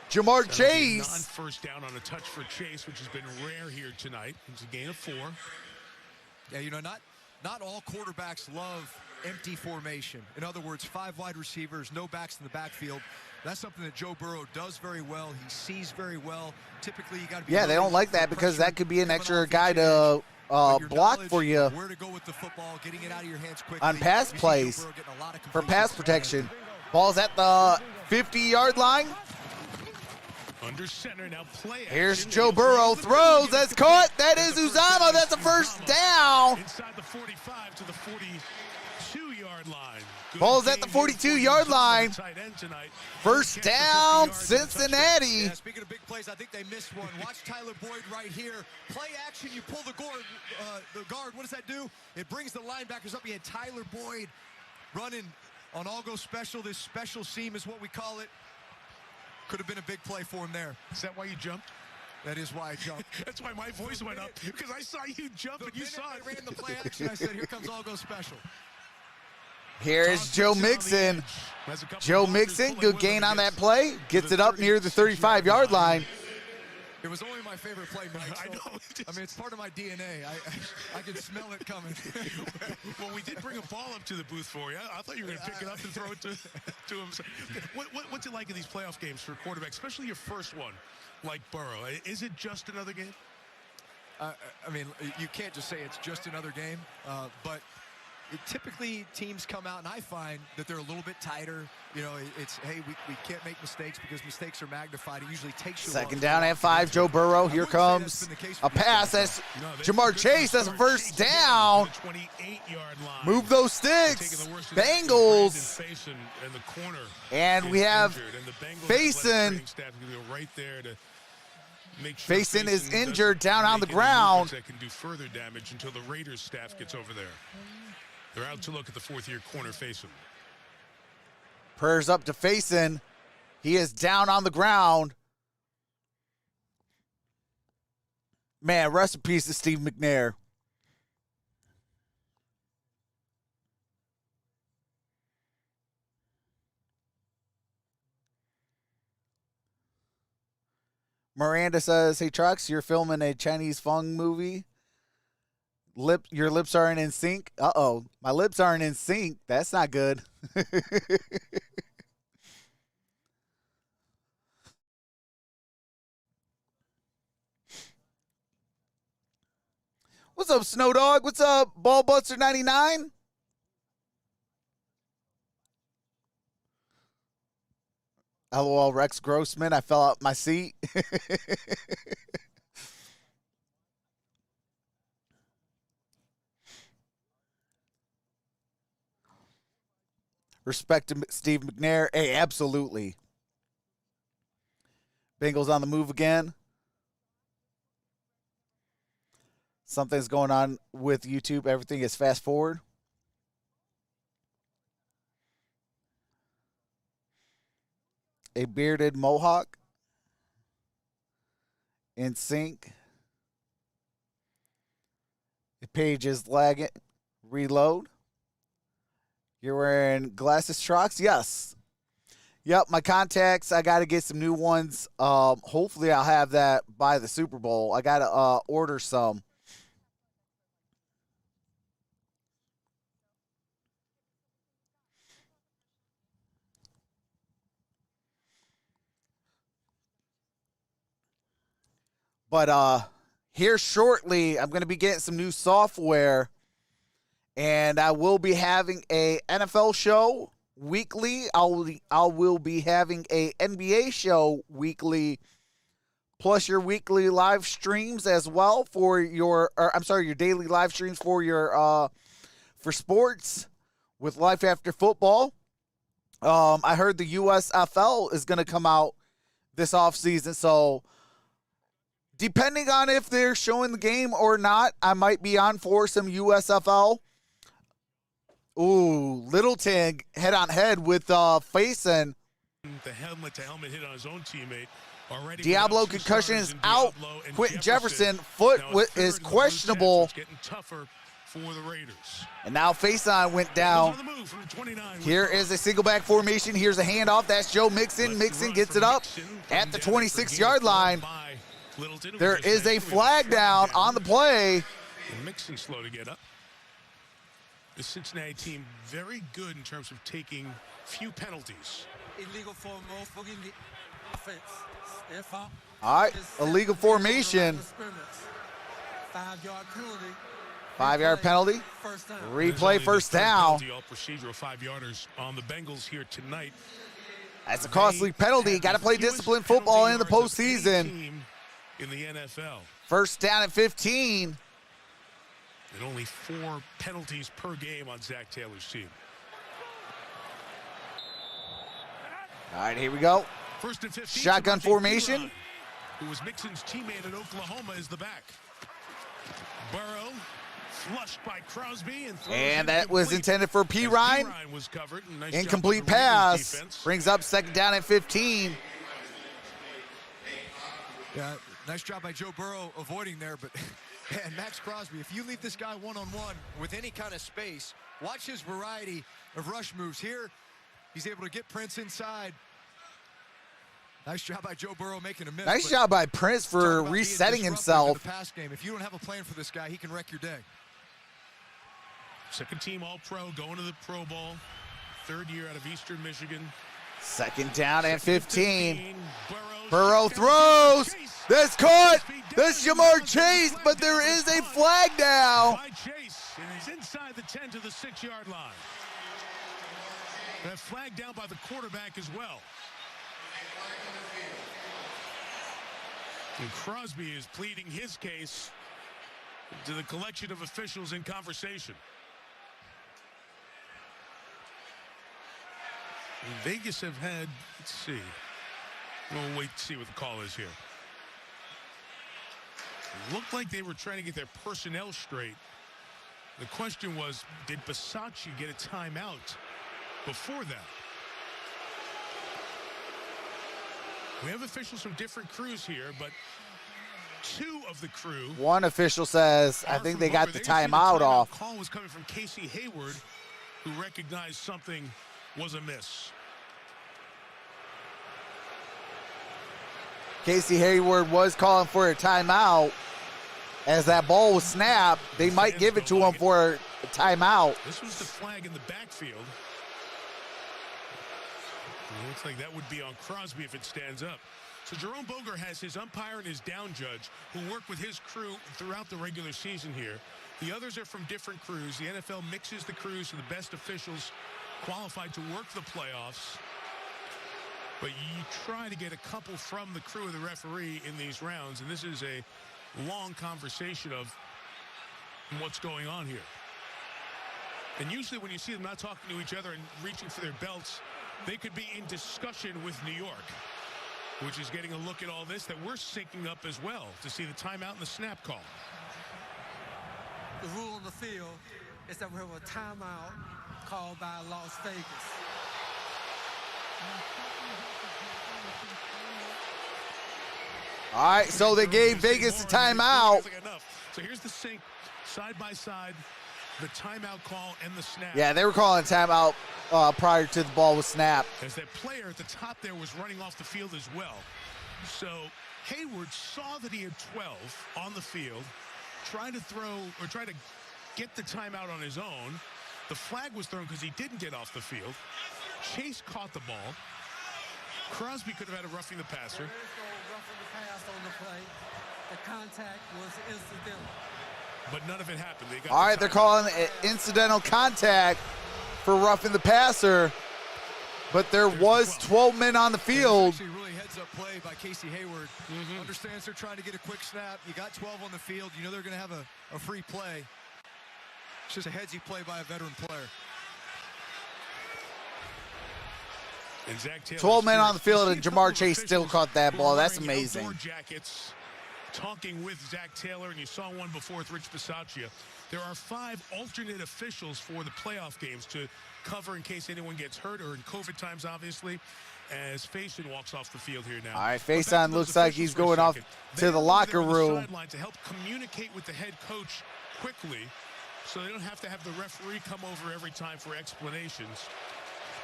Jamar Chase. First down on a touch for Chase, which has been rare here tonight. It's a gain of 4. Yeah, you know, not all quarterbacks love empty formation. In other words, 5 wide receivers, no backs in the backfield. That's something that Joe Burrow does very well. He sees very well. Typically, you got to be. Yeah, they don't like that because that could be an extra guy to block for you where to go with the football, getting it out of your hands quickly. On pass plays for pass protection. Ball's at the 50-yard line. Under center now. Play. Here's Joe Burrow, throws. That's caught. That is Uzama. That's a first down. Inside the 45 to the 40. 42-yard line. Ball's at the 42-yard line. First down, Cincinnati. Yeah, speaking of big plays, I think they missed one. Watch Tyler Boyd right here. Play action, you pull the guard. What does that do? It brings the linebackers up. You had Tyler Boyd running on all-go special. This special seam is what we call it. Could have been a big play for him there. Is that why you jumped? That is why I jumped. That's why my voice went up, because I saw you jump and you saw it. I ran the play action. I said, here comes all-go special. Here is Joe Mixon. Joe Mixon, good gain on that play. Gets it up near the 35-yard line. It was only my favorite play, Mike. So, I mean, it's part of my DNA. I can smell it coming. Well, we did bring a ball up to the booth for you. I thought you were going to pick it up and throw it to him. What's it like in these playoff games for quarterbacks, especially your first one, like Burrow? Is it just another game? I mean, you can't just say it's just another game, but typically teams come out and I find that they're a little bit tighter. You know, it's, hey, we can't make mistakes because mistakes are magnified. It usually takes you. Second down at 5, Joe Burrow. Here comes a pass. That's Jamar Chase. That's a first down. Move those sticks. Bengals. And we have Faison. Faison is injured down on the ground. That can do further damage until the Raiders staff gets over there. They're out to look at the fourth-year corner Faison. Prayers up to Faison. He is down on the ground. Man, rest in peace to Steve McNair. Miranda says, hey, Trox, you're filming a Chinese Fung movie. Your lips aren't in sync. Uh-oh. My lips aren't in sync. That's not good. What's up, Snow Dog? What's up, Ballbuster 99? LOL, Rex Grossman. I fell out my seat. Respect to Steve McNair. Hey, absolutely. Bengals on the move again. Something's going on with YouTube. Everything is fast forward. A bearded mohawk. In sync. The page is lagging. Reload. You're wearing glasses, Trox? Yes. Yep, my contacts, I got to get some new ones. Hopefully I'll have that by the Super Bowl. I got to order some. But here shortly, I'm going to be getting some new software. And I will be having a NFL show weekly. I will be having a NBA show weekly, plus your weekly live streams as well for your daily live streams for your for sports with Life After Football. I heard the USFL is going to come out this offseason, so depending on if they're showing the game or not, I might be on for some USFL. Ooh, Littleton head-on-head with Faison. The helmet-to-helmet hit on his own teammate. Already Diablo concussion is out. Quentin Jefferson foot is questionable. Getting tougher for the Raiders. And now Faison went down. Here is a single back formation. Here's a handoff. That's Joe Mixon. Mixon gets it up at the 26-yard line. There is a flag down on the play. Mixon slow to get up. The Cincinnati team very good in terms of taking few penalties. Illegal for the offense. All right, illegal formation. 5-yard penalty. 5-yard penalty. Replay first down. All procedural 5-yarders on the Bengals here tonight. That's a costly penalty. Got to play disciplined football in the postseason. In the NFL. First down at 15. And only 4 penalties per game on Zach Taylor's team. All right, here we go. First and 15. Shotgun formation. Piron, who was Mixon's teammate at Oklahoma, is the back. Burrow flushed by Crosby and that was intended for Piron. Was covered. Nice Incomplete pass. Brings up 2nd down and 15. Yeah, nice job by Joe Burrow avoiding there, but and Max Crosby, if you leave this guy one-on-one with any kind of space, watch his variety of rush moves. Here, he's able to get Prince inside. Nice job by Joe Burrow making a miss. Nice job by Prince for resetting himself. In the pass game. If you don't have a plan for this guy, he can wreck your day. Second team All-Pro, going to the Pro Bowl. 3rd year out of Eastern Michigan. 2nd down and 15. Burrow throws. That's caught. That's Jamar Chase, but there is a flag down. By Chase, and he's inside the 10 to the 6-yard line. That flag down by the quarterback as well. And Crosby is pleading his case to the collection of officials in conversation. And Vegas have had, let's see. We'll wait to see what the call is here. It looked like they were trying to get their personnel straight. The question was, did Bisaccia get a timeout before that? We have officials from different crews here, but 2 of the crew. One official says, I think they got the timeout off. Call was coming from Casey Hayward, who recognized something was amiss. Casey Hayward was calling for a timeout. As that ball was snapped, they might give it to him for a timeout. This was the flag in the backfield. It looks like that would be on Crosby if it stands up. So Jerome Boger has his umpire and his down judge who work with his crew throughout the regular season here. The others are from different crews. The NFL mixes the crews to the best officials qualified to work the playoffs. But you try to get a couple from the crew of the referee in these rounds, and this is a long conversation of what's going on here. And usually when you see them not talking to each other and reaching for their belts, they could be in discussion with New York, which is getting a look at all this that we're syncing up as well to see the timeout and the snap call. The rule on the field is that we have a timeout called by Las Vegas. All right, so they gave Vegas a timeout. So here's the sync, side by side, the timeout call and the snap. Yeah, they were calling timeout prior to the ball was snapped. As that player at the top there was running off the field as well. So Hayward saw that he had 12 on the field, tried to throw or try to get the timeout on his own. The flag was thrown because he didn't get off the field. Chase caught the ball. Crosby could have had a roughing the passer. Roughing the pass on the play. The contact was incidental. But none of it happened. All right, they're calling it incidental contact for roughing the passer, but there was 12 men on the field. Actually, really heads-up play by Casey Hayward. Understands they're trying to get a quick snap. You got 12 on the field. You know they're going to have a free play. It's just a headsy play by a veteran player. And Zach Taylor 12 men on the field, and Jamar Chase still caught that ball. That's amazing. Jackets, talking with Zach Taylor, and you saw one before with Rich Bisaccia. There are 5 alternate officials for the playoff games to cover in case anyone gets hurt, or in COVID times, obviously, as Faison walks off the field here now. All right, Faison looks like he's going off to the locker room. To help communicate with the head coach quickly, so they don't have to have the referee come over every time for explanations.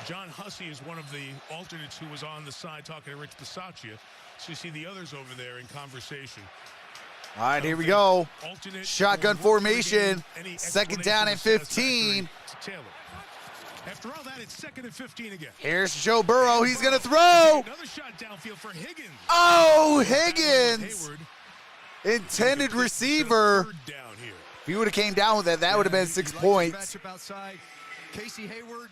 John Hussey is one of the alternates who was on the side talking to Rich Bisaccia. So you see the others over there in conversation. All right, here we go. Shotgun formation. 2nd down and 15. After all that, it's 2nd and 15 again. Here's Joe Burrow. He's going to throw. Another shot downfield for Higgins. Oh, Higgins. Intended receiver. If he would have came down with it, that would have been 6 points. Casey Hayward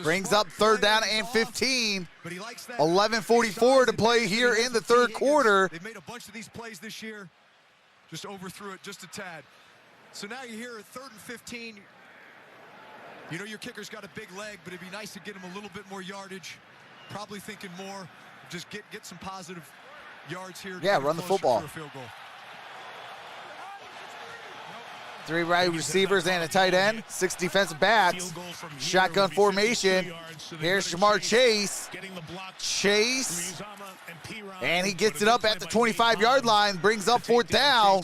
brings up 3rd down and 15. 11:44 to play here in the 3rd quarter. They've made a bunch of these plays this year. Just overthrew it just a tad. So now you're here at 3rd and 15. You know your kicker's got a big leg, but it'd be nice to get him a little bit more yardage. Probably thinking more, just get some positive yards here. Yeah, run the football. For a field goal. 3 wide receivers and a tight end. 6 defensive backs. Shotgun formation. Here's Jamar Chase. Chase. And he gets it up at the 25-yard line. Brings up 4th down.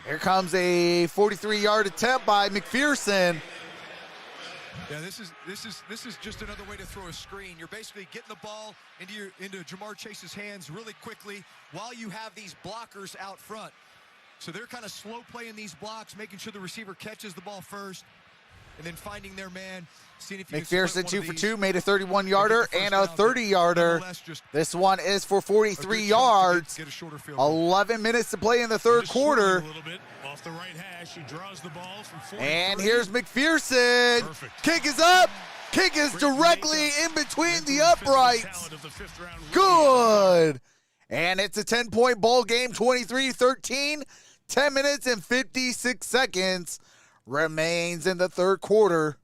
Here comes a 43-yard attempt by McPherson. Yeah, this is just another way to throw a screen. You're basically getting the ball into Jamar Chase's hands really quickly while you have these blockers out front. So they're kind of slow playing these blocks, making sure the receiver catches the ball first, and then finding their man. Seeing if McPherson 2 for 2, made a 31-yarder and a 30-yarder. This one is for 43 yards. 11 minutes to play in the 3rd quarter. Off the right hash, he draws the ball from and here's McPherson. Perfect. Kick is up. Kick is directly in between the uprights. Good. And it's a 10-point ball game, 23-13. 10 minutes and 56 seconds remains in the 3rd quarter.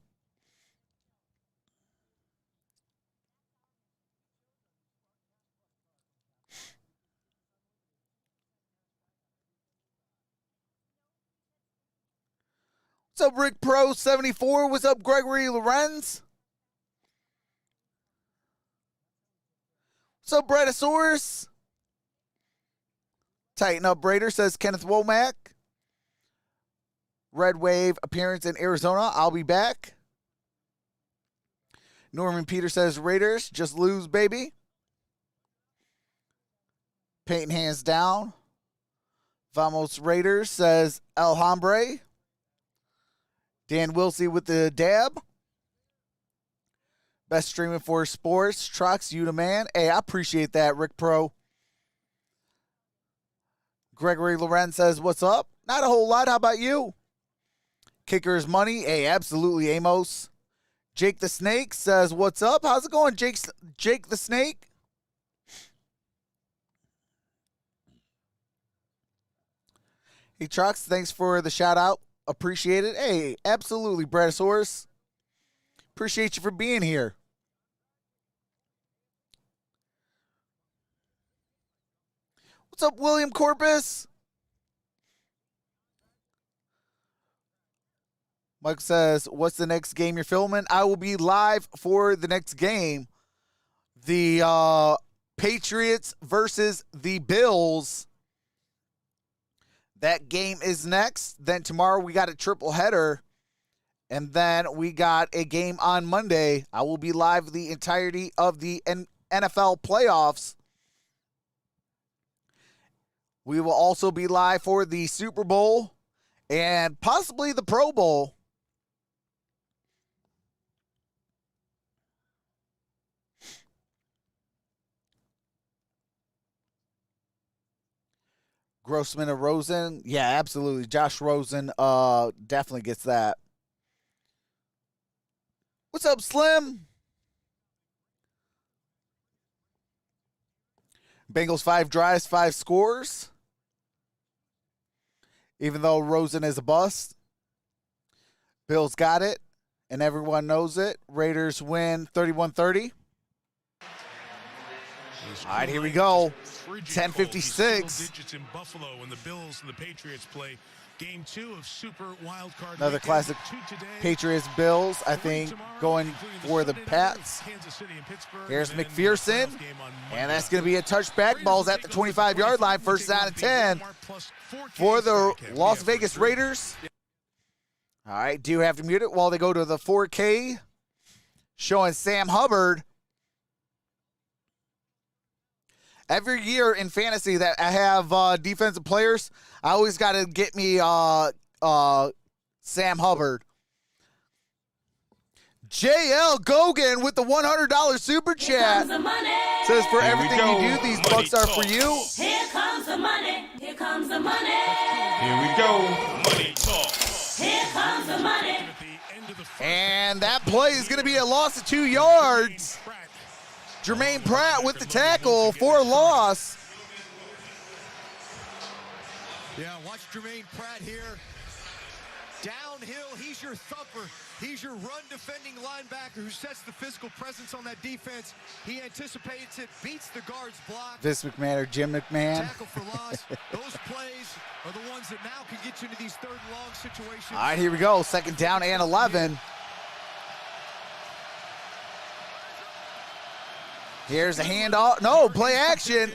What's up, Rick Pro 74? What's up, Gregory Lorenz? What's up, Bretosaurus? Tighten up, Raider, says Kenneth Womack. Red Wave appearance in Arizona. I'll be back. Norman Peter says Raiders, just lose, baby. Painting hands down. Vamos Raiders, says El Hombre. Dan Wilsey with the dab. Best streaming for sports. Trox, you the man. Hey, I appreciate that, Rick Pro. Gregory Lorenz says, what's up? Not a whole lot. How about you? Kicker's money. Hey, absolutely, Amos. Jake the Snake says, what's up? How's it going, Jake the Snake? Hey, Trox, thanks for the shout out. Appreciate it. Hey, absolutely, Bretosaurus. Appreciate you for being here. What's up, William Corpus? Mike says, what's the next game you're filming? I will be live for the next game. The Patriots versus the Bills. That game is next. Then tomorrow we got a triple header. And then we got a game on Monday. I will be live the entirety of the NFL playoffs. We will also be live for the Super Bowl and possibly the Pro Bowl. Grossman and Rosen. Yeah, absolutely. Josh Rosen definitely gets that. What's up, Slim? Bengals 5 drives, 5 scores. Even though Rosen is a bust. Bills got it, and everyone knows it. Raiders win 31-30. All right, here we go. 10:56. In Buffalo when the Bills and the Patriots play game 2 of Super Wild Card. Another classic Patriots Bills, I think, going for the Pats. Here's McPherson, and that's going to be a touchback. Ball's at the 25-yard line, first down and 10 for the Las Vegas Raiders. All right, do have to mute it while they go to the 4K, showing Sam Hubbard. Every year in fantasy that I have defensive players, I always got to get me Sam Hubbard. JL Gogan with the $100 super chat. Says for everything you do, these bucks are for you. Here comes the money. Here comes the money. Here we go. Money talk. Here comes the money. And that play is going to be a loss of 2 yards. Jermaine Pratt with the tackle for a loss. Yeah, watch Jermaine Pratt here. Downhill, he's your thumper. He's your run-defending linebacker who sets the physical presence on that defense. He anticipates it, beats the guard's block. Vince McMahon or Jim McMahon. Tackle for loss. Those plays are the ones that now can get you into these third and long situations. All right, here we go. 2nd down and 11. Here's a handoff. No, play action.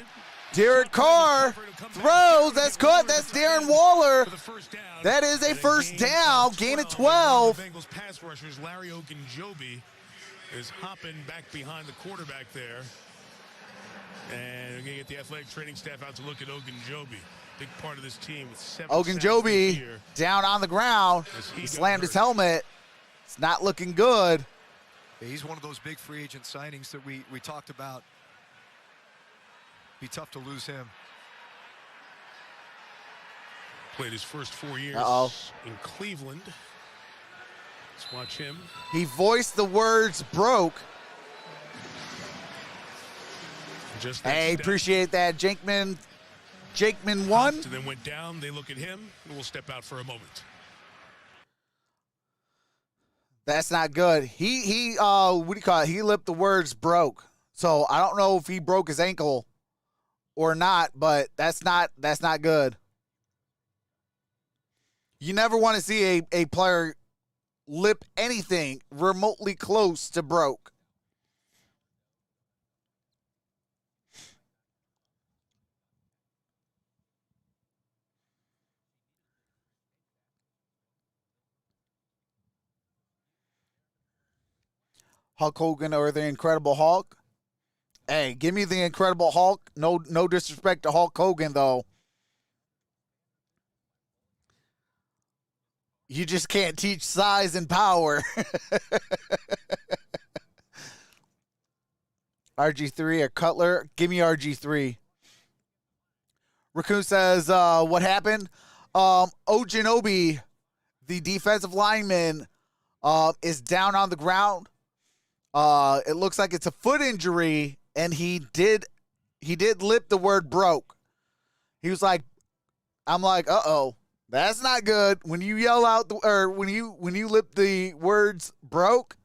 Derek Carr throws. That's caught. That's Darren Waller. That is a first down. Gain of 12. Bengals pass rushers Larry Ogunjobi is hopping back behind the quarterback there. And we're going to get the athletic training staff out to look at Ogunjobi. Big part of this team with 7 Ogunjobi down on the ground. He slammed his helmet. It's not looking good. He's one of those big free agent signings that we talked about. Be tough to lose him. Played his first 4 years in Cleveland. Let's watch him. He voiced the words broke. Hey, appreciate that. Jakeman won. And then went down. They look at him, and we'll step out for a moment. That's not good. He what do you call it? He lipped the words broke. So I don't know if he broke his ankle or not, but that's not good. You never want to see a player lip anything remotely close to broke. Hulk Hogan or the Incredible Hulk? Hey, give me the Incredible Hulk. No disrespect to Hulk Hogan, though. You just can't teach size and power. RG3 or Cutler? Give me RG3. Raccoon says, what happened? Ojinobi, the defensive lineman, is down on the ground. It looks like it's a foot injury, and he did lip the word broke. He was like, I'm like, uh-oh, that's not good. When you yell out, when you lip the words broke,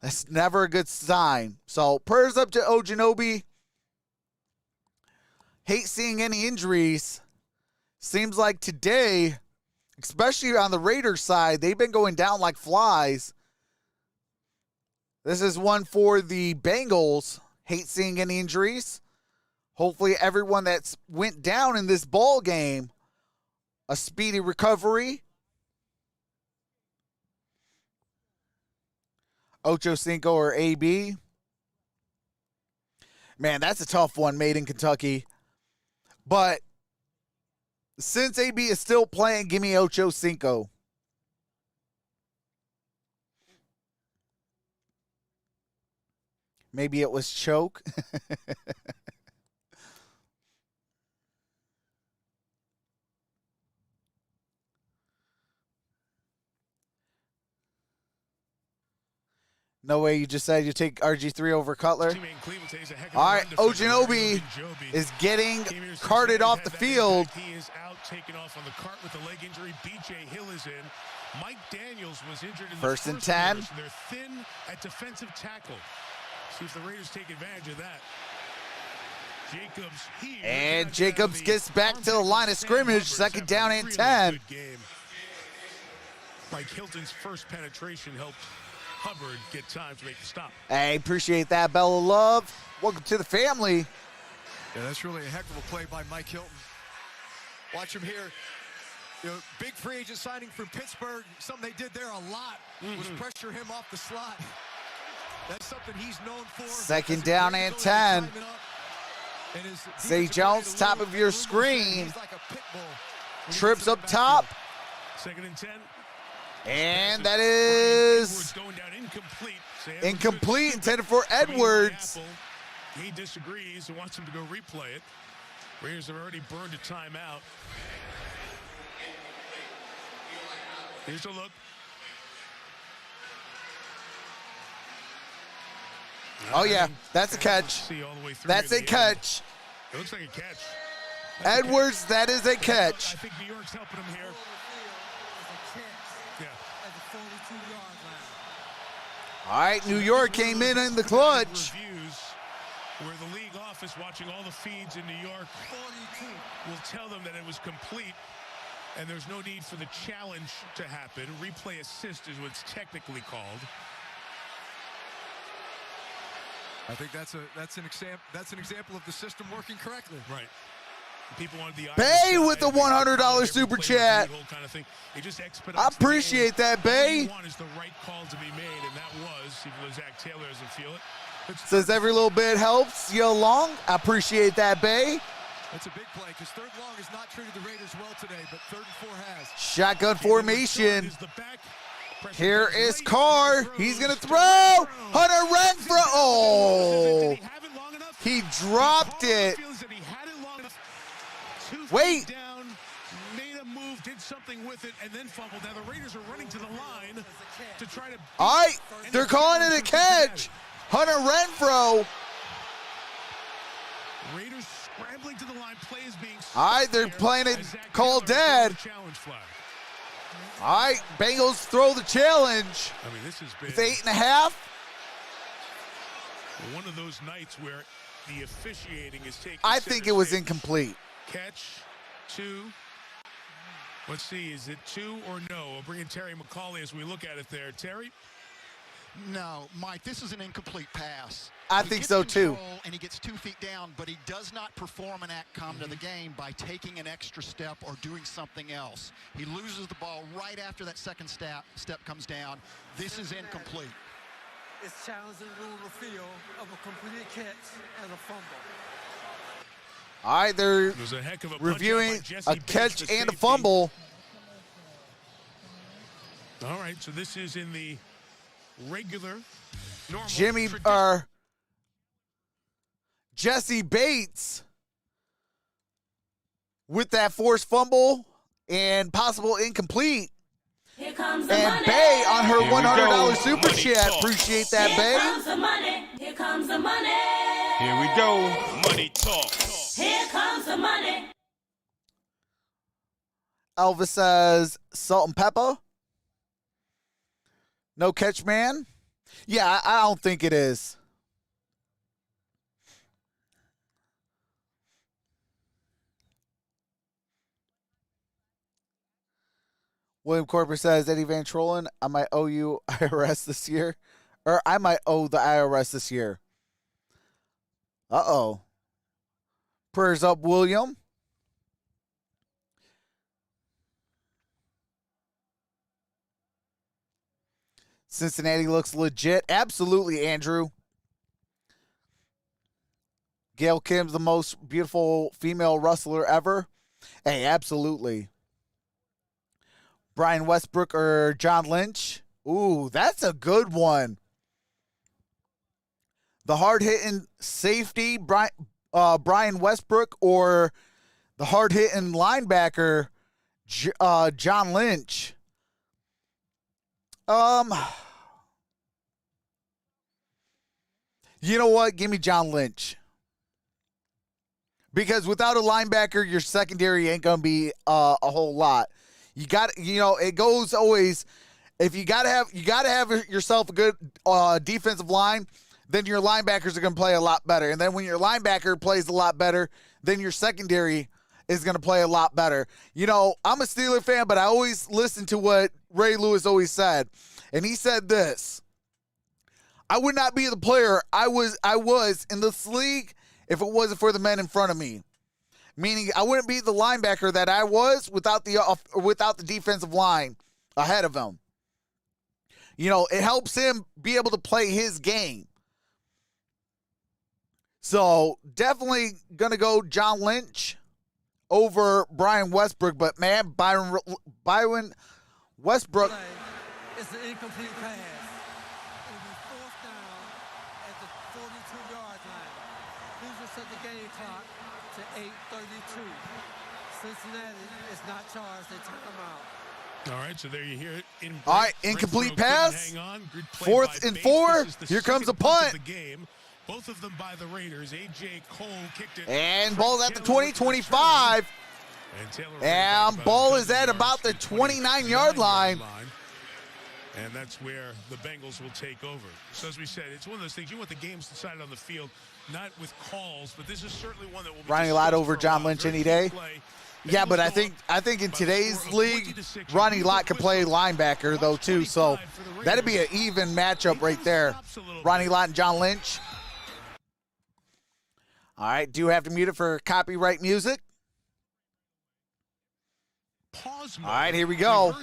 that's never a good sign. So prayers up to Ojinobi. Hate seeing any injuries. Seems like today, especially on the Raiders side, they've been going down like flies. This is one for the Bengals. Hate seeing any injuries. Hopefully everyone that's went down in this ball game, a speedy recovery. Ocho Cinco or AB. Man, that's a tough one made in Kentucky. But since AB is still playing, give me Ocho Cinco. Maybe it was choke. No way, you just said you take RG3 over Cutler. All right, Ojinobi is getting carted off the field. He is out, taken off on the cart with a leg injury. BJ Hill is in. Mike Daniels was injured in the first and 10. They're thin at defensive tackle. See if the Raiders take advantage of that. Jacobs here. And Jacobs gets back to the line of scrimmage. Second down and 10. Mike Hilton's first penetration helped Hubbard get time to make the stop. Hey, appreciate that, Bella Love. Welcome to the family. Yeah, that's really a heck of a play by Mike Hilton. Watch him here. You know, big free agent signing from Pittsburgh. Something they did there a lot was pressure him off the slot. That's something he's known for. Second down and 10. Zay Jones, top of your screen. Trips up top. Second and 10. And that is incomplete, intended for Edwards. He disagrees and wants him to go replay it. Raiders have already burned a timeout. Here's a look. Oh, yeah, that's a catch. That's a catch. It looks like a catch. Edwards, that is a catch. I think New York's helping him here. Yeah. All right, New York came in the clutch. Reviews where the league office watching all the feeds in New York will tell them that it was complete and there's no need for the challenge to happen. Replay assist is what it's technically called. I think that's an example of the system working correctly. Right. People wanted the Bay with the $100 super chat. Kind of thing. It just I appreciate that, Bay. What you want is the right call to be made, and that was, even though Zach Taylor doesn't feel it. Says every little bit helps you along. I appreciate that, Bay. That's a big play because third long has not treated the Raiders well today, but 3rd and 4 has. Shotgun formation. Here is Carr. He's going to throw. Hunter Renfrow. Oh. He dropped it. Wait. Made a move, did something with it, and then fumbled. Now the Raiders are running to the line to try to. All right. They're calling it a catch. Hunter Renfrow. Raiders scrambling to the line. Play is being. All right. They're playing it. Call dead. All right, Bengals throw the challenge. I mean, this has been it's 8.5. One of those nights where the officiating is taking. I think it was incomplete. Catch 2. Let's see, is it 2 or no? We'll bring in Terry McCauley as we look at it there. Terry? No, Mike, this is an incomplete pass. I think so too. And he gets 2 feet down, but he does not perform an act come to the game by taking an extra step or doing something else. He loses the ball right after that second step comes down. This is incomplete. It's challenging the rule of the field of a completed catch and a fumble. All right, they're a heck of a reviewing a catch and a fumble. All right, so this is in the regular, normal. Jesse Bates with that forced fumble and possible incomplete. Here comes the and money. Bay on her $100 super Money chat. talk. Appreciate that, Here Bay. comes the money. Here comes the money. Here we go. Money talk. Here comes the money. Elvis says salt and pepper. No catch, man. Yeah, I don't think it is. William Corber says, Eddie Van Trollen, I might owe you IRS this year. Or I might owe the IRS this year. Uh-oh. Prayers up, William. Cincinnati looks legit. Absolutely, Andrew. Gail Kim's the most beautiful female wrestler ever. Hey, absolutely. Brian Westbrook or John Lynch? Ooh, that's a good one. The hard-hitting safety, Brian Westbrook, or the hard-hitting linebacker, John Lynch? You know what? Give me John Lynch. Because without a linebacker, your secondary ain't going to be a whole lot. You got, it goes always. If you got to have yourself a good defensive line, then your linebackers are going to play a lot better. And then when your linebacker plays a lot better, then your secondary is going to play a lot better. I'm a Steeler fan, but I always listen to what Ray Lewis always said. And he said this: I would not be the player I was in this league if it wasn't for the men in front of me. Meaning I wouldn't be the linebacker that I was without the defensive line ahead of him. It helps him be able to play his game. So definitely going to go John Lynch over Brian Westbrook. But, man, Byron Westbrook. It's an incomplete pass. It'll be 4th down at the 42-yard line. These will set the game clock to 8:32. Cincinnati is not charged. They took them out. All right, so there you hear it. All right, incomplete pass. 4th and 4. Here comes a punt. The game. Both of them by the Raiders. A.J. Cole kicked it. And ball's at the 20-25. And ball is at about the 29-yard line. And that's where the Bengals will take over. So as we said, it's one of those things. You want the games decided on the field, not with calls, but this is certainly one that will be Ronnie Lott over John Lynch any day. Yeah, but I think in today's league, Ronnie Lott could play linebacker though too. So that'd be an even matchup right there. Ronnie Lott and John Lynch. All right, do have to mute it for copyright music. All right, here we go.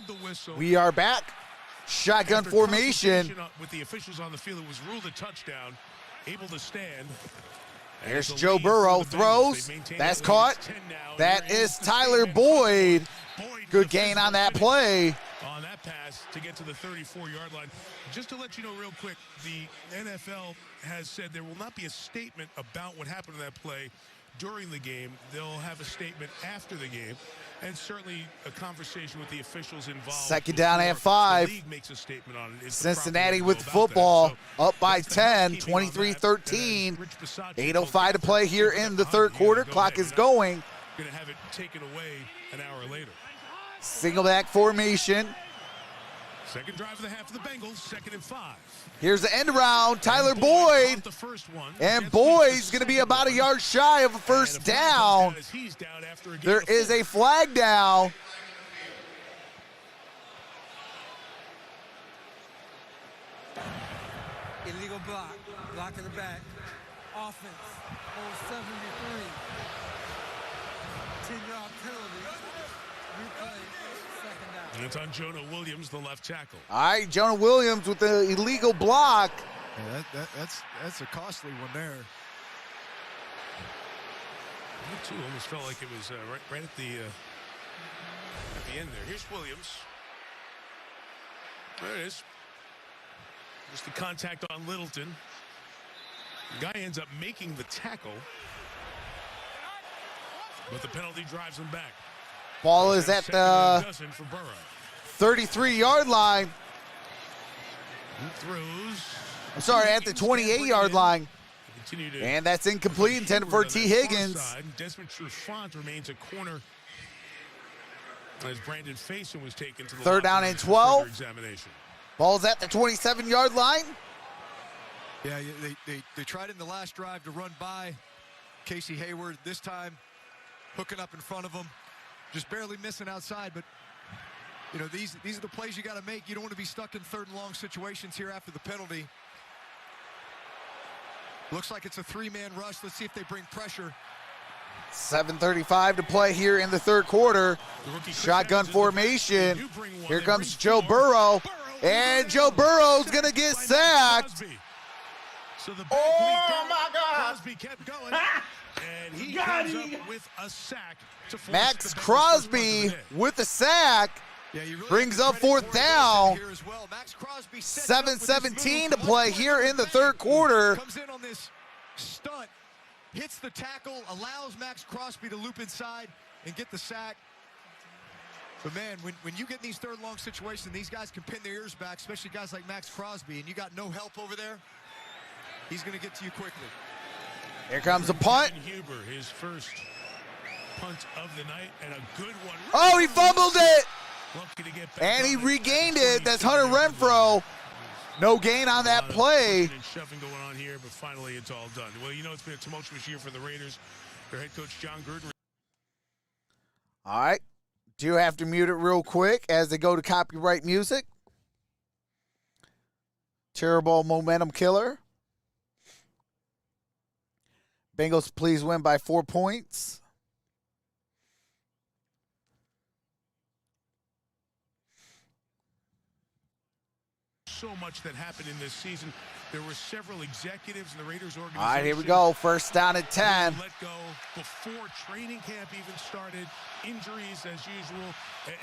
We are back. Shotgun formation. With the officials on the field, it was ruled a touchdown. Able to stand. Here's Joe Burrow, throws. That's caught. That is Tyler Boyd. Good gain on that play. On that pass to get to the 34-yard line. Just to let you know real quick, the NFL has said there will not be a statement about what happened in that play during the game. They'll have a statement after the game, and certainly a conversation with the officials involved. Second down at 5. The league makes a statement on it. Cincinnati with the football, up by 10, 23-13. 8:05 to play here in the third quarter. Clock is going. Going to have it taken away an hour later. Single back formation. Second drive of the half of the Bengals, 2nd and 5. Here's the end around, Tyler Boyd. And Boyd's going to be about a yard shy of a first down. There is a flag down. Illegal block. Block in the back. Offense. Hold 73. 10-yard penalty. Replay. Second down. And it's on Jonah Williams, the left tackle. All right, Jonah Williams with the illegal block. Yeah, that's a costly one there. Me too. Almost felt like it was right at the end there. Here's Williams. There it is. Just the contact on Littleton. The guy ends up making the tackle, but the penalty drives him back. Ball is at the 33-yard line. He throws. I'm sorry, at the 28-yard line. And that's incomplete, intended for T. Higgins. Desmond Trufant remains a corner as Brandon Faison was taken to the third down and 12. Examination. Ball's at the 27-yard line. Yeah, they tried in the last drive to run by Casey Hayward. This time, hooking up in front of him. Just barely missing outside, but you know, these are the plays you got to make. You don't want to be stuck in third and long situations here after the penalty. Looks like it's a 3-man rush. Let's see if they bring pressure. 7:35 to play here in the third quarter. Shotgun formation. Here comes Joe Burrow. And Joe Burrow's going to get sacked. So the oh, my God. Crosby kept going. And he comes up with a sack to force Max Crosby with the sack. Brings up fourth down. 7:17 to play here in the third quarter. Comes in on this stunt, hits the tackle, allows Max Crosby to loop inside and get the sack. But man, when you get in these third long situations, these guys can pin their ears back, especially guys like Max Crosby, and you got no help over there, he's going to get to you quickly. Here comes a punt. Huber, his first punt of the night, and a good one. Oh, he fumbled it. And he regained it. That's Hunter Renfrow. No gain on that play. Shoving going on here, but finally it's all done. Well, you know it's been a tumultuous year for the Raiders. Their head coach, John Gruden. All right. Do have to mute it real quick as they go to copyright music. Terrible momentum killer. Bengals, please win by 4 points. So much that happened in this season. There were several executives in the Raiders organization. All right, here we go. First down at 10. Let go before training camp even started. Injuries as usual.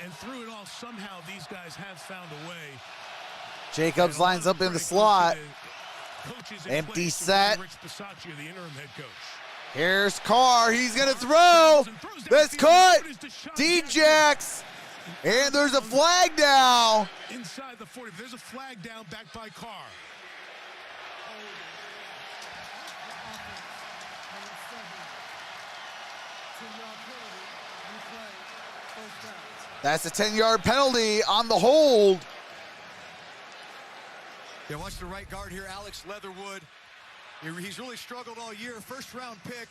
And through it all, somehow these guys have found a way. Jacobs lines up in the slot. Empty set. Rich Bisaccia, the interim head coach. Here's Carr. He's going to throw. That's caught. D-Jax. And there's a flag down. Inside the 40. There's a flag down back by Carr. First down. That's a 10-yard penalty on the hold. Yeah, watch the right guard here, Alex Leatherwood. He's really struggled all year. First-round pick.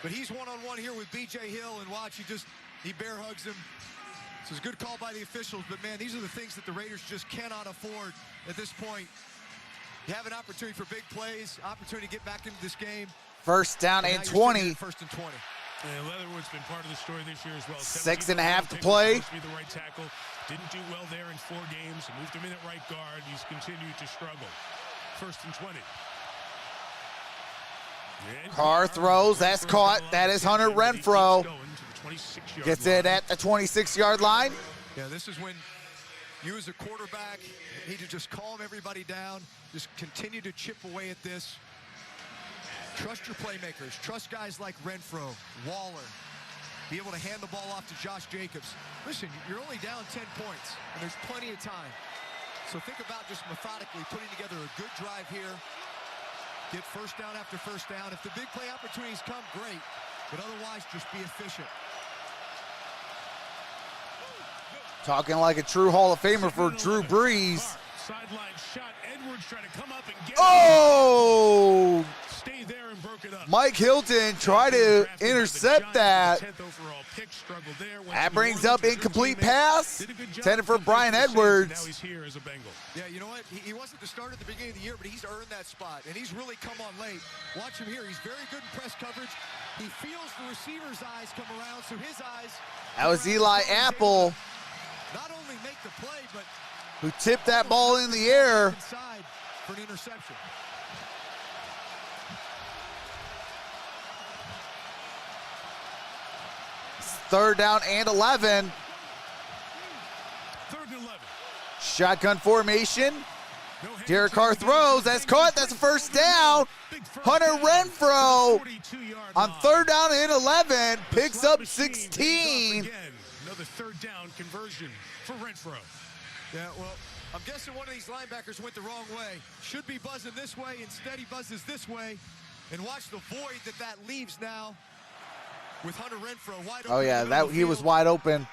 But he's one-on-one here with B.J. Hill, and watch, he bear hugs him. So it's a good call by the officials, but man, these are the things that the Raiders just cannot afford at this point. You have an opportunity for big plays, opportunity to get back into this game. First down and 20. First and 20. And Leatherwood's been part of the story this year as well. 6.5 to play. Supposed to be the right tackle. Didn't do well there in 4 games. Moved him in at right guard. He's continued to struggle. First and 20. Carr throws. That's caught. That is Hunter Renfrow. Gets it at the 26-yard line. Yeah, this is when you as a quarterback need to just calm everybody down. Just continue to chip away at this. Trust your playmakers. Trust guys like Renfrow, Waller. Be able to hand the ball off to Josh Jacobs. Listen, you're only down 10 points, and there's plenty of time. So think about just methodically putting together a good drive here. Get first down after first down. If the big play opportunities come, great. But otherwise, just be efficient. Talking like a true Hall of Famer for Drew Brees. Sideline shot. Edwards trying to come up and get Oh! Stay there and broke it up. Mike Hilton tried to intercept that. That brings up incomplete pass. Intended for Brian Edwards. Now he's here as a Bengal. Yeah, you know what? He wasn't the starter at the beginning of the year, but he's earned that spot, and he's really come on late. Watch him here. He's very good in press coverage. He feels the receiver's eyes come around, so his eyes. That was Eli Apple, Not only make the play, but who tipped that ball in the air. inside for an interception. Third down and 11. Third and 11. Shotgun formation. Derek Carr throws. That's caught. That's a first down. Hunter Renfrow on third down and 11 picks up 16. Another third down conversion for Renfrow. Yeah, well, I'm guessing one of these linebackers went the wrong way. Should be buzzing this way. Instead, he buzzes this way. And watch the void that leaves now with Hunter Renfrow wide open. Oh yeah, he was wide open.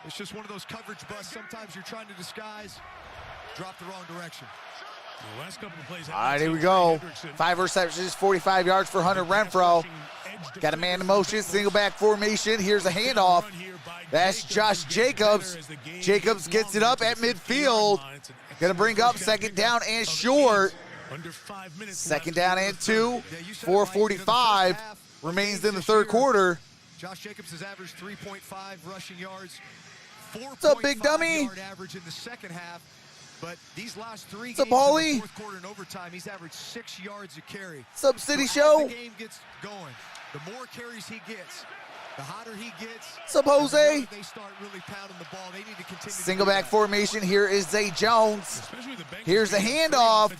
It's just one of those coverage busts. Sometimes you're trying to disguise, drop the wrong direction. The last couple of plays. All right, here we go. 5 receptions, 45 yards for Hunter Renfrow. Got a man in motion, single back formation. Here's a handoff. That's Josh Jacobs. Jacobs gets it up at midfield. Gonna bring up second down and short. Second down and 2. 4:45 remains in the third quarter. Josh Jacobs has averaged 3.5 rushing yards. What's up, big dummy? Yard average in the second half. But these last 3 What's up, games Paulie? in the fourth quarter and overtime, he's averaged 6 yards a carry. What's up, City So Show? as the game gets going, the more carries he gets, the hotter he gets. What's up, Jose? They start really pounding the ball. They need to continue. Single back formation. Here is Zay Jones. Here's a handoff.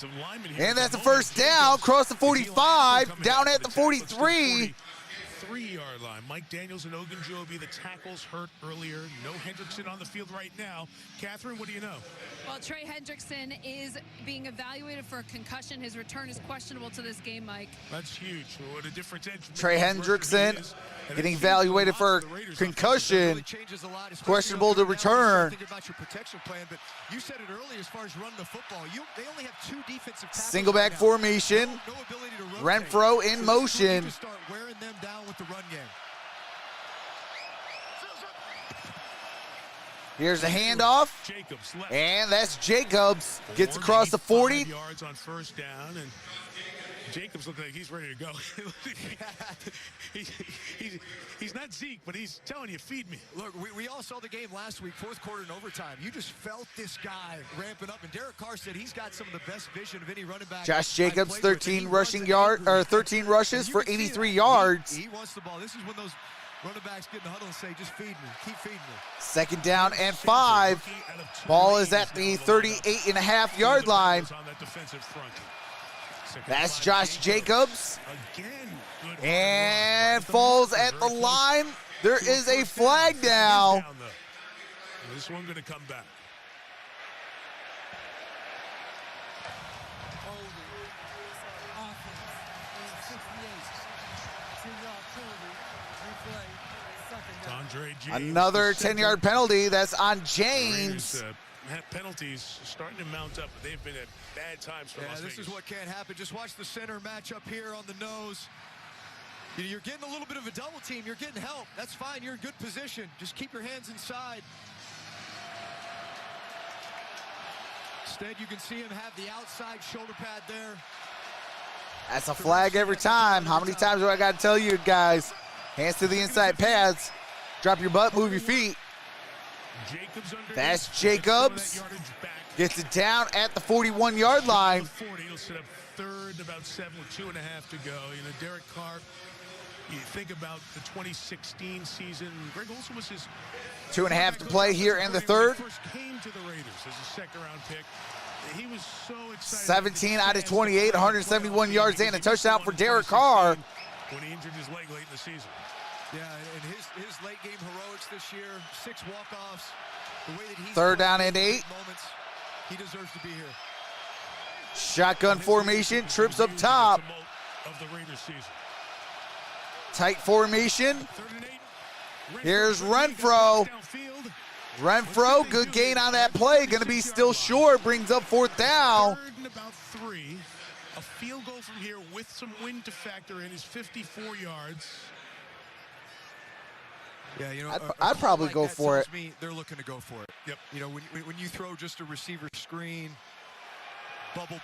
And that's a first down. Cross the 45. Down at the 43. 3-yard line. Mike Daniels and Ogunjobi, the tackles hurt earlier. No Hendrickson on the field right now. Catherine, what do you know? Well, Trey Hendrickson is being evaluated for a concussion. His return is questionable to this game, Mike. That's huge. What a difference. Trey Hendrickson getting evaluated for a concussion. Questionable to return. Think about your protection plan, but you said it earlier as far as running the football. They only have 2 defensive tackles. Single back formation. No ability to rotate. Renfrow in motion. Just start wearing them down with the run game. Here's a handoff. And that's Jacobs. Gets across the 40. Yards on first down, and Jacobs looks like he's ready to go. he's not Zeke, but he's telling you, feed me. Look, we all saw the game last week, fourth quarter and overtime. You just felt this guy ramping up, and Derek Carr said he's got some of the best vision of any running back. Josh Jacobs, 13 rushes for 83 yards. He wants the ball. This is when those running backs get in the huddle and say, just feed me, keep feeding me. Second down and 5. Ball is at the 38.5-yard line. That's Josh Jacobs. And falls at the line. There is a flag down. This one going to come back. Another 10-yard penalty. That's on James. Penalties starting to mount up, but they've been at bad times for Las Vegas. This is what can't happen. Just watch the center match up here on the nose. You're getting a little bit of a double team. You're getting help. That's fine. You're in good position. Just keep your hands inside. Instead, you can see him have the outside shoulder pad there. That's a flag every time. How many times do I got to tell you guys? Hands to the inside pads. Drop your butt, move your feet. That's Jacobs. Gets it down at the 41-yard line. 40, he'll set up third, about 7 with 2.5 to go. You know, Derek Carr, you think about the 2016 season. Greg Olson was his 2.5 to play here in the third. First came to the Raiders as a second-round pick. He was so excited. 17 out of 28, 171 yards and a touchdown for Derek Carr. When he injured his leg late in the season. Yeah, and his late game heroics this year, 6 walk-offs. The way that he's third down and 8. Moments, he deserves to be here. Shotgun formation, trips up top. Of the Raiders season. Tight formation. Here's Renfro. Renfro, good gain on that play. Going to be still short. Brings up 4th down. Third and about 3. A field goal from here with some wind to factor in is 54 yards. Yeah, you know, I'd probably go for it. Me they're looking to go for it. Yep. You know, when you throw just a receiver screen, bubble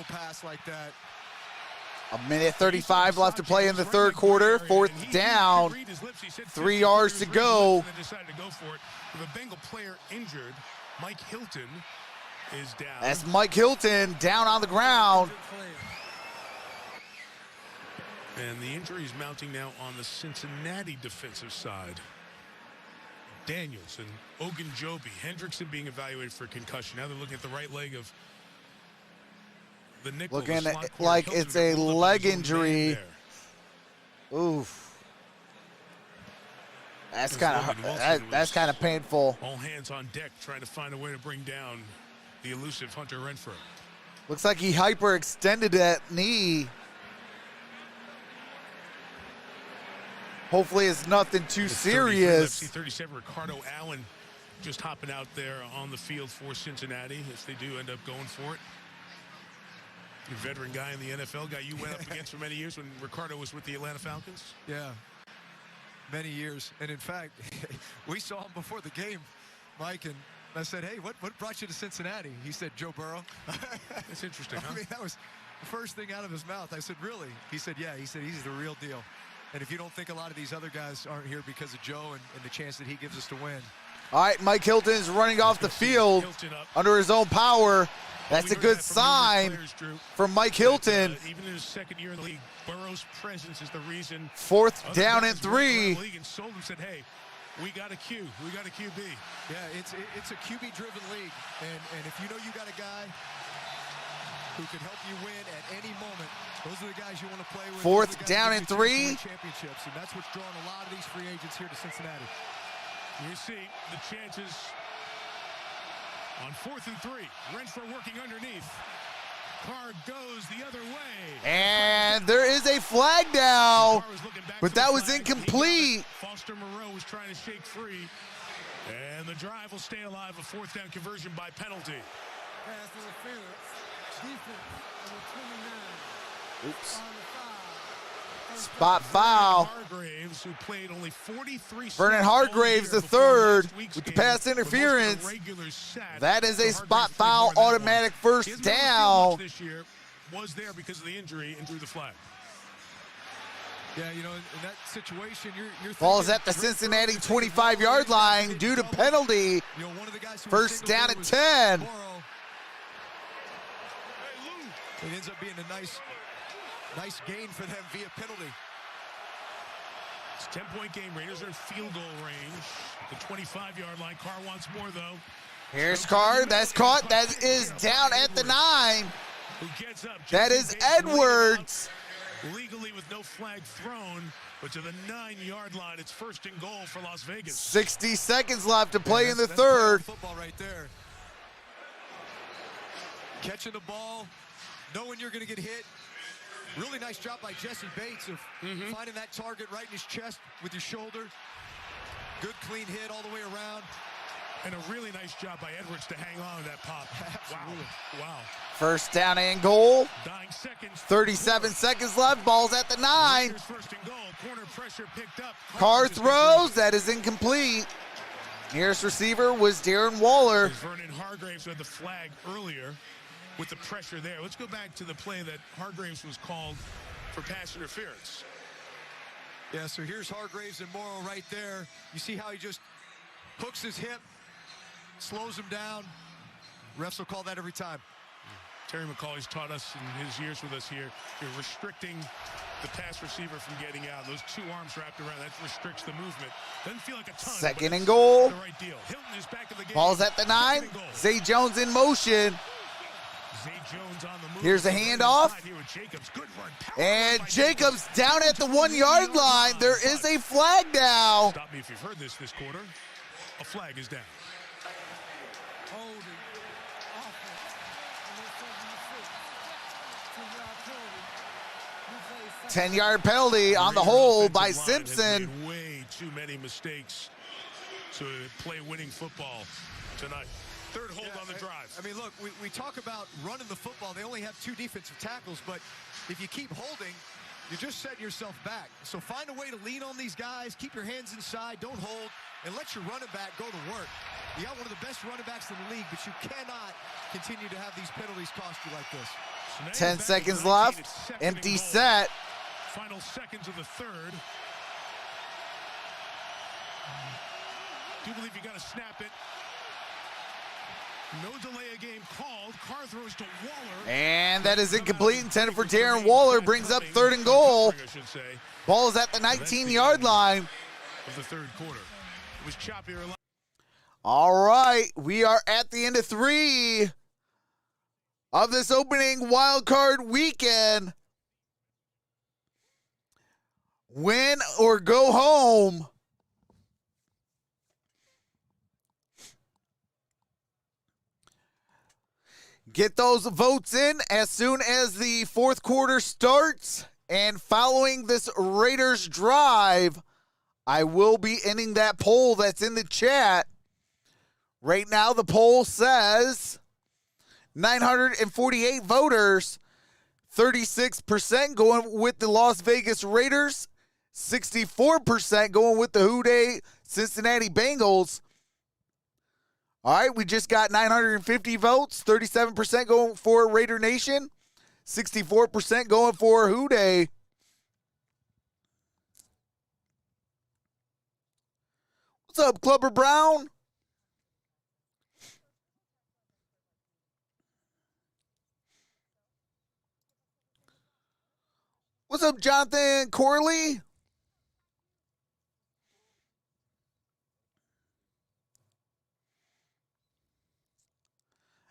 pass like that. A minute 35 left to play in the third quarter. 4th down. 3 yards to go. Decided to go for it. With a Bengal player injured, Mike Hilton is down. That's Mike Hilton down on the ground. And the injury is mounting now on the Cincinnati defensive side. Daniels and Ogunjobi, Hendrickson being evaluated for concussion. Now they're looking at the right leg of the nickel. Looking like it's a leg injury. Oof. That's kind of painful. All hands on deck trying to find a way to bring down the elusive Hunter Renfrow. Looks like he hyperextended that knee. Hopefully it's nothing too serious. 37 Ricardo Allen just hopping out there on the field for Cincinnati if they do end up going for it. A veteran guy in the NFL, guy you went up against for many years when Ricardo was with the Atlanta Falcons. Yeah, many years. And in fact, we saw him before the game, Mike, and I said, hey, what brought you to Cincinnati? He said, Joe Burrow. That's interesting, huh? I mean, that was the first thing out of his mouth. I said, really? He said, yeah. He said, he's the real deal. And if you don't think a lot of these other guys aren't here because of Joe and the chance that he gives us to win. All right, Mike Hilton is running off the field under his own power. That's a good sign for Mike Hilton. Even in his second year in the league, Burrow's presence is the reason. 4th down and 3. And sold him, said, hey, we got a Q. We got a QB. Yeah, it's a QB-driven league. And if you know you got a guy who can help you win at any moment, those are the guys you want to play with. 4th down and 3. Championships, and that's what's drawing a lot of these free agents here to Cincinnati. You see the chances on 4th and 3. Renfrow working underneath. Carr goes the other way. And there is a flag now, but that was incomplete. Foster Moreau was trying to shake free. And the drive will stay alive. A 4th down conversion by penalty. Pass interference. Defense number 29. Oops. Spot foul. Hargraves, who played only 43 Vernon Hargraves, the third, with the pass interference. That is a spot foul, automatic 1st down. This year was there because of the injury and drew the flag. Yeah, you know, in that situation, you're ball is at the Cincinnati 25-yard line due to penalty. You know, one of the guys 1st down and 10. It ends up being a nice gain for them via penalty. It's a 10-point game. Raiders are in field goal range. The 25-yard line. Carr wants more, though. Here's Carr. That's caught. That is down at the 9. Who gets up? That is Edwards. Legally with no flag thrown, but to the 9-yard line. It's 1st and goal for Las Vegas. 60 seconds left to play in the third. Football right there. Catching the ball, knowing you're going to get hit. Really nice job by Jesse Bates of finding that target right in his chest with your shoulder. Good clean hit all the way around. And a really nice job by Edwards to hang on to that pop. Absolutely. Wow. First down and goal. Dying seconds. 37 seconds left. Ball's at the 9. First and goal. Corner pressure picked up. Carr throws. That is incomplete. Nearest receiver was Darren Waller. Vernon Hargraves had the flag earlier with the pressure there. Let's go back to the play that Hargraves was called for pass interference. Yeah, so here's Hargraves and Morrow right there. You see how he just hooks his hip, slows him down. Refs will call that every time. Terry McCauley's taught us in his years with us here, you're restricting the pass receiver from getting out. Those two arms wrapped around, that restricts the movement. Doesn't feel like a ton. Second and goal. The right deal. Hilton is back in the game. Ball's at the 9. Zay Jones in motion. Zay Jones on the move. Here's a handoff. And Jacobs down at the 1-yard line. There is a flag now. Stop me if you've heard this quarter. A flag is down. Holding. Offense. 10-yard penalty on the hold by Simpson. Way too many mistakes to play winning football tonight. Third hold on the drive. I mean, look, we talk about running the football. They only have 2 defensive tackles, but if you keep holding, you just set yourself back. So find a way to lean on these guys, keep your hands inside, don't hold, and let your running back go to work. You got one of the best running backs in the league, but you cannot continue to have these penalties cost you like this. 10 seconds left. Empty set. Final seconds of the third. Do believe you got to snap it. No delay of game called. Carr throws to Waller. And that is incomplete. Intended for Darren Waller. Brings up 3rd and goal. Ball is at the 19-yard line. Of the third quarter. It was choppy. All right. We are at the end of 3 of this opening wild card weekend. Win or go home. Get those votes in as soon as the 4th quarter starts. And following this Raiders drive, I will be ending that poll that's in the chat. Right now, the poll says 948 voters, 36% going with the Las Vegas Raiders, 64% going with the Houday Cincinnati Bengals. All right, we just got 950 votes, 37% going for Raider Nation, 64% going for Houday. What's up, Clubber Brown? What's up, Jonathan Corley?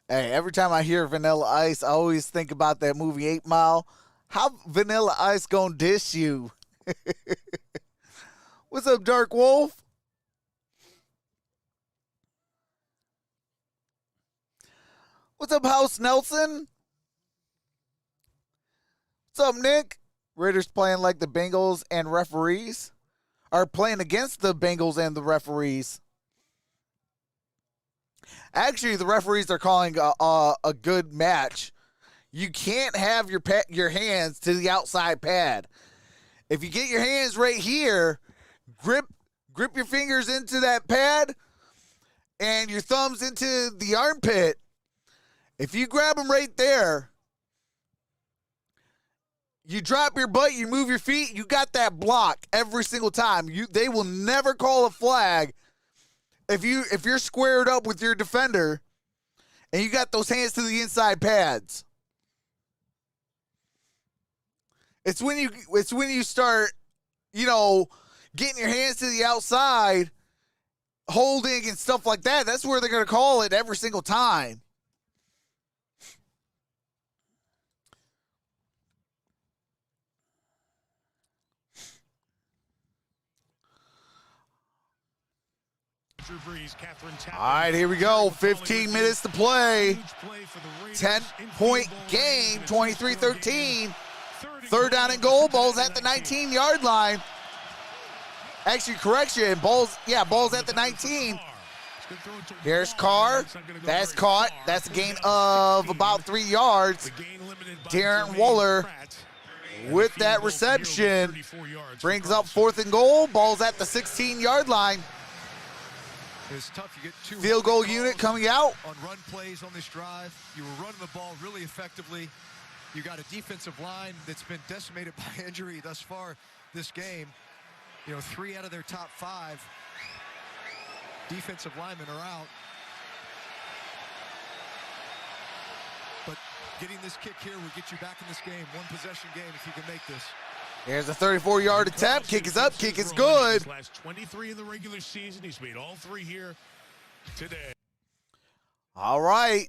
Hey, every time I hear Vanilla Ice, I always think about that movie 8 Mile. How Vanilla Ice gonna dish you? What's up, Dark Wolf? What's up, House Nelson? What's up, Nick? Raiders playing like the Bengals and referees are playing against the Bengals and the referees. Actually, the referees are calling a good match. You can't have your hands to the outside pad. If you get your hands right here, grip your fingers into that pad and your thumbs into the armpit. If you grab them right there, you drop your butt, you move your feet, you got that block every single time. They will never call a flag if you're squared up with your defender and you got those hands to the inside pads. It's when you start, getting your hands to the outside, holding and stuff like that. That's where they're going to call it every single time. All right, here we go. 15 minutes to play. 10-point game, 23-13. 3rd down and goal. Ball's at the 19-yard line. Actually, correction. Ball's at the 19. Here's Carr. That's caught. That's a gain of about 3 yards. Darren Waller with that reception brings up 4th and goal. Ball's at the 16-yard line. It's tough. You get 2 field goal unit coming out. On run plays on this drive. You were running the ball really effectively. You got a defensive line that's been decimated by injury thus far this game. 3 out of their top 5 defensive linemen are out. But getting this kick here will get you back in this game. 1-possession game if you can make this. Here's a 34-yard attempt. Kick is up. Kick is good. His last 23 in the regular season. He's made all 3 here today. All right.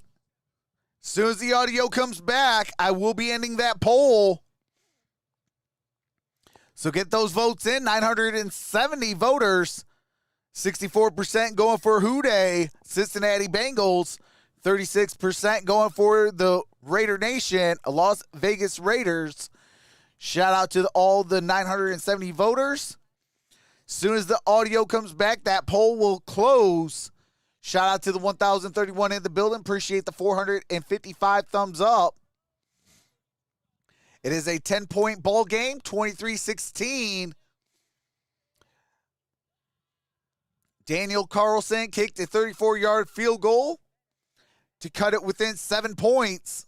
As soon as the audio comes back, I will be ending that poll. So get those votes in. 970 voters. 64% going for Houday, Cincinnati Bengals. 36% going for the Raider Nation, Las Vegas Raiders. Shout out to all the 970 voters. As soon as the audio comes back, that poll will close. Shout out to the 1,031 in the building. Appreciate the 455 thumbs up. It is a 10-point ball game, 23-16. Daniel Carlson kicked a 34-yard field goal to cut it within 7 points.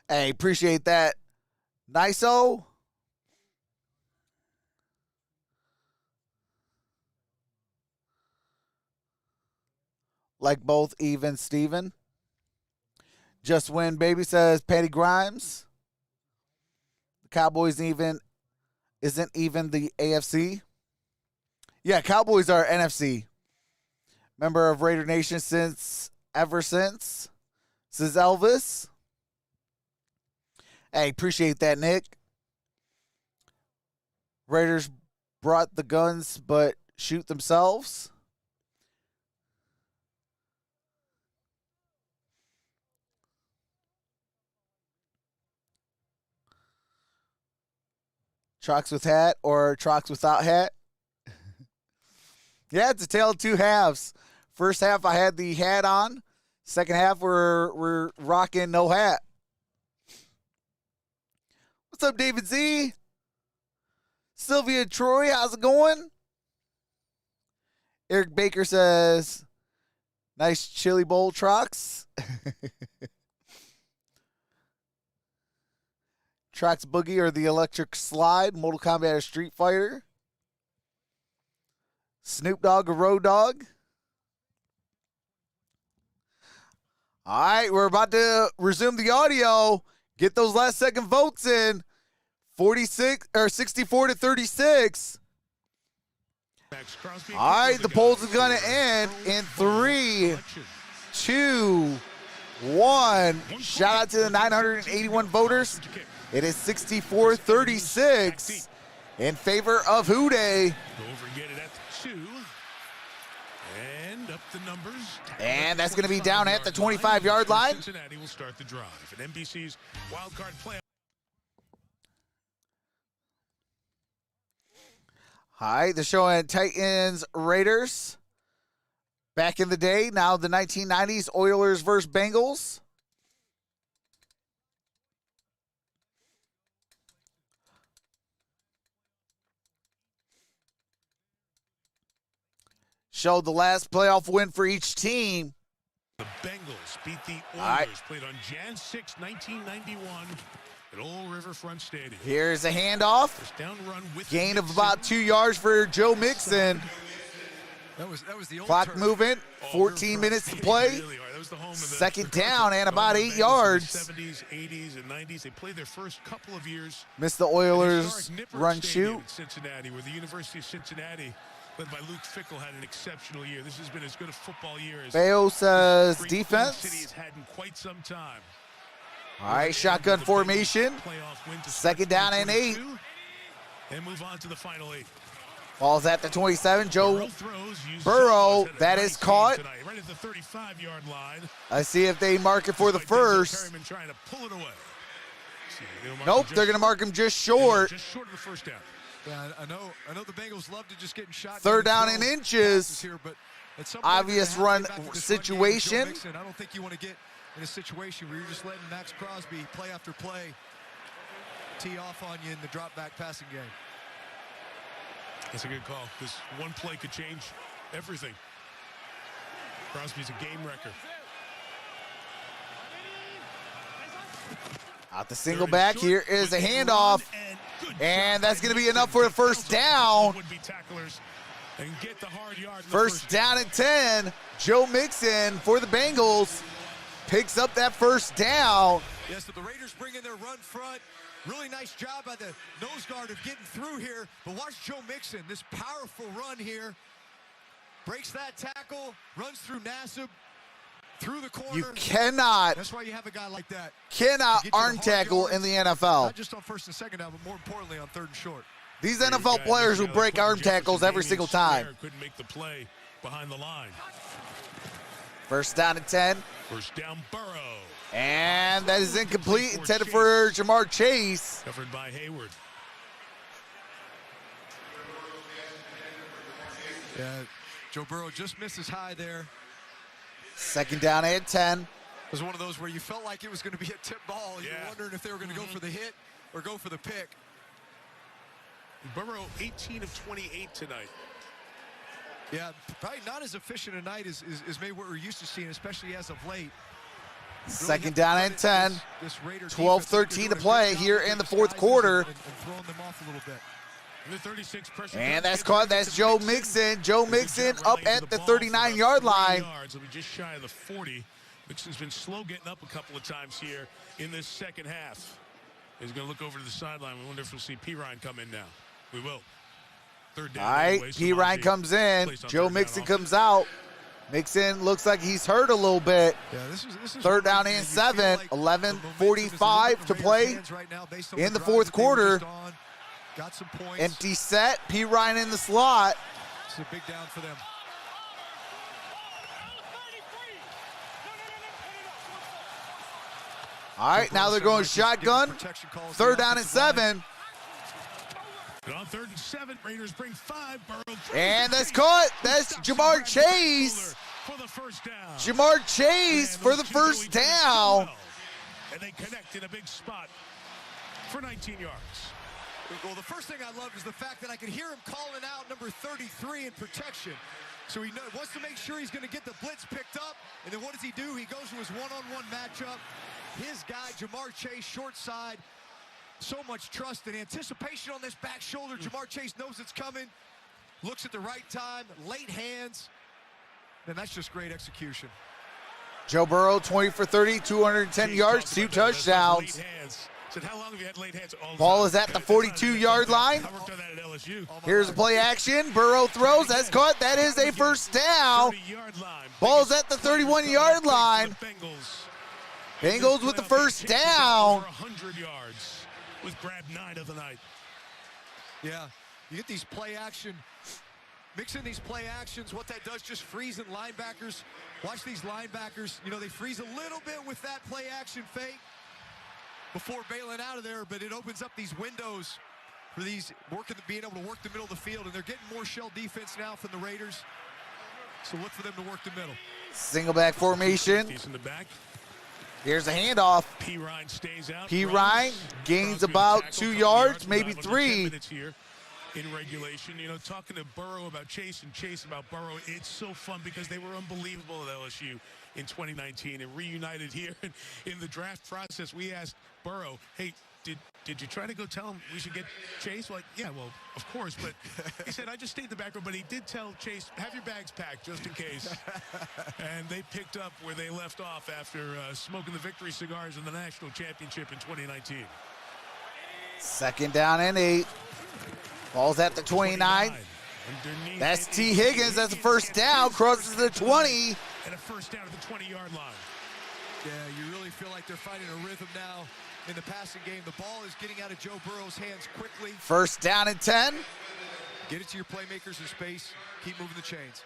Hey, appreciate that. Nice-o. Like both even Steven. Just win, baby, says Patty Grimes. The Cowboys isn't even the AFC. Yeah, Cowboys are NFC. Member of Raider Nation ever since. Says Elvis. Hey, appreciate that, Nick. Raiders brought the guns but shoot themselves. Trox with hat or Trox without hat? Yeah, it's a tale of 2 halves. First half, I had the hat on. Second half, we're rocking no hat. What's up, David Z? Sylvia Troy, how's it going? Eric Baker says, nice chili bowl, Trox. Trox Boogie or the Electric Slide, Mortal Kombat or Street Fighter. Snoop Dogg or Road Dogg. All right, we're about to resume the audio. Get those last second votes in. 64 to 36. All right, the polls are going to end in 3, 2, 1. Shout out to the 981 voters. It is 64-36 in favor of Houday. Over get it at 2. And up the numbers. And that's going to be down at the 25-yard line. Cincinnati will start the drive. And NBC's wild card play. Hi, they're showing Titans Raiders. Back in the day, now the 1990s Oilers versus Bengals. Showed the last playoff win for each team. The Bengals beat the Oilers, played on Jan 6, 1991 at Old Riverfront Stadium. Here's a handoff. Down run with gain of about 2 yards for Joe Mixon. That was the old clock moving. 14 minutes to play. Second down and about 8 yards. 70s, 80s, and 90s. They played their first couple of years. Missed the Oilers run shoot. Cincinnati, where the University of Cincinnati, led by Luke Fickell, had an exceptional year. This has been as good a football year as Bayo says defense. City has had in quite some time. All right, shotgun formation. Second down and 8. and move on to the final 8. Ball's at the 27. Joe throws, Burrow, that is caught. Tonight, right at the 35-yard line. I see if they mark it for the first. Trying to pull it away. Nope, they're going to mark him just short. Just short of the first down. Yeah, I know the Bengals love to just get in shot. Third down and inches. Here, but at some obvious run situation. Run game, I don't think you want to get in a situation where you're just letting Max Crosby play after play tee off on you in the drop back passing game. That's a good call. This one play could change everything. Crosby's a game wrecker. Out the single back. Here is a handoff. And that's going to be enough for the first down. First down and 10. Joe Mixon for the Bengals picks up that first down. Yes, so the Raiders bring in their run front. Really nice job by the nose guard of getting through here. But watch Joe Mixon, this powerful run here. Breaks that tackle, runs through Nassib, through the corner. You cannot. That's why you have a guy like that. Cannot arm tackle in the NFL. Not just on first and second down, but more importantly on third and short. These NFL players will break arm tackles every single time. Couldn't make the play behind the line. First down and 10. First down, Burrow. And that is incomplete, intended for Jamar Chase. Covered by Hayward. Yeah, Joe Burrow just misses high there. Second down and 10. It was one of those where you felt like it was going to be a tip ball. You were wondering if they were going to go for the hit or go for the pick. Burrow, 18 of 28 tonight. Yeah, probably not as efficient a night as maybe what we're used to seeing, especially as of late. Second down and 10. 12-13 to play here in the fourth quarter. And throwing them off a little bit. And that's caught. That's Joe Mixon. Joe Mixon up at the 39-yard line. He'll be just shy of the 40. Mixon's been slow getting up a couple of times here in this second half. He's going to look over to the sideline. We wonder if we'll see P. Ryan come in now. We will. Third down. All right, P. Ryan comes in. Joe Mixon comes out. Mixon looks like he's hurt a little bit. Yeah, this is third down and 7. 11:45 to play in the fourth quarter. Got some points. Empty set. P. Ryan in the slot. It's a big down for them. All right, now they're going shotgun. Third down and 7. And on third and 7, Raiders bring 5. Burrow. And that's caught. That's Jamar Chase. For the first down. Jamar Chase for the first down. And they connect in a big spot for 19 yards. Well, the first thing I loved is the fact that I could hear him calling out number 33 in protection. So he wants to make sure he's going to get the blitz picked up. And then what does he do? He goes to his one-on-one matchup. His guy, Jamar Chase, short side. So much trust and anticipation on this back shoulder. Jamar Chase knows it's coming. Looks at the right time. Late hands. And that's just great execution. Joe Burrow, 20 for 30, 210 yards, 2 touchdowns. Said, how long have you had late hands? Ball is at the 42-yard line. Here's a play action. Burrow throws. That's caught. That is a first down. Ball's at the 31-yard line. Bengals with the first down. 100 yards with grab 9 of the night. Yeah, you get these play action. Mix in these play actions. What that does, just freezing linebackers. Watch these linebackers. You know, they freeze a little bit with that play action fake before bailing out of there, but it opens up these windows for these being able to work the middle of the field, and they're getting more shell defense now from the Raiders. So look for them to work the middle. Single back formation. In the back. Here's a handoff. P. Ryan stays out. P. Ryan gains about 2 yards, maybe 3. Here in regulation. You know, talking to Burrow about Chase and Chase about Burrow, it's so fun because they were unbelievable at LSU in 2019 and reunited here in the draft process. We asked Burrow, hey, did you try to go tell him we should get Chase? Like, yeah, well, of course, but he said, I just stayed in the back row, but he did tell Chase, have your bags packed just in case. And they picked up where they left off after smoking the victory cigars in the national championship in 2019. Second down and 8. Ball's at the 29. That's T. Higgins. That's the first down. Crosses the 20. And a first down at the 20-yard line. Yeah, you really feel like they're finding a rhythm now. in the passing game. The ball is getting out of Joe Burrow's hands quickly. First down and 10. Get it to your playmakers in space. Keep moving the chains.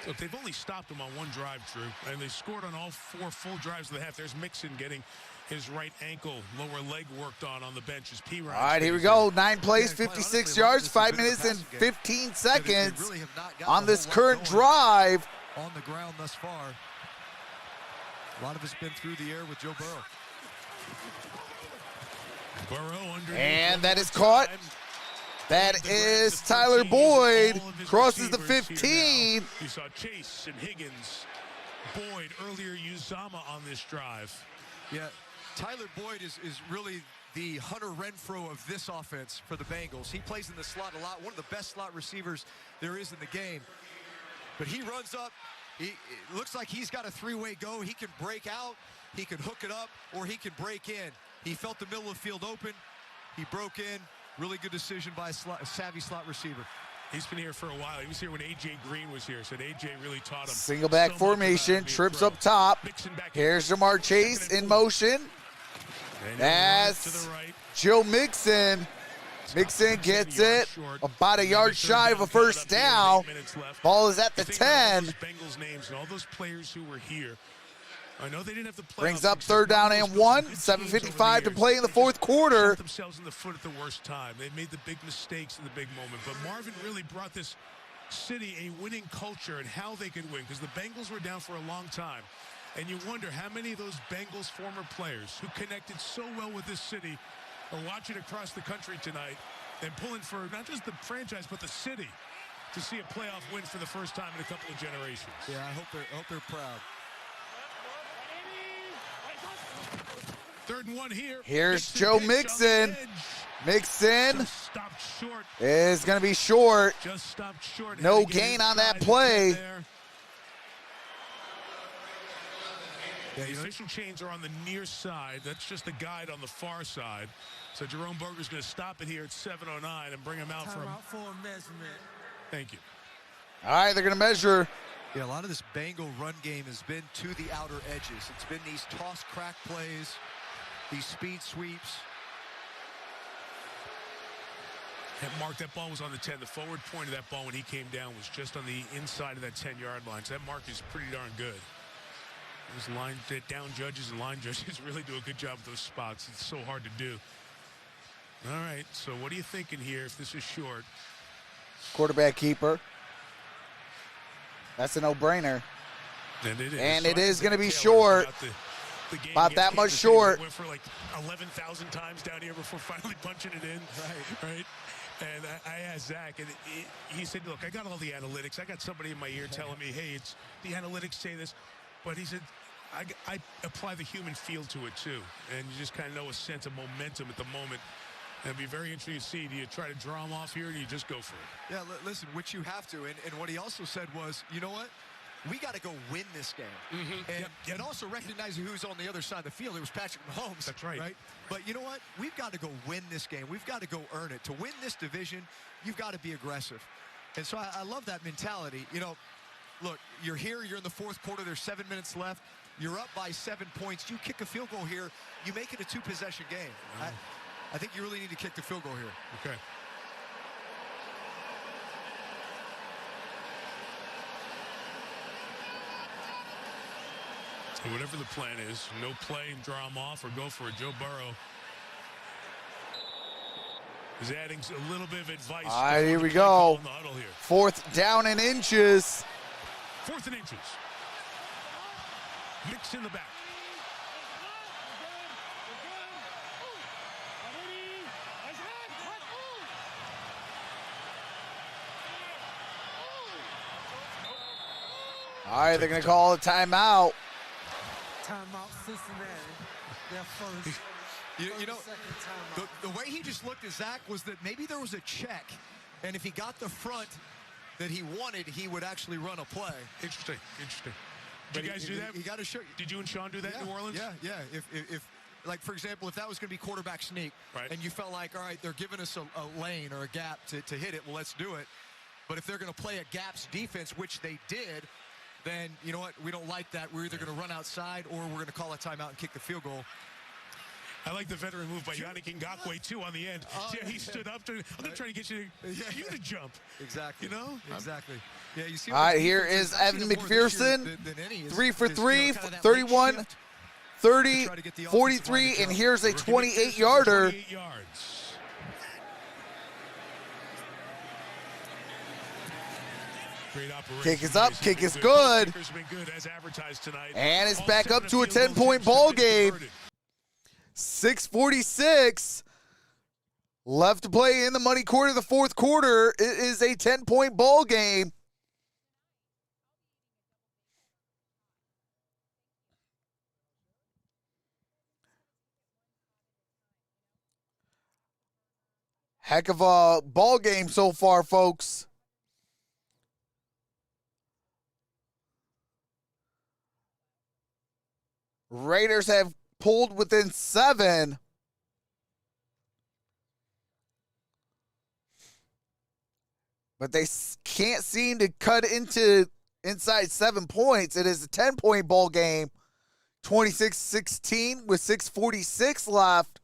Look, they've only stopped him on one drive, Drew, and they scored on all 4 full drives of the half. There's Mixon getting his right ankle, lower leg worked on the bench. As P. All right, here we go. 9 plays, 56 yards, 5 minutes and 15 seconds really have not gotten on this a whole lot current going drive. On the ground thus far. A lot of it's been through the air with Joe Burrow. Burrow under. And that is caught. That is Tyler Boyd. Crosses the 15. You saw Chase and Higgins. Boyd earlier used Zama on this drive. Yeah, Tyler Boyd is really the Hunter Renfrow of this offense for the Bengals. He plays in the slot a lot, one of the best slot receivers there is in the game. But he runs up. It looks like he's got a 3-way go. He can break out, he can hook it up, or he can break in. He felt the middle of the field open. He broke in. Really good decision by a savvy slot receiver. He's been here for a while. He was here when A.J. Green was here, so A.J. really taught him. Single back formation, trips up top. Here's Jamar Chase in motion. That's Joe Mixon. Mixon gets it about a yard shy of a first down. Ball is at the 10. Bengals names and all those players who were here. I know they didn't have the play. Brings up 3rd down and 1. 7:55 to play in the 4th quarter. Shot themselves in the foot at the worst time. They made the big mistakes in the big moment. But Marvin really brought this city a winning culture and how they could win, because the Bengals were down for a long time. And you wonder how many of those Bengals former players who connected so well with this city are watching across the country tonight and pulling for not just the franchise but the city to see a playoff win for the first time in a couple of generations. Yeah, I hope they're proud. 3rd and 1 here. Here's Joe Mixon. Mixon is going to be short. Just stopped short. No gain on that play. Yeah, the official chains are on the near side. That's just the guide on the far side. So Jerome Berger's going to stop it here at 7:09 and bring him out for a measurement. Thank you. All right, they're going to measure. Yeah, a lot of this Bengal run game has been to the outer edges. It's been these toss crack plays, these speed sweeps. And Mark, that ball was on the 10. The forward point of that ball when he came down was just on the inside of that 10-yard line. So that mark is pretty darn good. Those down judges and line judges really do a good job with those spots. It's so hard to do. All right, so what are you thinking here if this is short? Quarterback keeper. That's a no-brainer. And it is. And it is going to be short. About that much short. Went for like 11,000 times down here before finally punching it in. Right. And I asked Zach, and he said, look, I got all the analytics. I got somebody in my ear telling me, hey, it's the analytics say this. But he said, I apply the human feel to it, too. And you just kind of know a sense of momentum at the moment. And it'd be very interesting to see, do you try to draw him off here, or do you just go for it? Yeah, listen, which you have to. And what he also said was, you know what? We got to go win this game. And also recognizing who's on the other side of the field. It was Patrick Mahomes. That's right. But you know what? We've got to go win this game. We've got to go earn it. To win this division, you've got to be aggressive. And so I love that mentality. You know, look, you're here. You're in the 4th quarter. There's 7 minutes left. You're up by 7 points. You kick a field goal here. You make it a 2-possession game. I think you really need to kick the field goal here. Okay. So whatever the plan is, no play and draw him off or go for it. Joe Burrow is adding a little bit of advice. All right, here we go. 4th down and inches. 4th and inches. Mix in the back. All right, they're going to call a timeout. Timeout, Cincinnati. Their first. You know, the way he just looked at Zach was that maybe there was a check, and if he got the front that he wanted, he would actually run a play. Interesting. Did you guys do that? You got to show. Did you and Sean do that in New Orleans? Yeah. If like, for example, if that was going to be quarterback sneak, and you felt like, all right, they're giving us a lane or a gap to hit it, well, let's do it. But if they're going to play a gaps defense, which they did, then you know what? We don't like that. We're either going to run outside or we're going to call a timeout and kick the field goal. I like the veteran move by Yannick Ngakoue, too, on the end. Yeah, he stood up. I'm going to try to get you to jump. Exactly. You know? Exactly. Yeah, you see. All right, here is Evan McPherson. 3 for 3, 31, 30, 43, and here's a 28-yarder. Kick is up, kick is good. And it's back up to a 10-point ball game. 6:46 left to play in the money quarter of the fourth quarter. It is a 10-point ball game. Heck of a ball game so far, folks. Raiders have pulled within 7. But they can't seem to cut inside 7 points. It is a 10-point ball game. 26-16 with 6:46 left.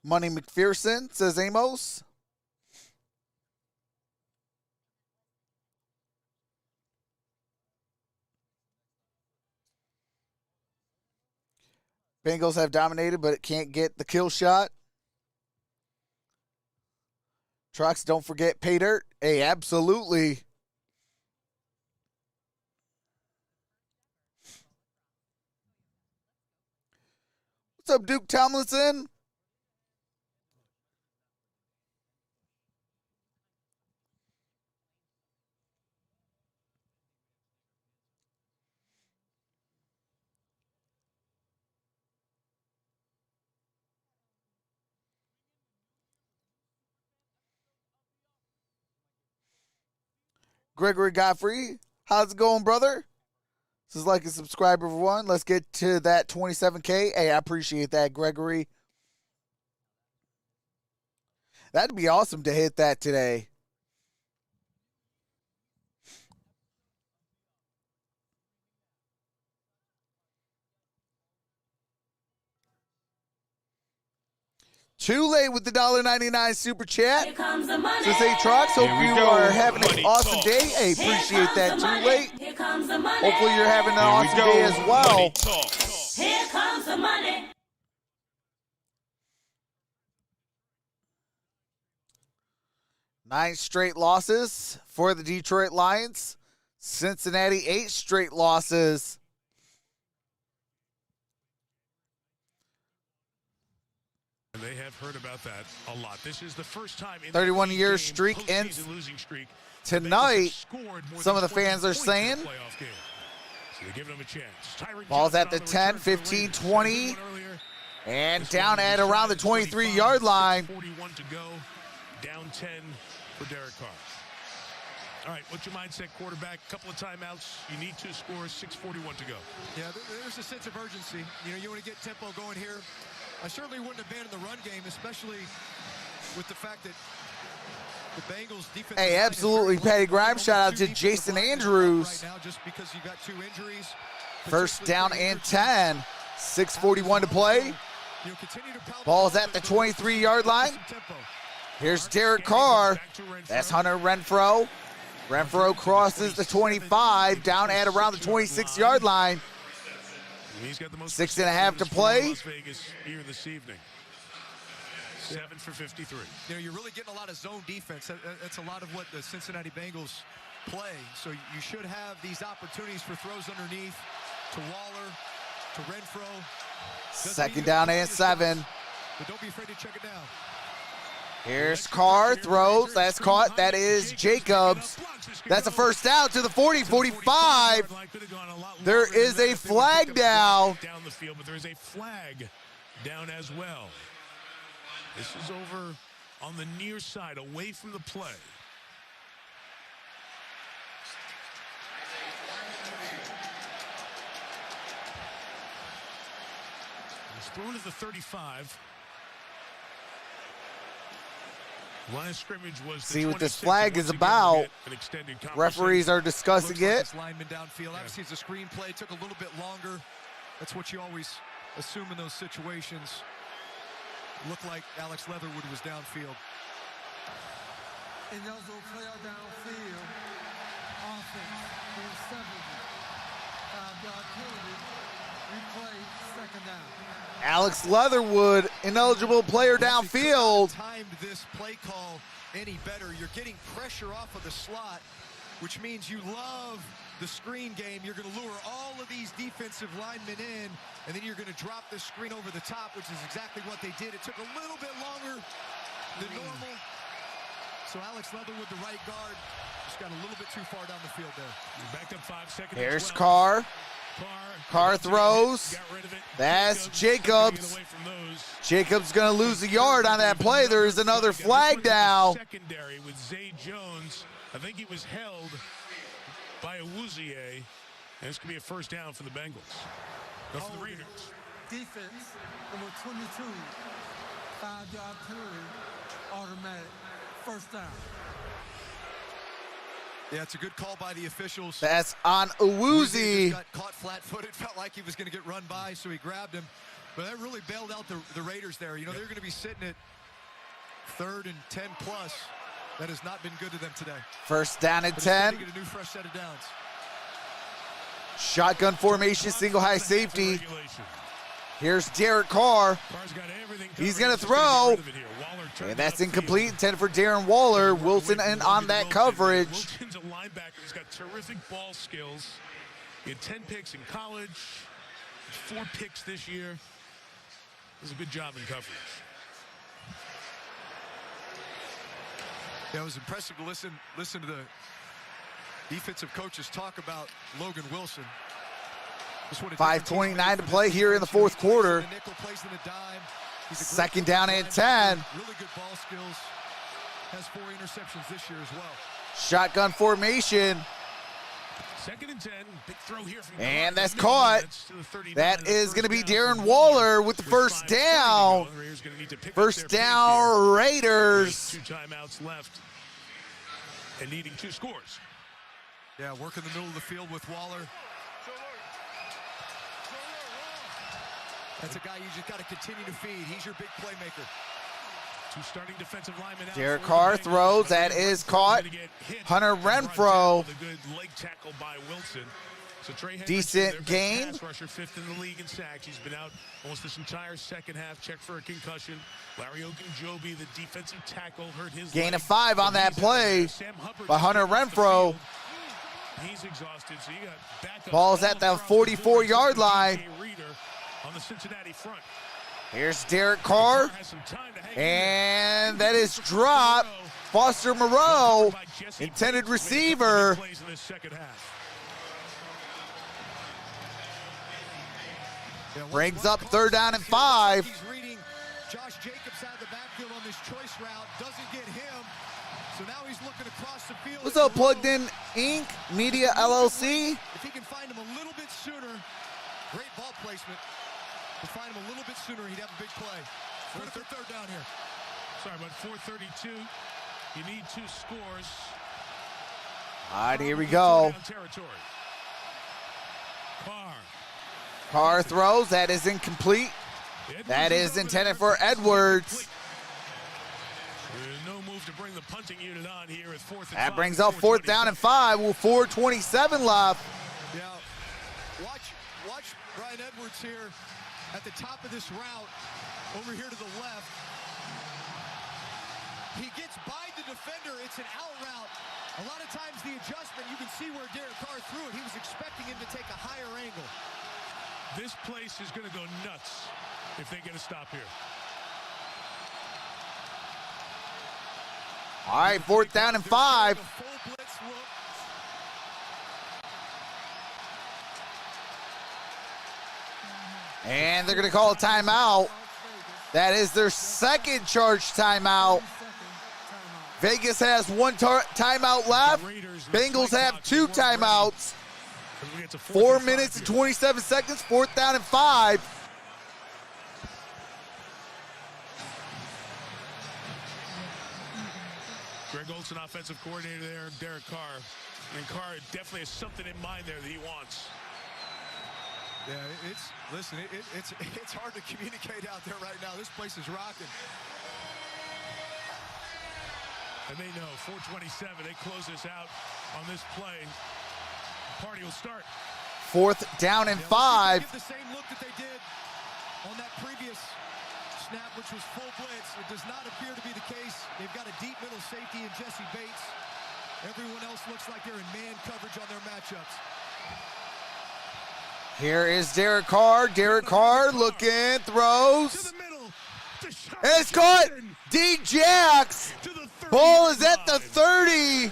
Money McPherson, says Amos. Bengals have dominated, but it can't get the kill shot. Trox, don't forget pay dirt. Hey, absolutely. What's up, Duke Tomlinson? Gregory Godfrey, how's it going, brother? This is like a subscriber for one. Let's get to that 27K. Hey, I appreciate that, Gregory. That'd be awesome to hit that today. Too late with the $1.99 super chat. Here comes the money. So say Trox, hope you are having an awesome day. Hey, appreciate that. Too late. Here comes the money. Hopefully you're having an awesome day as well. Here comes the money. Nine straight losses for the Detroit Lions. Cincinnati 8 straight losses. They have heard about that a lot. This is the first time in 31-year streak ends tonight. Some of the fans are saying. Ball's at the 10, 15, 20. And down at around the 23-yard line. 41 to go. Down 10 for Derek Carr. All right, what's your mindset, quarterback? Couple of timeouts. You need to score. 6:41 to go. Yeah, there's a sense of urgency. You know, you want to get tempo going here. I certainly wouldn't abandon the run game, especially with the fact that the Bengals defense. Hey, absolutely, Patty Grimes. Shout out to Jason Andrews. Right now, just because you got 2 injuries. First down and 10. 6:41 to play. Ball's at the 23-yard line. Here's Derek Carr. That's Hunter Renfrow. Renfrow crosses the 25, down at around the 26-yard line. 6.5 to play. Las Vegas here this evening. 7 for 53. You know, you're really getting a lot of zone defense. That's a lot of what the Cincinnati Bengals play. So you should have these opportunities for throws underneath to Waller, to Renfrow. Second down and 7. But don't be afraid to check it down. Here's Carr, throws, that's caught, that is Jacobs. That's a first down to the 40, 45. There is a flag down. Down the field, but there is a flag down as well. This is over on the near side, away from the play. It's thrown to the 35. Line of scrimmage was See what this flag is about. Referees are discussing it. This lineman downfield. Obviously, it's a screenplay. Took a little bit longer. That's what you always assume in those situations. Looked like Alex Leatherwood was downfield. Ineligible player downfield. Offense. 70. 5-yard penalty. Replay. Second down. Alex Leatherwood, ineligible player downfield. Timed this play call any better. You're getting pressure off of the slot, which means you love the screen game. You're going to lure all of these defensive linemen in, and then you're going to drop the screen over the top, which is exactly what they did. It took a little bit longer than normal. So Alex Leatherwood, the right guard, just got a little bit too far down the field there. Backed up 5 seconds. Here's Carr. Carr throws. That's Jacobs. Jacobs going to lose a yard on that play. There is another flag down. Secondary with Zay Jones. I think he was held by Awuzie. And this could be a first down for the Bengals. Go for the Raiders. Defense, number 22. 5-yard penalty. Automatic. First down. Yeah, it's a good call by the officials. That's on Awuzie. Got caught flat-footed, felt like he was going to get run by, so he grabbed him. But that really bailed out the Raiders there. You know, they're going to be sitting at 3rd and 10 plus. That has not been good to them today. First down and 10. Get a new fresh set of downs. Shotgun formation, single high safety. Here's Derek Carr. He's going to throw. And that's incomplete. Intended for Darren Waller. Wilson in on that coverage. Wilson's a linebacker. He's got terrific ball skills. He had 10 picks in college. 4 picks this year. Does a good job in coverage. Yeah, it was impressive to listen to the defensive coaches talk about Logan Wilson. 5:29 to play here in the fourth quarter. Second down and 10. Really good ball skills. Has 4 interceptions this year as well. Shotgun formation. 2nd and 10. Big throw here from and that's caught. That is going to be Darren Waller with the first down. First down, Raiders. 2 timeouts left and needing 2 scores. Yeah, work in the middle of the field with Waller. That's a guy you just got to continue to feed. He's your big playmaker. 2 starting defensive linemen out. Derek Carr throws. That is caught. Hunter Renfro. The good leg tackle by Wilson. So Trey decent gain. Pass rusher, 5th in the league in sacks. He's been out almost this entire second half. Checked for a concussion. Larry Ogunjobi, the defensive tackle, hurt his gain leg. of 5 on that play by Hunter Renfro. He's exhausted, so you got backup. Ball's at the 44-yard line. On the Cincinnati front. Here's Derek Carr. And that is dropped. Foster Moreau, intended receiver. Brings up 3rd down and 5. He's reading Josh Jacobs out of the backfield on this choice route. Doesn't get him. So now he's looking across the field. What's up, Plugged In Inc. Media LLC? If he can find him a little bit sooner, great ball placement. To find him a little bit sooner, he'd have a big play. 3rd down here. Sorry, about 4:32. You need 2 scores. All right, here we go. Carr throws. That is incomplete. That is intended for Edwards. No move to bring the punting unit on here at 4th and 5. That brings up 4th down and 5 with 4:27 left. Yeah, watch Brian Edwards here. At the top of this route, over here to the left. He gets by the defender. It's an out route. A lot of times the adjustment, you can see where Derek Carr threw it. He was expecting him to take a higher angle. This place is going to go nuts if they get a stop here. All right, 4th down and 5. Full blitz look. And they're going to call a timeout. That is their second charge timeout. Vegas has 1 timeout left. Bengals have 2 timeouts. 4 minutes and 27 seconds, 4th down and 5. Greg Olson, offensive coordinator there, Derek Carr. And Carr definitely has something in mind there that he wants. Yeah, it's hard to communicate out there right now. This place is rocking. And they know, 4:27, they close this out on this play. Party will start. 4th down and 5. Give the same look that they did on that previous snap, which was full blitz. It does not appear to be the case. They've got a deep middle safety in Jesse Bates. Everyone else looks like they're in man coverage on their matchups. Here is Derek Carr. Derek Carr looking, throws. It's caught. D-Jax. Ball is at the 30.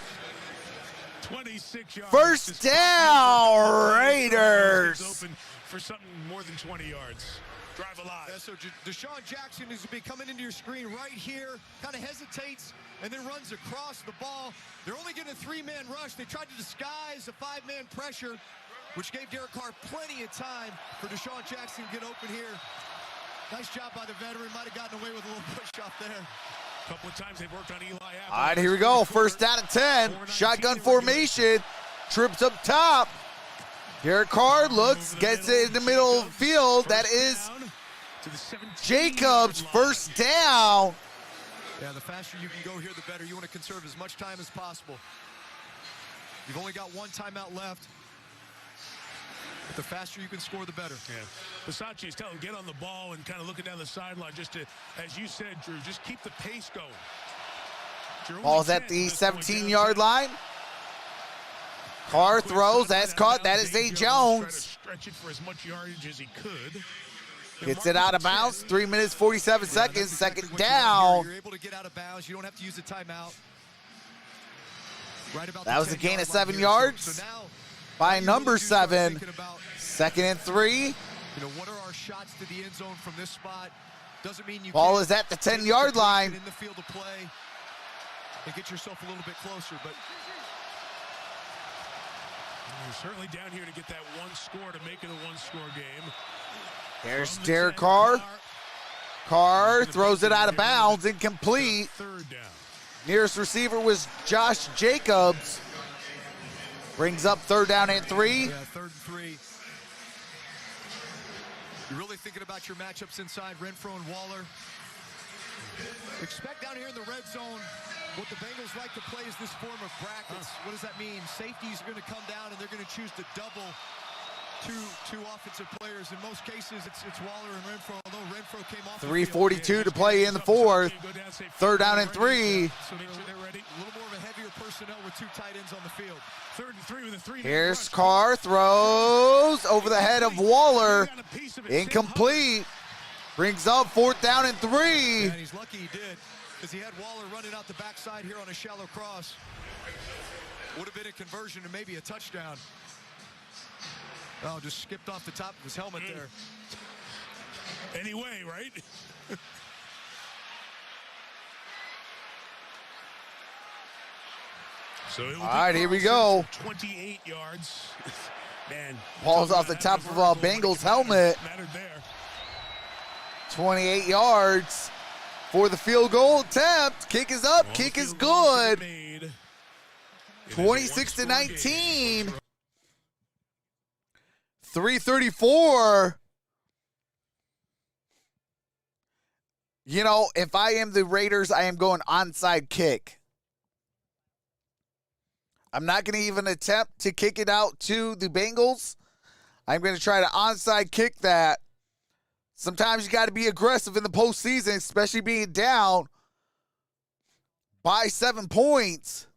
26 yards. First down, Raiders. Open for something more than 20 yards. Drive alive. Yeah, so Deshaun Jackson is coming into your screen right here, kind of hesitates, and then runs across the ball. They're only getting a 3-man rush. They tried to disguise a 5-man pressure, which gave Derek Carr plenty of time for Deshaun Jackson to get open here. Nice job by the veteran. Might have gotten away with a little push off there. A couple of times they've worked on Eli Apple. All right, here we go. First down and 10. Shotgun formation. Trips up top. Derek Carr looks, gets it in the middle of the field. That is Jacobs. First down. Yeah, the faster you can go here, the better. You want to conserve as much time as possible. You've only got one timeout left. But the faster you can score, the better. Yeah. Bisaccia is telling him, get on the ball and kind of looking down the sideline just to, as you said, Drew, just keep the pace going. Ball's at the 17-yard line. Carr throws. That's caught. That is Zay Jones. Stretch it for as much yardage as he could. Gets it out of bounds. 3 minutes, 47 seconds. Second down. You're able to get out of bounds. You don't have to use a timeout. Right about that was a gain of 7 yards. So now, by number 7. 2nd and 3. You know, what are our shots to the end zone from this spot? Doesn't mean you ball is at the 10-yard line. In the field of play and get yourself a little bit closer, but you're certainly down here to get that one score to make it a one-score game. There's Derek Carr. Carr throws it out of bounds, incomplete. Third down. Nearest receiver was Josh Jacobs. Brings up 3rd down and 3. Yeah, 3rd and 3. You're really thinking about your matchups inside Renfro and Waller. Expect down here in the red zone, what the Bengals like to play is this form of brackets. What does that mean? Safeties are going to come down and they're going to choose to double two offensive players. In most cases, it's Waller and Renfro, although Renfro came off. 3:42 to play in the 4th. 3rd down and 3. So they're ready. A little more of a heavier personnel with 2 tight ends on the field. 3rd and 3 with a 3. Here's Carr, throws over the head of Waller. Incomplete. Brings up 4th down and 3. Yeah, and he's lucky he did, because he had Waller running out the backside here on a shallow cross. Would have been a conversion and maybe a touchdown. Oh, just skipped off the top of his helmet there. Anyway, right? So it will all right, here we go. 28 yards. Man, ball's off the top of a Bengals helmet. Mattered there. 28 yards for the field goal attempt. Kick is up. Kick is good. 26-19. 3:34. You know, if I am the Raiders, I am going onside kick. I'm not going to even attempt to kick it out to the Bengals. I'm going to try to onside kick that. Sometimes you got to be aggressive in the postseason, especially being down by 7 points.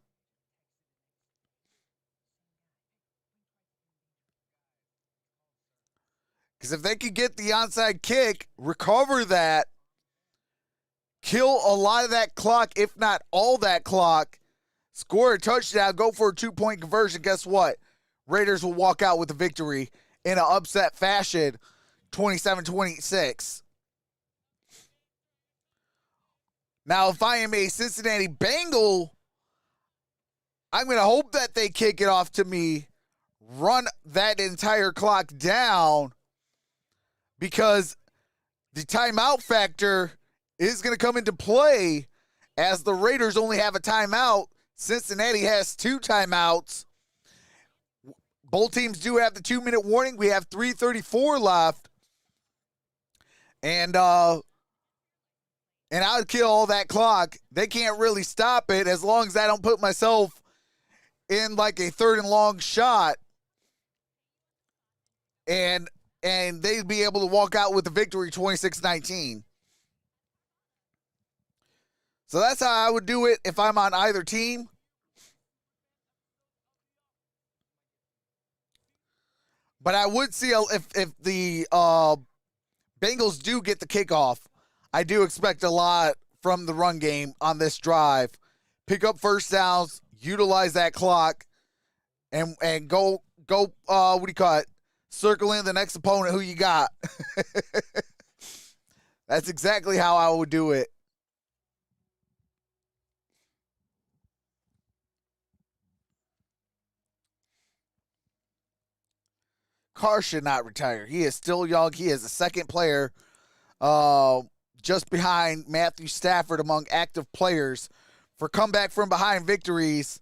Because if they could get the onside kick, recover that, kill a lot of that clock, if not all that clock, score a touchdown, go for a 2-point conversion, guess what? Raiders will walk out with a victory in an upset fashion, 27-26. Now, if I am a Cincinnati Bengal, I'm going to hope that they kick it off to me, run that entire clock down, because the timeout factor is going to come into play, as the Raiders only have a timeout. Cincinnati has 2 timeouts. Both teams do have the 2-minute warning. We have 3:34 left. And I would kill all that clock. They can't really stop it as long as I don't put myself in like a 3rd and long shot. And they'd be able to walk out with the victory 26-19. So that's how I would do it if I'm on either team. But I would see if the Bengals do get the kickoff, I do expect a lot from the run game on this drive. Pick up first downs, utilize that clock, and go what do you call it? Circle in the next opponent who you got. That's exactly how I would do it. Carr should not retire. He is still young. He is the second player just behind Matthew Stafford among active players for comeback from behind victories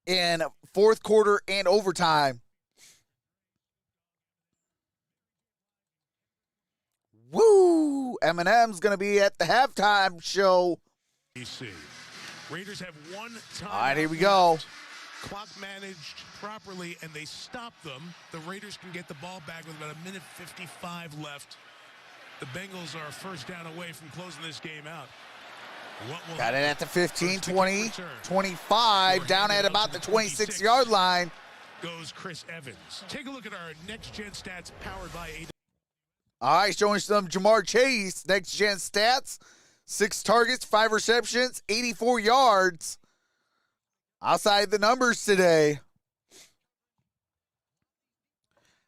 in fourth quarter and overtime. Woo! Eminem's going to be at the halftime show. Raiders have 1 time. All right, here we go. Clock managed properly, and they stop them. The Raiders can get the ball back with about 1:55 left. The Bengals are first down away from closing this game out. Got it at the 15, 20, 25, down at about the 26-yard line. Goes Chris Evans. Take a look at our next-gen stats powered by A. All right, showing some Jamar Chase next-gen stats. 6 targets, 5 receptions, 84 yards. Outside the numbers today.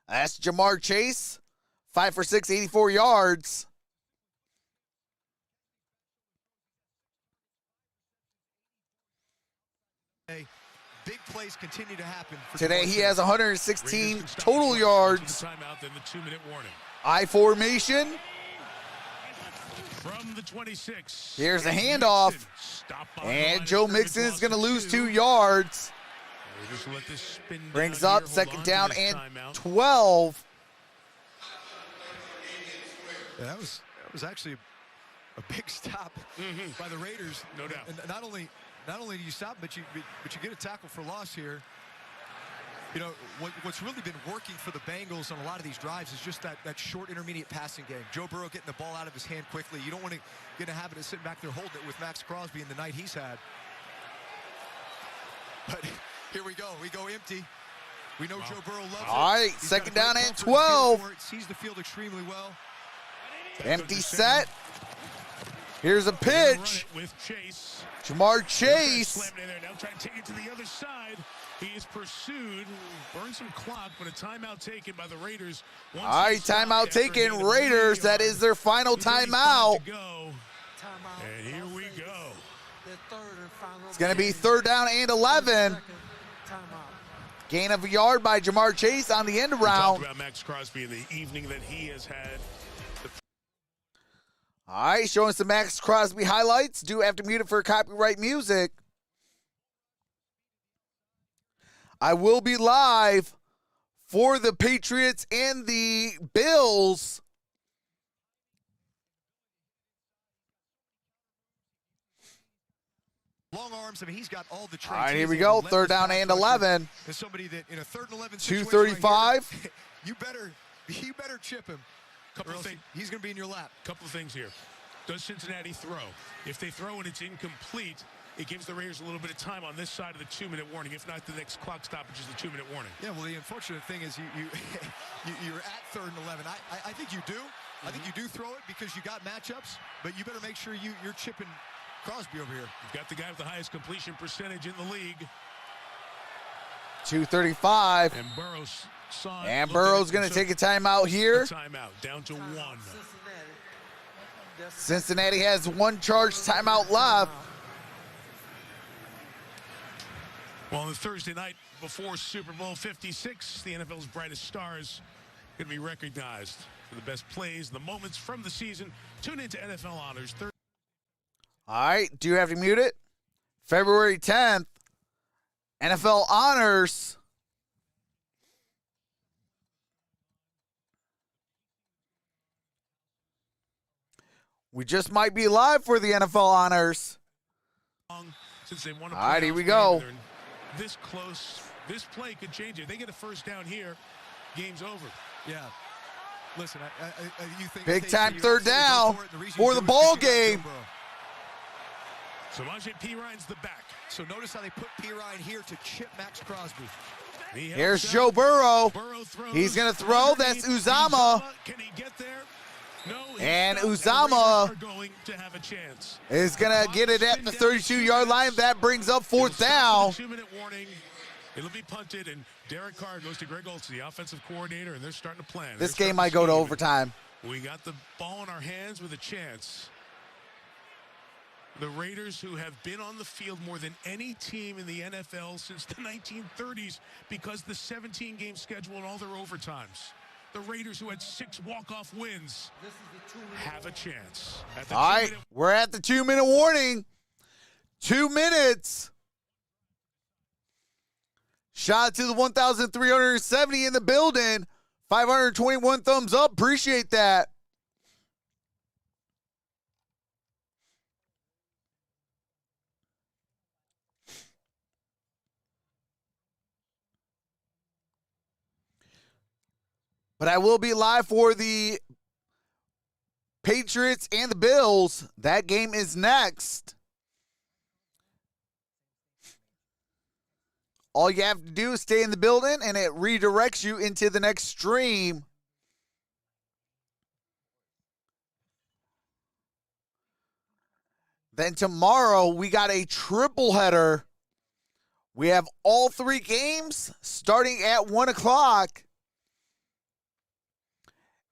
That's Jamar Chase. 5 for 6, 84 yards. Big plays continue to happen. Today he has 116 total yards. Timeout, then the 2-minute warning. I formation. From the 26. Here's a handoff. And Joe Mixon is going to lose 2 yards. Brings up second down and 12. Yeah, that was actually a big stop by the Raiders. No doubt. And not only do you stop, but you get a tackle for loss here. You know, what's really been working for the Bengals on a lot of these drives is just that short intermediate passing game. Joe Burrow getting the ball out of his hand quickly. You don't want to get a habit of sitting back there holding it with Max Crosby in the night he's had. But here we go. We go empty. We know Joe Burrow loves it. All right, second down and 12. Sees the field extremely well. Empty set. Here's a pitch. With Chase. Jamar Chase. Now trying to take it to the other side. He is pursued. Burned some clock, but a timeout taken by the Raiders. All right, timeout taken. Raiders. That is their final timeout. And here we go. It's going to be third down and 11. Gain of a yard by Jamar Chase on the end around. About Max Crosby in the evening that he has had. All right, showing some Max Crosby highlights. Do have to mute it for copyright music. I will be live for the Patriots and the Bills. Long arms. I mean, he's got all the traits. All right, here we go. Third down and 11. As somebody that in a 3rd and 11 2:35. Right you better chip him. He's going to be in your lap. Couple of things here. Does Cincinnati throw? If they throw and it's incomplete, it gives the Raiders a little bit of time on this side of the 2-minute warning. If not, the next clock stoppage is the 2-minute warning. Yeah, well, the unfortunate thing is you're at 3rd and 11. I think you do. I think you do throw it because you got matchups, but you better make sure you're chipping Crosby over here. You've got the guy with the highest completion percentage in the league. 2:35. And Burrow's going to take a timeout here. Timeout, down to 1. Cincinnati has 1 charged timeout left. Well, on the Thursday night before Super Bowl 56, the NFL's brightest stars going to be recognized for the best plays, the moments from the season. Tune into NFL Honors. All right, do you have to mute it? February 10th, NFL Honors. We just might be live for the NFL Honors. Since they won a all right, here we playoff go. game, they're this close. This play could change it. They get a first down here, game's over. Yeah. Listen, you think big time third down for the ball game. So Samaje Perine's the back. So notice how they put Perine here to chip Max Crosby. Here's Joe Burrow. He's going to throw. That's Uzama. Can he get there? No, and Uzama is going to get it at the 32-yard line. That brings up fourth down. 2-minute warning. It'll be punted, and Derek Carr goes to Greg Olson, the offensive coordinator, and they're starting to plan. This game might go to overtime. We got the ball in our hands with a chance. The Raiders, who have been on the field more than any team in the NFL since the 1930s because the 17-game schedule and all their overtimes. The Raiders, who had 6 walk-off wins, have a chance. All right, we're at the 2-minute warning. 2 minutes. Shout out to the 1,370 in the building. 521 thumbs up. Appreciate that. But I will be live for the Patriots and the Bills. That game is next. All you have to do is stay in the building, and it redirects you into the next stream. Then tomorrow, we got a triple header. We have all 3 games starting at 1 o'clock.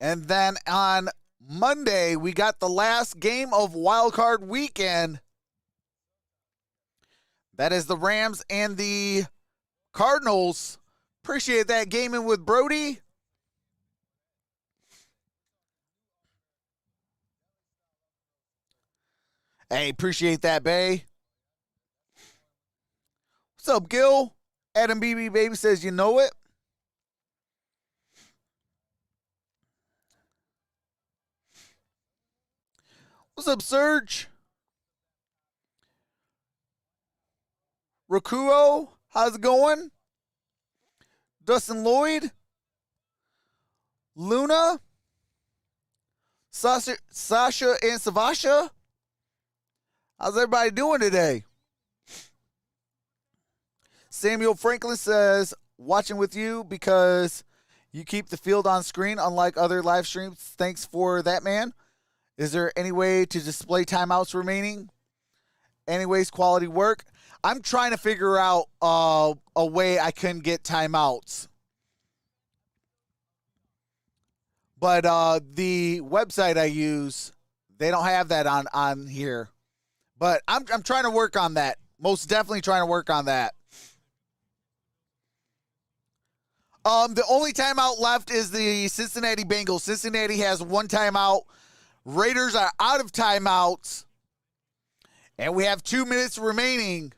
And then on Monday, we got the last game of Wild Card Weekend. That is the Rams and the Cardinals. Appreciate that gaming with Brody. Hey, appreciate that, Bay. What's up, Gil? Adam BB Baby says you know it. What's up, Serge? Rakuo, how's it going? Dustin Lloyd? Luna? Sasha and Savasha? How's everybody doing today? Samuel Franklin says, watching with you because you keep the field on screen unlike other live streams. Thanks for that, man. Is there any way to display timeouts remaining? Anyways, quality work. I'm trying to figure out a way I can get timeouts. But the website I use, they don't have that on here. But I'm trying to work on that. Most definitely trying to work on that. The only timeout left is the Cincinnati Bengals. Cincinnati has 1 timeout. Raiders are out of timeouts. And we have 2 minutes remaining.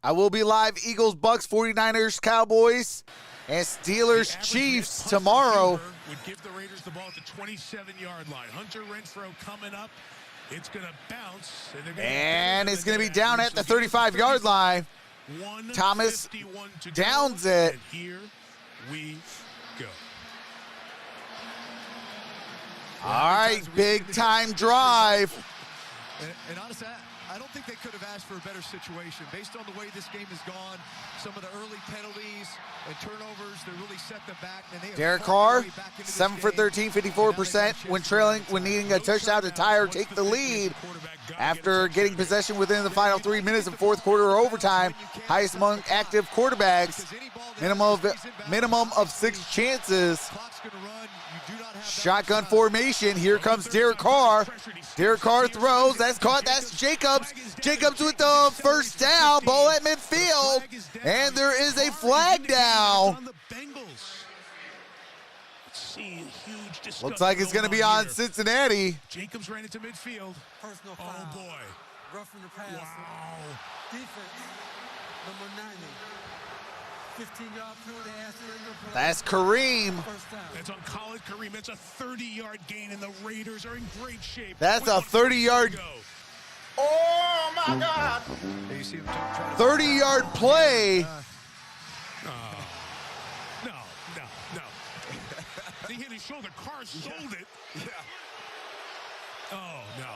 I will be live Eagles, Bucks, 49ers, Cowboys, and Steelers, Chiefs tomorrow. Would give the Raiders the ball at the 27-yard line. Hunter Renfrow coming up. It's going to bounce. And it's going to be down at the 35-yard line. Thomas downs it. And here we go. All right, big time drive. And honestly, I don't think they could have asked for a better situation. Based on the way this game has gone, some of the early penalties and turnovers, they really set them back. And they Derek Carr, 7 for 13, 54%. When trailing, when needing a touchdown to tie or take the lead. After getting possession within the final 3 minutes of fourth quarter or overtime, highest among active quarterbacks, minimum of 6 chances. Shotgun formation. Here comes Derek Carr. Derek Carr throws. That's caught. That's Jacobs. Jacobs with the first down. Ball at midfield. And there is a flag down. see a huge discussion. Looks like it's going to be on here. Cincinnati. Jacobs ran into midfield. Personal foul. Oh, boy. Roughing the pass. Wow. Defense, number 90. 15-yard penalty after the play. That's Kareem. First down. That's on Khalid Kareem. That's a 30-yard gain, and the Raiders are in great shape. That's a 30-yard. Oh my God! 30-yard play. No. He hit his shoulder. Carr sold it. Yeah. Oh, no.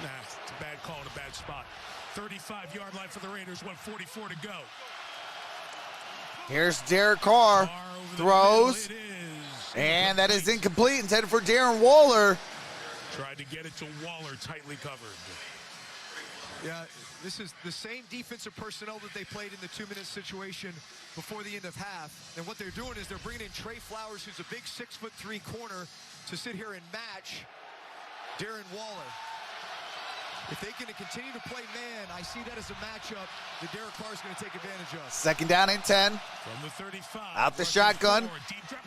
Nah, it's a bad call in a bad spot. 35-yard line for the Raiders. 1:44 to go. Here's Derek Carr. Throws. And that is incomplete. Intended for Darren Waller. Tried to get it to Waller, tightly covered. Yeah, this is the same defensive personnel that they played in the 2-minute situation before the end of half. And what they're doing is they're bringing in Trey Flowers, who's a big 6'3" corner, to sit here and match Darren Waller. If they can continue to play man, I see that as a matchup that Derek Carr is going to take advantage of. Second down and 10. From the 35. Out the shotgun.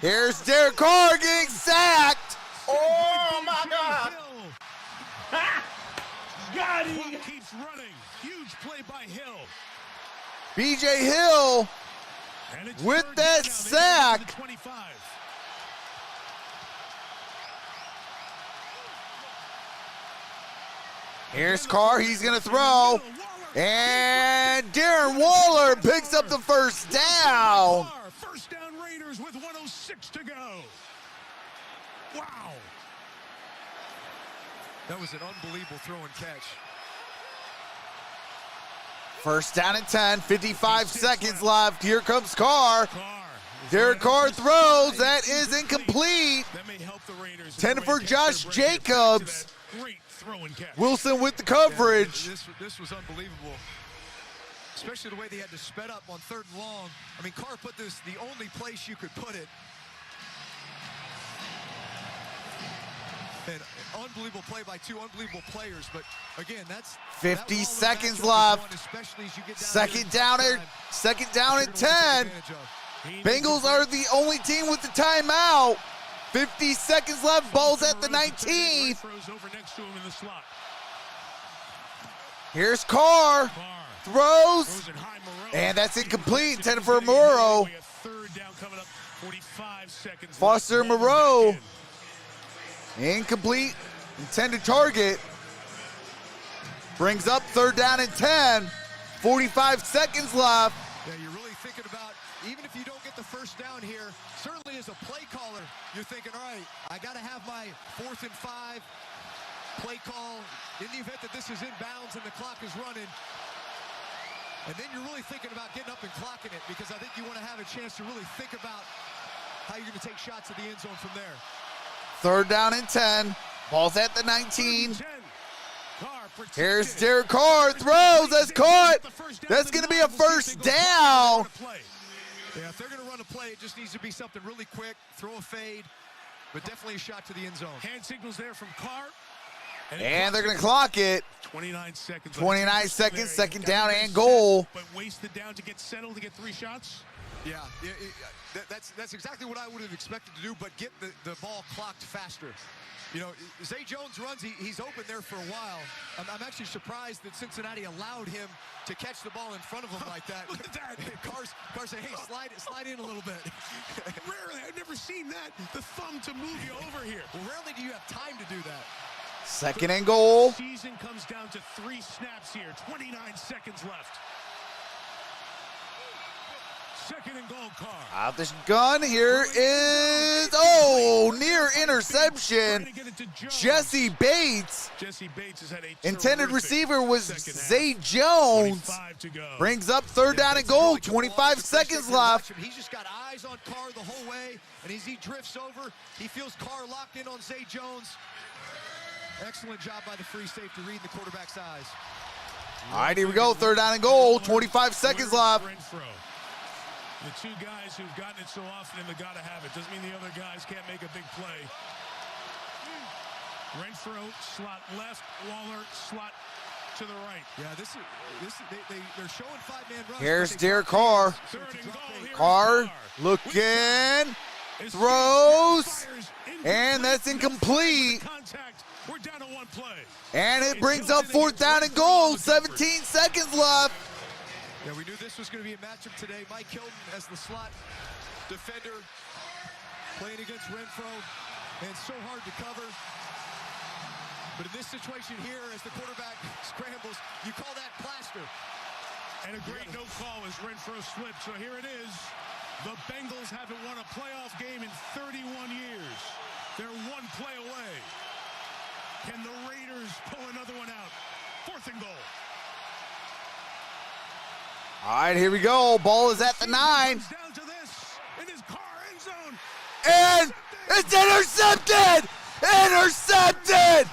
Here's Derek Carr getting sacked. Oh my God! Got him. Keeps running. Huge play by Hill. BJ Hill with that sack. 25. Here's Carr. He's going to throw. And Darren Waller picks up the first down. First down Raiders with 1:06 to go. Wow. That was an unbelievable throw and catch. First down and 10, 55 seconds left. Here comes Carr. Derek Carr throws. That is incomplete. Intended for Josh Jacobs. Great throw and catch. Wilson with the coverage. Yeah, this was unbelievable. Especially the way they had to sped up on 3rd and long. I mean, Carr put this the only place you could put it. And unbelievable play by two unbelievable players, but again, that's 50 seconds left. Second down and 10. Bengals are the only team with the timeout. 50 seconds left. Ball's at the 19. Here's Carr. Throws. And that's incomplete. Intended for Moreau. Foster Moreau. Incomplete. Intended target. Brings up 3rd down and 10. 45 seconds left. Yeah, you're really thinking about, even if you don't get the first down here, certainly as a play caller, you're thinking, all right, I got to have my 4th and 5 play call in the event that this is in bounds and the clock is running. And then you're really thinking about getting up and clocking it, because I think you want to have a chance to really think about how you're going to take shots at the end zone from there. 3rd down and 10. Ball's at the 19. Here's Derek Carr. Throws. That's caught. That's going to be a first down. Yeah, if they're going to run a play, it just needs to be something really quick. Throw a fade, but definitely a shot to the end zone. Hand signals there from Carr. And they're going to clock it. 29 seconds. 29 seconds. Second down and goal. But wasted down to get settled to get 3 shots. Yeah, that's exactly what I would have expected to do, but get the ball clocked faster. You know, Zay Jones runs, he's open there for a while. I'm actually surprised that Cincinnati allowed him to catch the ball in front of him like that. Look at that. Carr said, hey, slide in a little bit. Rarely, I've never seen that. The thumb to move you over here. Well, rarely do you have time to do that. Second and goal. Season comes down to 3 snaps here. 29 seconds left. Second and goal, Carr. Out the gun. Here is, near interception. Jesse Bates. Jesse Bates has had a intended receiver was Zay Jones. Brings up 3rd down and goal. 25 seconds left. He's just got eyes on Carr the whole way, and as he drifts over, he feels Carr locked in on Zay Jones. Excellent job by the free safety reading the quarterback's eyes. All right, here we go. 3rd down and goal. 25 seconds left. The 2 guys who've gotten it so often and they gotta have it. Doesn't mean the other guys can't make a big play. Renfro, slot left. Waller, slot to the right. Yeah, they're showing 5-man runs. Here's Derek Carr. Carr looking. throws, and that's incomplete. We're down to one play. And it brings up 4th down and goal. 17 seconds left. Yeah, we knew this was going to be a matchup today. Mike Hilton as the slot defender, playing against Renfro, and so hard to cover. But in this situation here, as the quarterback scrambles, you call that plaster. And a great no call as Renfro slipped. So here it is. The Bengals haven't won a playoff game in 31 years. They're one play away. Can the Raiders pull another one out? 4th and goal. All right, here we go. Ball is at the 9. Down to this in his car end zone. And it's intercepted! Intercepted!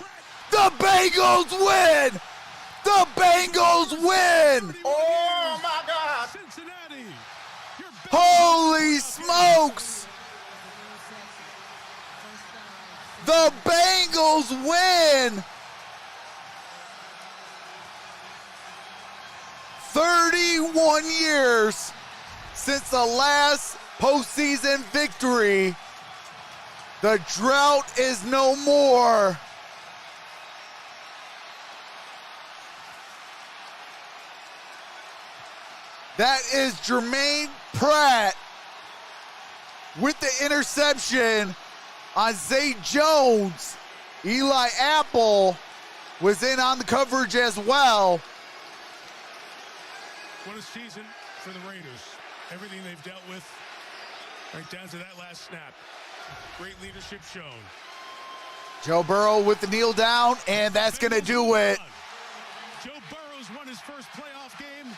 The Bengals win! The Bengals win! Oh my God! Cincinnati. Holy smokes! The Bengals win! 31 years since the last postseason victory. The drought is no more. That is Jermaine Pratt with the interception on Zay Jones. Eli Apple was in on the coverage as well. What a season for the Raiders. Everything they've dealt with, right down to that last snap. Great leadership shown. Joe Burrow with the kneel down, and that's going to do it. Joe Burrow's won his first playoff game.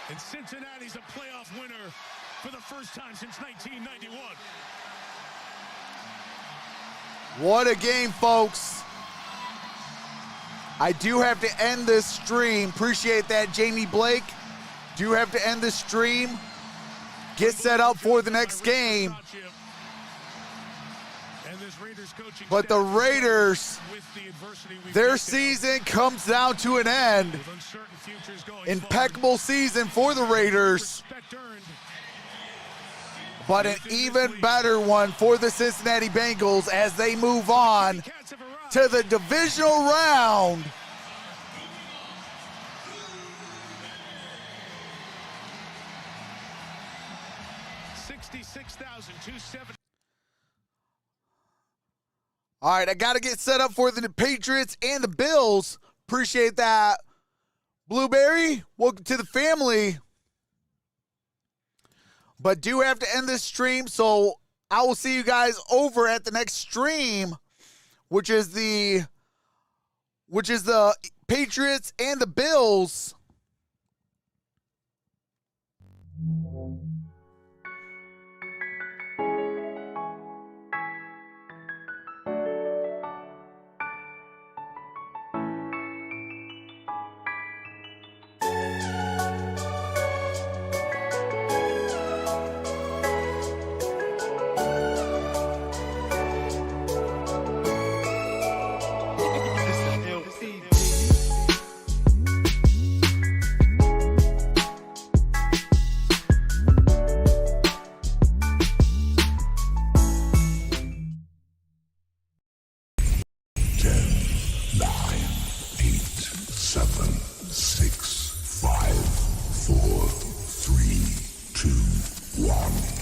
And Cincinnati's a playoff winner for the first time since 1991. What a game, folks. I do have to end this stream. Appreciate that, Jamie Blake. Do have to end this stream. Get set up for the next game. But the Raiders, their season comes down to an end. Impeccable season for the Raiders. But an even better one for the Cincinnati Bengals as they move on to the divisional round. All right, I got to get set up for the Patriots and the Bills. Appreciate that. Blueberry, welcome to the family. But do have to end this stream, so I will see you guys over at the next stream, which is the Patriots and the Bills. One.